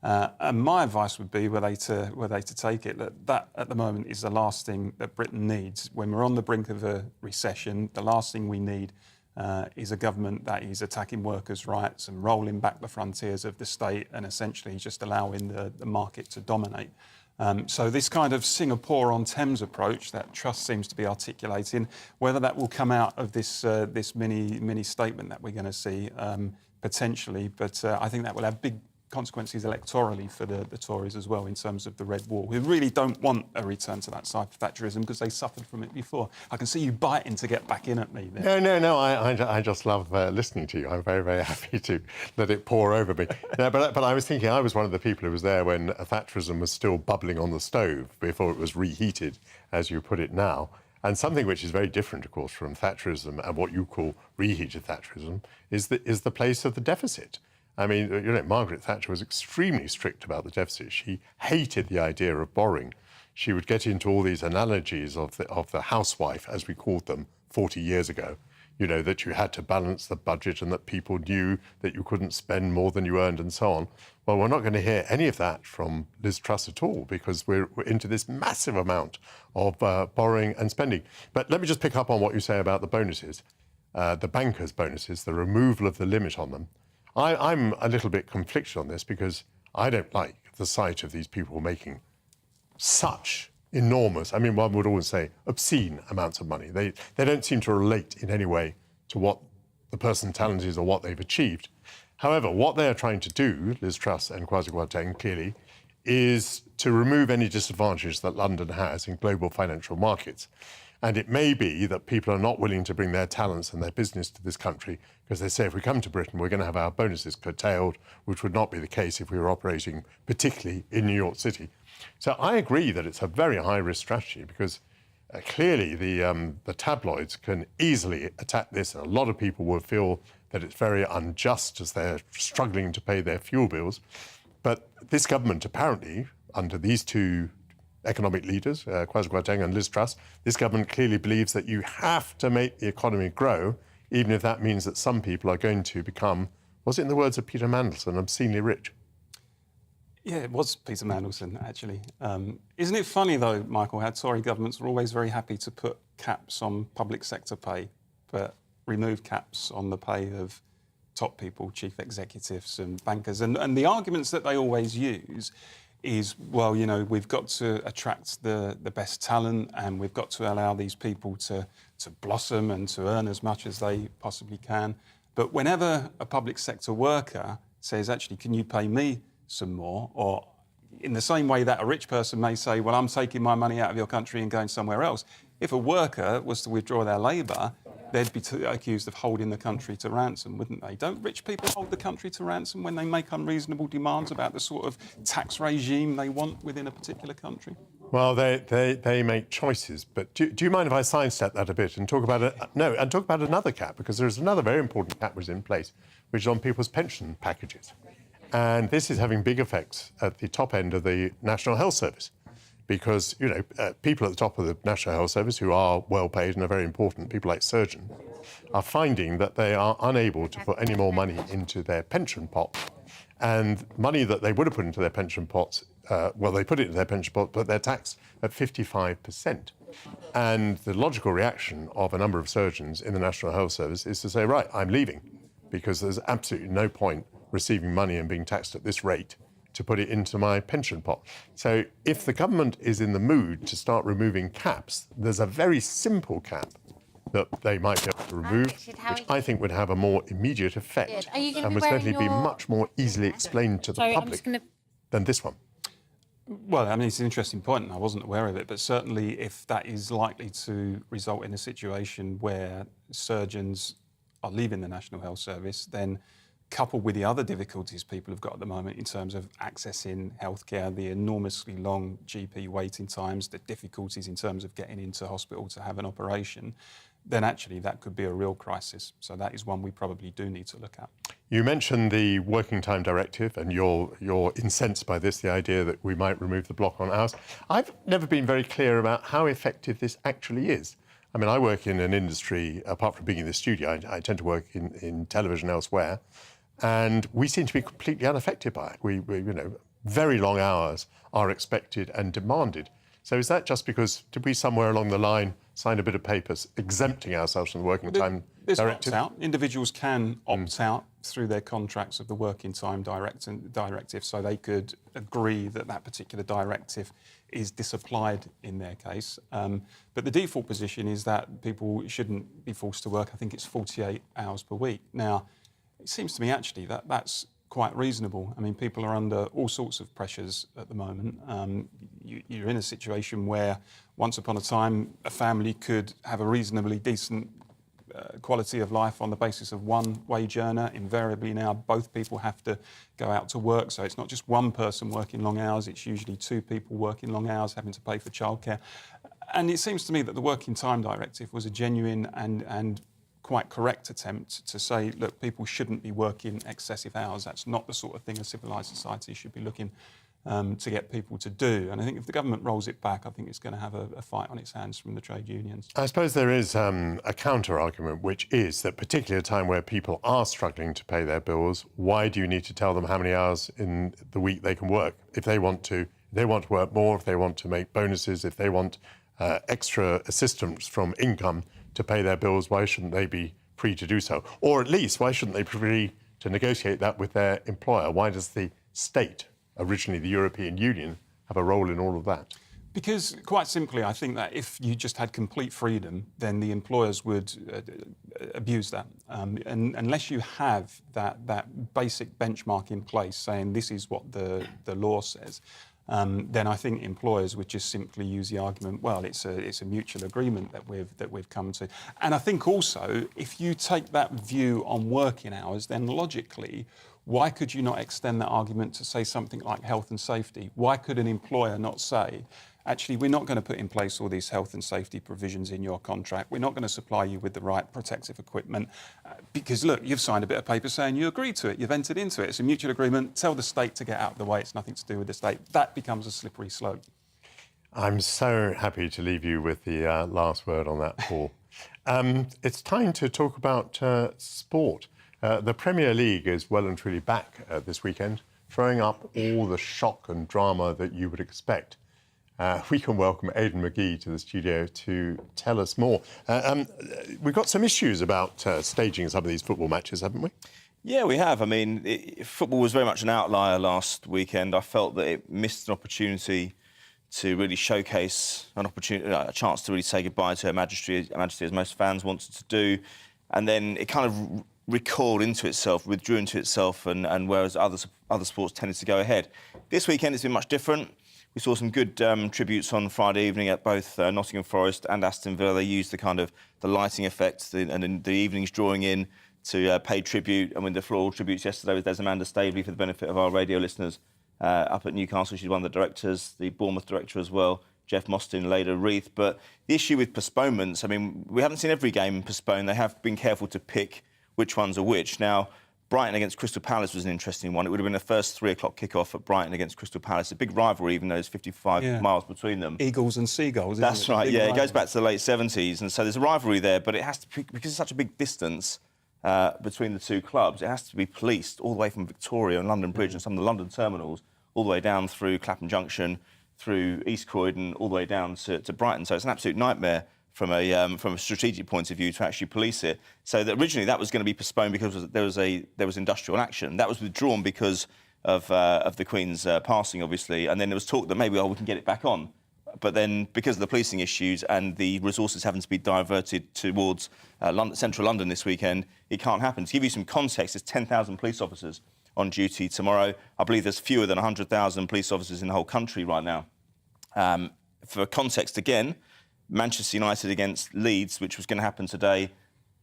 [SPEAKER 3] And my advice would be, were they to take it, that at the moment is the last thing that Britain needs. When we're on the brink of a recession, the last thing we need is a government that is attacking workers' rights and rolling back the frontiers of the state and essentially just allowing the market to dominate. So this kind of Singapore-on-Thames approach that Truss seems to be articulating, whether that will come out of this mini statement that we're going to see potentially, but I think that will have big consequences electorally for the Tories as well in terms of the Red Wall, who really don't want a return to that side of Thatcherism because they suffered from it before. I can see you biting to get back in at me there.
[SPEAKER 2] No, I just love listening to you. I'm very, very happy to let it pour over me. No, but I was thinking I was one of the people who was there when Thatcherism was still bubbling on the stove before it was reheated, as you put it now. And something which is very different, of course, from Thatcherism and what you call reheated Thatcherism is the place of the deficit. I mean, you know, Margaret Thatcher was extremely strict about the deficit. She hated the idea of borrowing. She would get into all these analogies of the housewife, as we called them 40 years ago, you know, that you had to balance the budget and that people knew that you couldn't spend more than you earned and so on. Well, we're not going to hear any of that from Liz Truss at all because we're into this massive amount of borrowing and spending. But let me just pick up on what you say about the bonuses, the bankers' bonuses, the removal of the limit on them. I'm a little bit conflicted on this because I don't like the sight of these people making such enormous, I mean, one would always say obscene amounts of money. They don't seem to relate in any way to what the person's talent is or what they've achieved. However, what they are trying to do, Liz Truss and Kwasi Kwarteng clearly, is to remove any disadvantage that London has in global financial markets. And it may be that people are not willing to bring their talents and their business to this country because they say if we come to Britain, we're going to have our bonuses curtailed, which would not be the case if we were operating particularly in New York City. So I agree that it's a very high-risk strategy because clearly the tabloids can easily attack this, and a lot of people will feel that it's very unjust as they're struggling to pay their fuel bills. But this government apparently, under these two economic leaders, Kwasi Kwarteng and Liz Truss, this government clearly believes that you have to make the economy grow, even if that means that some people are going to become, was it in the words of Peter Mandelson, obscenely rich?
[SPEAKER 3] Yeah, it was Peter Mandelson, actually. Isn't it funny, though, Michael, how Tory governments are always very happy to put caps on public sector pay, but remove caps on the pay of top people, chief executives and bankers. And the arguments that they always use is, well, you know, we've got to attract the best talent and we've got to allow these people to blossom and to earn as much as they possibly can. But whenever a public sector worker says, actually, can you pay me some more? Or in the same way that a rich person may say, well, I'm taking my money out of your country and going somewhere else. If a worker was to withdraw their labour, they'd be accused of holding the country to ransom, wouldn't they? Don't rich people hold the country to ransom when they make unreasonable demands about the sort of tax regime they want within a particular country?
[SPEAKER 2] Well, they make choices. But do you mind if I sidestep that a bit and talk about talk about another cap? Because there's another very important cap which is in place, which is on people's pension packages. And this is having big effects at the top end of the National Health Service. Because, you know, people at the top of the National Health Service who are well paid and are very important, people like surgeons, are finding that they are unable to put any more money into their pension pot. And money that they would have put into their pension pots, they put it into their pension pot, but they're taxed at 55%. And the logical reaction of a number of surgeons in the National Health Service is to say, right, I'm leaving, because there's absolutely no point receiving money and being taxed at this rate to put it into my pension pot. So if the government is in the mood to start removing caps, there's a very simple cap that they might be able to remove, which I think would have a more immediate effect and would certainly be much more easily explained to the public than this one.
[SPEAKER 3] Well, I mean, it's an interesting point, and I wasn't aware of it, but certainly if that is likely to result in a situation where surgeons are leaving the National Health Service, then coupled with the other difficulties people have got at the moment in terms of accessing healthcare, the enormously long GP waiting times, the difficulties in terms of getting into hospital to have an operation, then actually that could be a real crisis. So that is one we probably do need to look at.
[SPEAKER 2] You mentioned the Working Time Directive, and you're incensed by this, the idea that we might remove the block on hours. I've never been very clear about how effective this actually is. I mean, I work in an industry, apart from being in the studio, I tend to work in television elsewhere, and we seem to be completely unaffected by it. We you know, very long hours are expected and demanded. So is that just because, did we somewhere along the line sign a bit of papers exempting ourselves from the working time
[SPEAKER 3] There's
[SPEAKER 2] directive?
[SPEAKER 3] opt-out. Individuals can opt out through their contracts of the working time directive, so they could agree that that particular directive is disapplied in their case. But the default position is that people shouldn't be forced to work, I think it's 48 hours per week. Now, it seems to me actually that that's quite reasonable. I mean, people are under all sorts of pressures at the moment. You're in a situation where once upon a time a family could have a reasonably decent quality of life on the basis of one wage earner. Invariably now both people have to go out to work, so it's not just one person working long hours, it's usually two people working long hours, having to pay for childcare. And it seems to me that the Working Time Directive was a genuine and quite correct attempt to say, look, people shouldn't be working excessive hours. That's not the sort of thing a civilised society should be looking to get people to do. And I think if the government rolls it back, I think it's going to have a fight on its hands from the trade unions.
[SPEAKER 2] I suppose there is a counter-argument, which is that particularly at a time where people are struggling to pay their bills, why do you need to tell them how many hours in the week they can work? If they want to work more, if they want to make bonuses, if they want extra assistance from income to pay their bills, why shouldn't they be free to do so? Or at least, why shouldn't they be free to negotiate that with their employer? Why does the state, originally the European Union, have a role in all of that?
[SPEAKER 3] Because, quite simply, I think that if you just had complete freedom, then the employers would abuse that. And unless you have that basic benchmark in place saying this is what the law says, then I think employers would just simply use the argument, well, it's a mutual agreement that we've come to. And I think also, if you take that view on working hours, then logically, why could you not extend that argument to say something like health and safety? Why could an employer not say, actually, we're not going to put in place all these health and safety provisions in your contract. We're not going to supply you with the right protective equipment because, look, you've signed a bit of paper saying you agreed to it. You've entered into it. It's a mutual agreement. Tell the state to get out of the way. It's nothing to do with the state. That becomes a slippery slope.
[SPEAKER 2] I'm so happy to leave you with the last word on that, Paul. It's time to talk about sport. The Premier League is well and truly back this weekend, throwing up all the shock and drama that you would expect. We can welcome Aidan McGee to the studio to tell us more. We've got some issues about staging some of these football matches, haven't we?
[SPEAKER 19] Yeah, we have. I mean, football was very much an outlier last weekend. I felt that it missed an opportunity to really showcase a chance to really say goodbye to Her Majesty, as most fans wanted to do. And then it kind of recoiled into itself, withdrew into itself, and whereas other sports tended to go ahead. This weekend it's been much different. We saw some good tributes on Friday evening at both Nottingham Forest and Aston Villa. They used the lighting effects and the evenings drawing in to pay tribute. I mean, the floral tributes yesterday was Amanda Staveley, for the benefit of our radio listeners, up at Newcastle. She's one of the directors, the Bournemouth director as well. Jeff Mostyn laid a wreath. But the issue with postponements, I mean, we haven't seen every game postponed. They have been careful to pick which ones are which. Now, Brighton against Crystal Palace was an interesting one. It would have been the first 3 o'clock kickoff at Brighton against Crystal Palace. A big rivalry, even though there's 55 miles between them.
[SPEAKER 3] Eagles and seagulls, isn't it?
[SPEAKER 19] That's right, yeah. It goes back to the late 70s. And so there's a rivalry there, but it has to, because it's such a big distance between the two clubs, it has to be policed all the way from Victoria and London Bridge and some of the London terminals, all the way down through Clapham Junction, through East Croydon, all the way down to Brighton. So it's an absolute nightmare from a strategic point of view to actually police it. So that originally that was going to be postponed because there was industrial action. That was withdrawn because of the Queen's passing, obviously, and then there was talk that maybe we can get it back on. But then, because of the policing issues and the resources having to be diverted towards central London this weekend, it can't happen. To give you some context, there's 10,000 police officers on duty tomorrow. I believe there's fewer than 100,000 police officers in the whole country right now. For context, again, Manchester United against Leeds, which was going to happen today,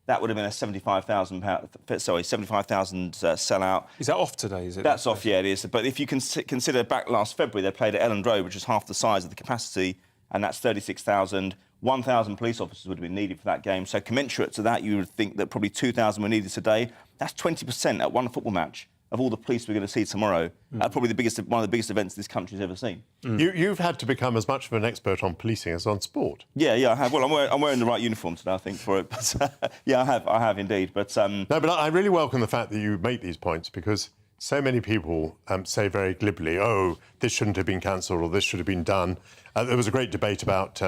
[SPEAKER 19] that would have been a 75,000 sellout.
[SPEAKER 3] Is that off today, is it?
[SPEAKER 19] That's off, yeah, it is. But if you consider back last February, they played at Elland Road, which is half the size of the capacity, and that's 36,000. 1,000 police officers would have been needed for that game. So commensurate to that, you would think that probably 2,000 were needed today. That's 20% at one football match of all the police we're going to see tomorrow. Probably one of the biggest events this country's ever seen.
[SPEAKER 2] You've had to become as much of an expert on policing as on sport.
[SPEAKER 19] Yeah, I have. Well, I'm wearing the right uniform today, I think, for it. But yeah, I have indeed. But
[SPEAKER 2] no, but I really welcome the fact that you make these points, because So many people say very glibly, oh, this shouldn't have been cancelled or this should have been done. There was a great debate about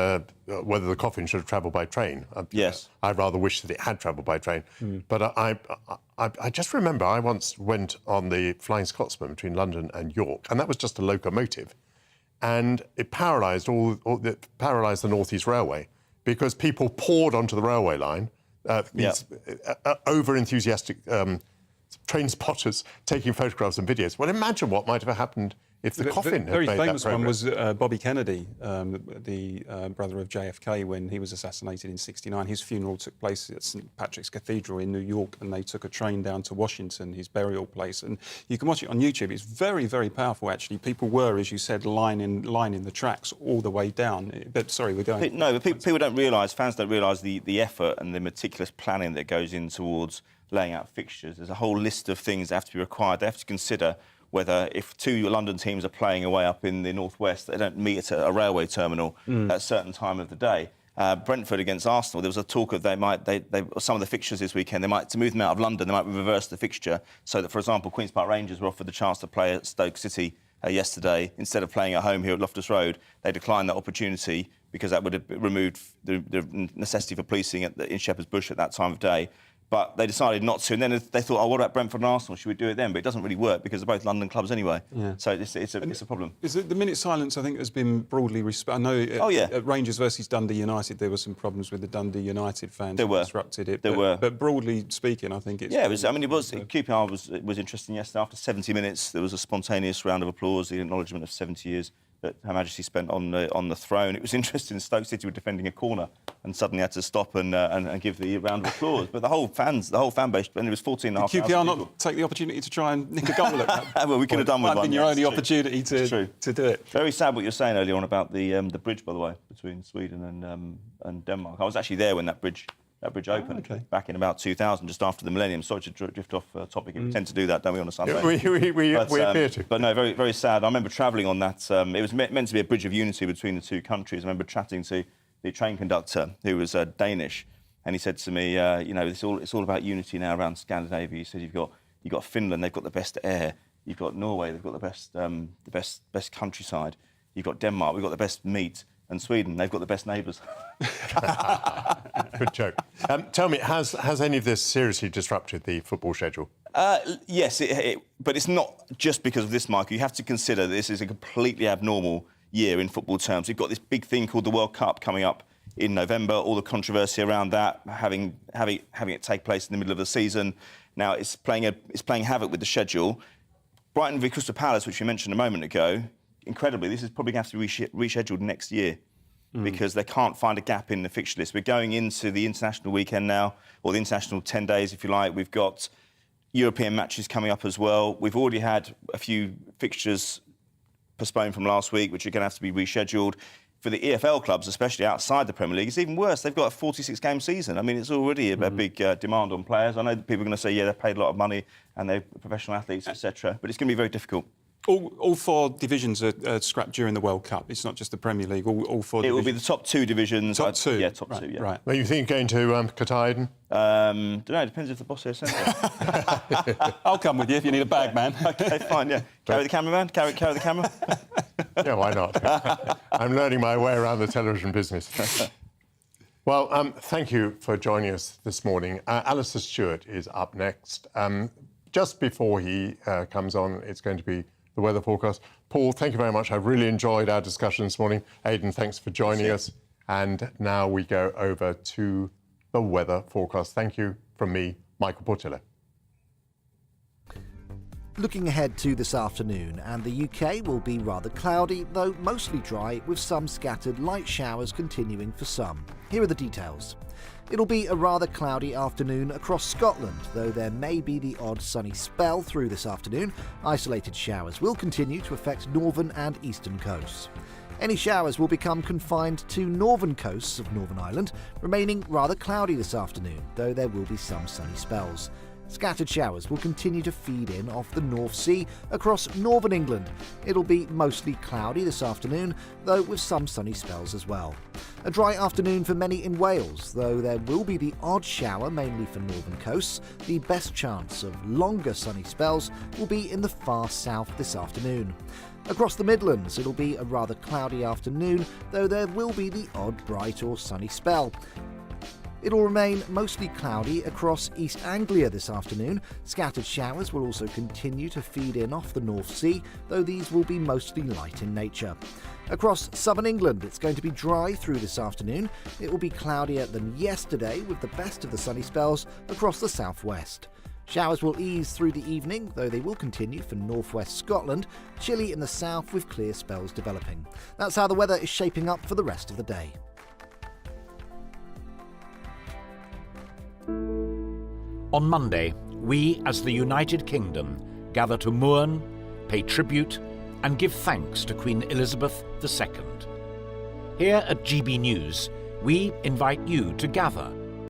[SPEAKER 2] whether the coffin should have travelled by train.
[SPEAKER 19] Yes.
[SPEAKER 2] I rather wish that it had travelled by train. But I just remember I once went on the Flying Scotsman between London and York, and that was just a locomotive. And it paralysed the North East Railway because people poured onto the railway line, over-enthusiastic train spotters taking photographs and videos. Well, imagine what might have happened if the coffin had made that progress.
[SPEAKER 3] The very famous one was Bobby Kennedy, the brother of JFK, when he was assassinated in '69. His funeral took place at St Patrick's Cathedral in New York, and they took a train down to Washington, his burial place. And you can watch it on YouTube. It's very, very powerful, actually. People were, as you said, lining the tracks all the way down. But, sorry, we're going...
[SPEAKER 19] No, but people don't realise, fans don't realise the effort and the meticulous planning that goes in towards laying out fixtures. There's a whole list of things that have to be required. They have to consider whether, if two London teams are playing away up in the northwest, they don't meet at a railway terminal at a certain time of the day. Brentford against Arsenal, there was a talk of some of the fixtures this weekend, to move them out of London, they might reverse the fixture so that, for example, Queen's Park Rangers were offered the chance to play at Stoke City yesterday. Instead of playing at home here at Loftus Road, they declined that opportunity because that would have removed the necessity for policing in Shepherd's Bush at that time of day. But they decided not to, and then they thought, oh, what about Brentford and Arsenal? Should we do it then? But it doesn't really work because they're both London clubs anyway. Yeah. So it's a problem.
[SPEAKER 3] The minute silence, I think, has been broadly respected. I know at Rangers versus Dundee United, there were some problems with the Dundee United fans who disrupted it. But broadly speaking, I think it's...
[SPEAKER 19] Yeah, QPR was interesting yesterday. After 70 minutes, there was a spontaneous round of applause, the acknowledgement of 70 years that Her Majesty spent on the throne. It was interesting. Stoke City were defending a corner and suddenly had to stop and give the round of applause. But the whole fan base, and it was 14,500
[SPEAKER 3] Did QPR not take the opportunity to try and nick a goal at that?
[SPEAKER 19] Well, we could have done with one.
[SPEAKER 3] Might have been your only opportunity to do it.
[SPEAKER 19] Very sad what you're saying earlier on about the bridge, by the way, between Sweden and Denmark. I was actually there when that bridge opened back in about 2000, just after the millennium. Sorry to drift off topic. We tend to do that, don't we, on a Sunday?
[SPEAKER 2] We appear to.
[SPEAKER 19] But no, very, very sad. I remember travelling on that. It was meant to be a bridge of unity between the two countries. I remember chatting to the train conductor, who was Danish, and he said to me, it's all about unity now around Scandinavia. He said, you've got Finland, they've got the best air. You've got Norway, they've got the best countryside. You've got Denmark, we've got the best meat. And Sweden, they've got the best neighbours.
[SPEAKER 2] Good joke. Tell me, has any of this seriously disrupted the football schedule?
[SPEAKER 19] Yes, but it's not just because of this, Michael. You have to consider this is a completely abnormal year in football terms. We've got this big thing called the World Cup coming up in November, all the controversy around that, having it take place in the middle of the season. Now, it's playing havoc with the schedule. Brighton v Crystal Palace, which we mentioned a moment ago, incredibly, this is probably going to have to be rescheduled next year because they can't find a gap in the fixture list. We're going into the international weekend now, or the international 10 days, if you like. We've got European matches coming up as well. We've already had a few fixtures postponed from last week, which are going to have to be rescheduled. For the EFL clubs, especially outside the Premier League, it's even worse. They've got a 46-game season. I mean, it's already a big demand on players. I know that people are going to say, yeah, they've paid a lot of money and they're professional athletes, etc. But it's going to be very difficult.
[SPEAKER 3] All four divisions are scrapped during the World Cup. It's not just the Premier League. All four divisions.
[SPEAKER 19] It will be the top two divisions.
[SPEAKER 3] Top two?
[SPEAKER 19] Yeah, top two, yeah.
[SPEAKER 3] Right.
[SPEAKER 2] Well, you think you're going to Qatar, Eden?
[SPEAKER 19] Don't know, it depends if the boss here sends it.
[SPEAKER 3] I'll come with you if you need a bag, man.
[SPEAKER 19] OK, fine, yeah. Carry the cameraman? Carry the camera?
[SPEAKER 2] Yeah, why not? I'm learning my way around the television business. Well, thank you for joining us this morning. Alistair Stewart is up next. Just before he comes on, it's going to be the weather forecast. Paul, thank you very much. I've really enjoyed our discussion this morning. Aidan, thanks for joining us. And now we go over to the weather forecast. Thank you from me, Michael Portillo.
[SPEAKER 5] Looking ahead to this afternoon, and the UK will be rather cloudy, though mostly dry, with some scattered light showers continuing for some. Here are the details. It'll be a rather cloudy afternoon across Scotland, though there may be the odd sunny spell through this afternoon. Isolated showers will continue to affect northern and eastern coasts. Any showers will become confined to northern coasts of Northern Ireland, remaining rather cloudy this afternoon, though there will be some sunny spells. Scattered showers will continue to feed in off the North Sea across northern England. It'll be mostly cloudy this afternoon, though with some sunny spells as well. A dry afternoon for many in Wales, though there will be the odd shower mainly for northern coasts. The best chance of longer sunny spells will be in the far south this afternoon. Across the Midlands, it'll be a rather cloudy afternoon, though there will be the odd bright or sunny spell. It'll remain mostly cloudy across East Anglia this afternoon. Scattered showers will also continue to feed in off the North Sea, though these will be mostly light in nature. Across southern England, it's going to be dry through this afternoon. It will be cloudier than yesterday, with the best of the sunny spells across the southwest. Showers will ease through the evening, though they will continue for northwest Scotland. Chilly in the south with clear spells developing. That's how the weather is shaping up for the rest of the day.
[SPEAKER 1] On Monday, we as the United Kingdom gather to mourn, pay tribute and give thanks to Queen Elizabeth II. Here at GB News, we invite you to gather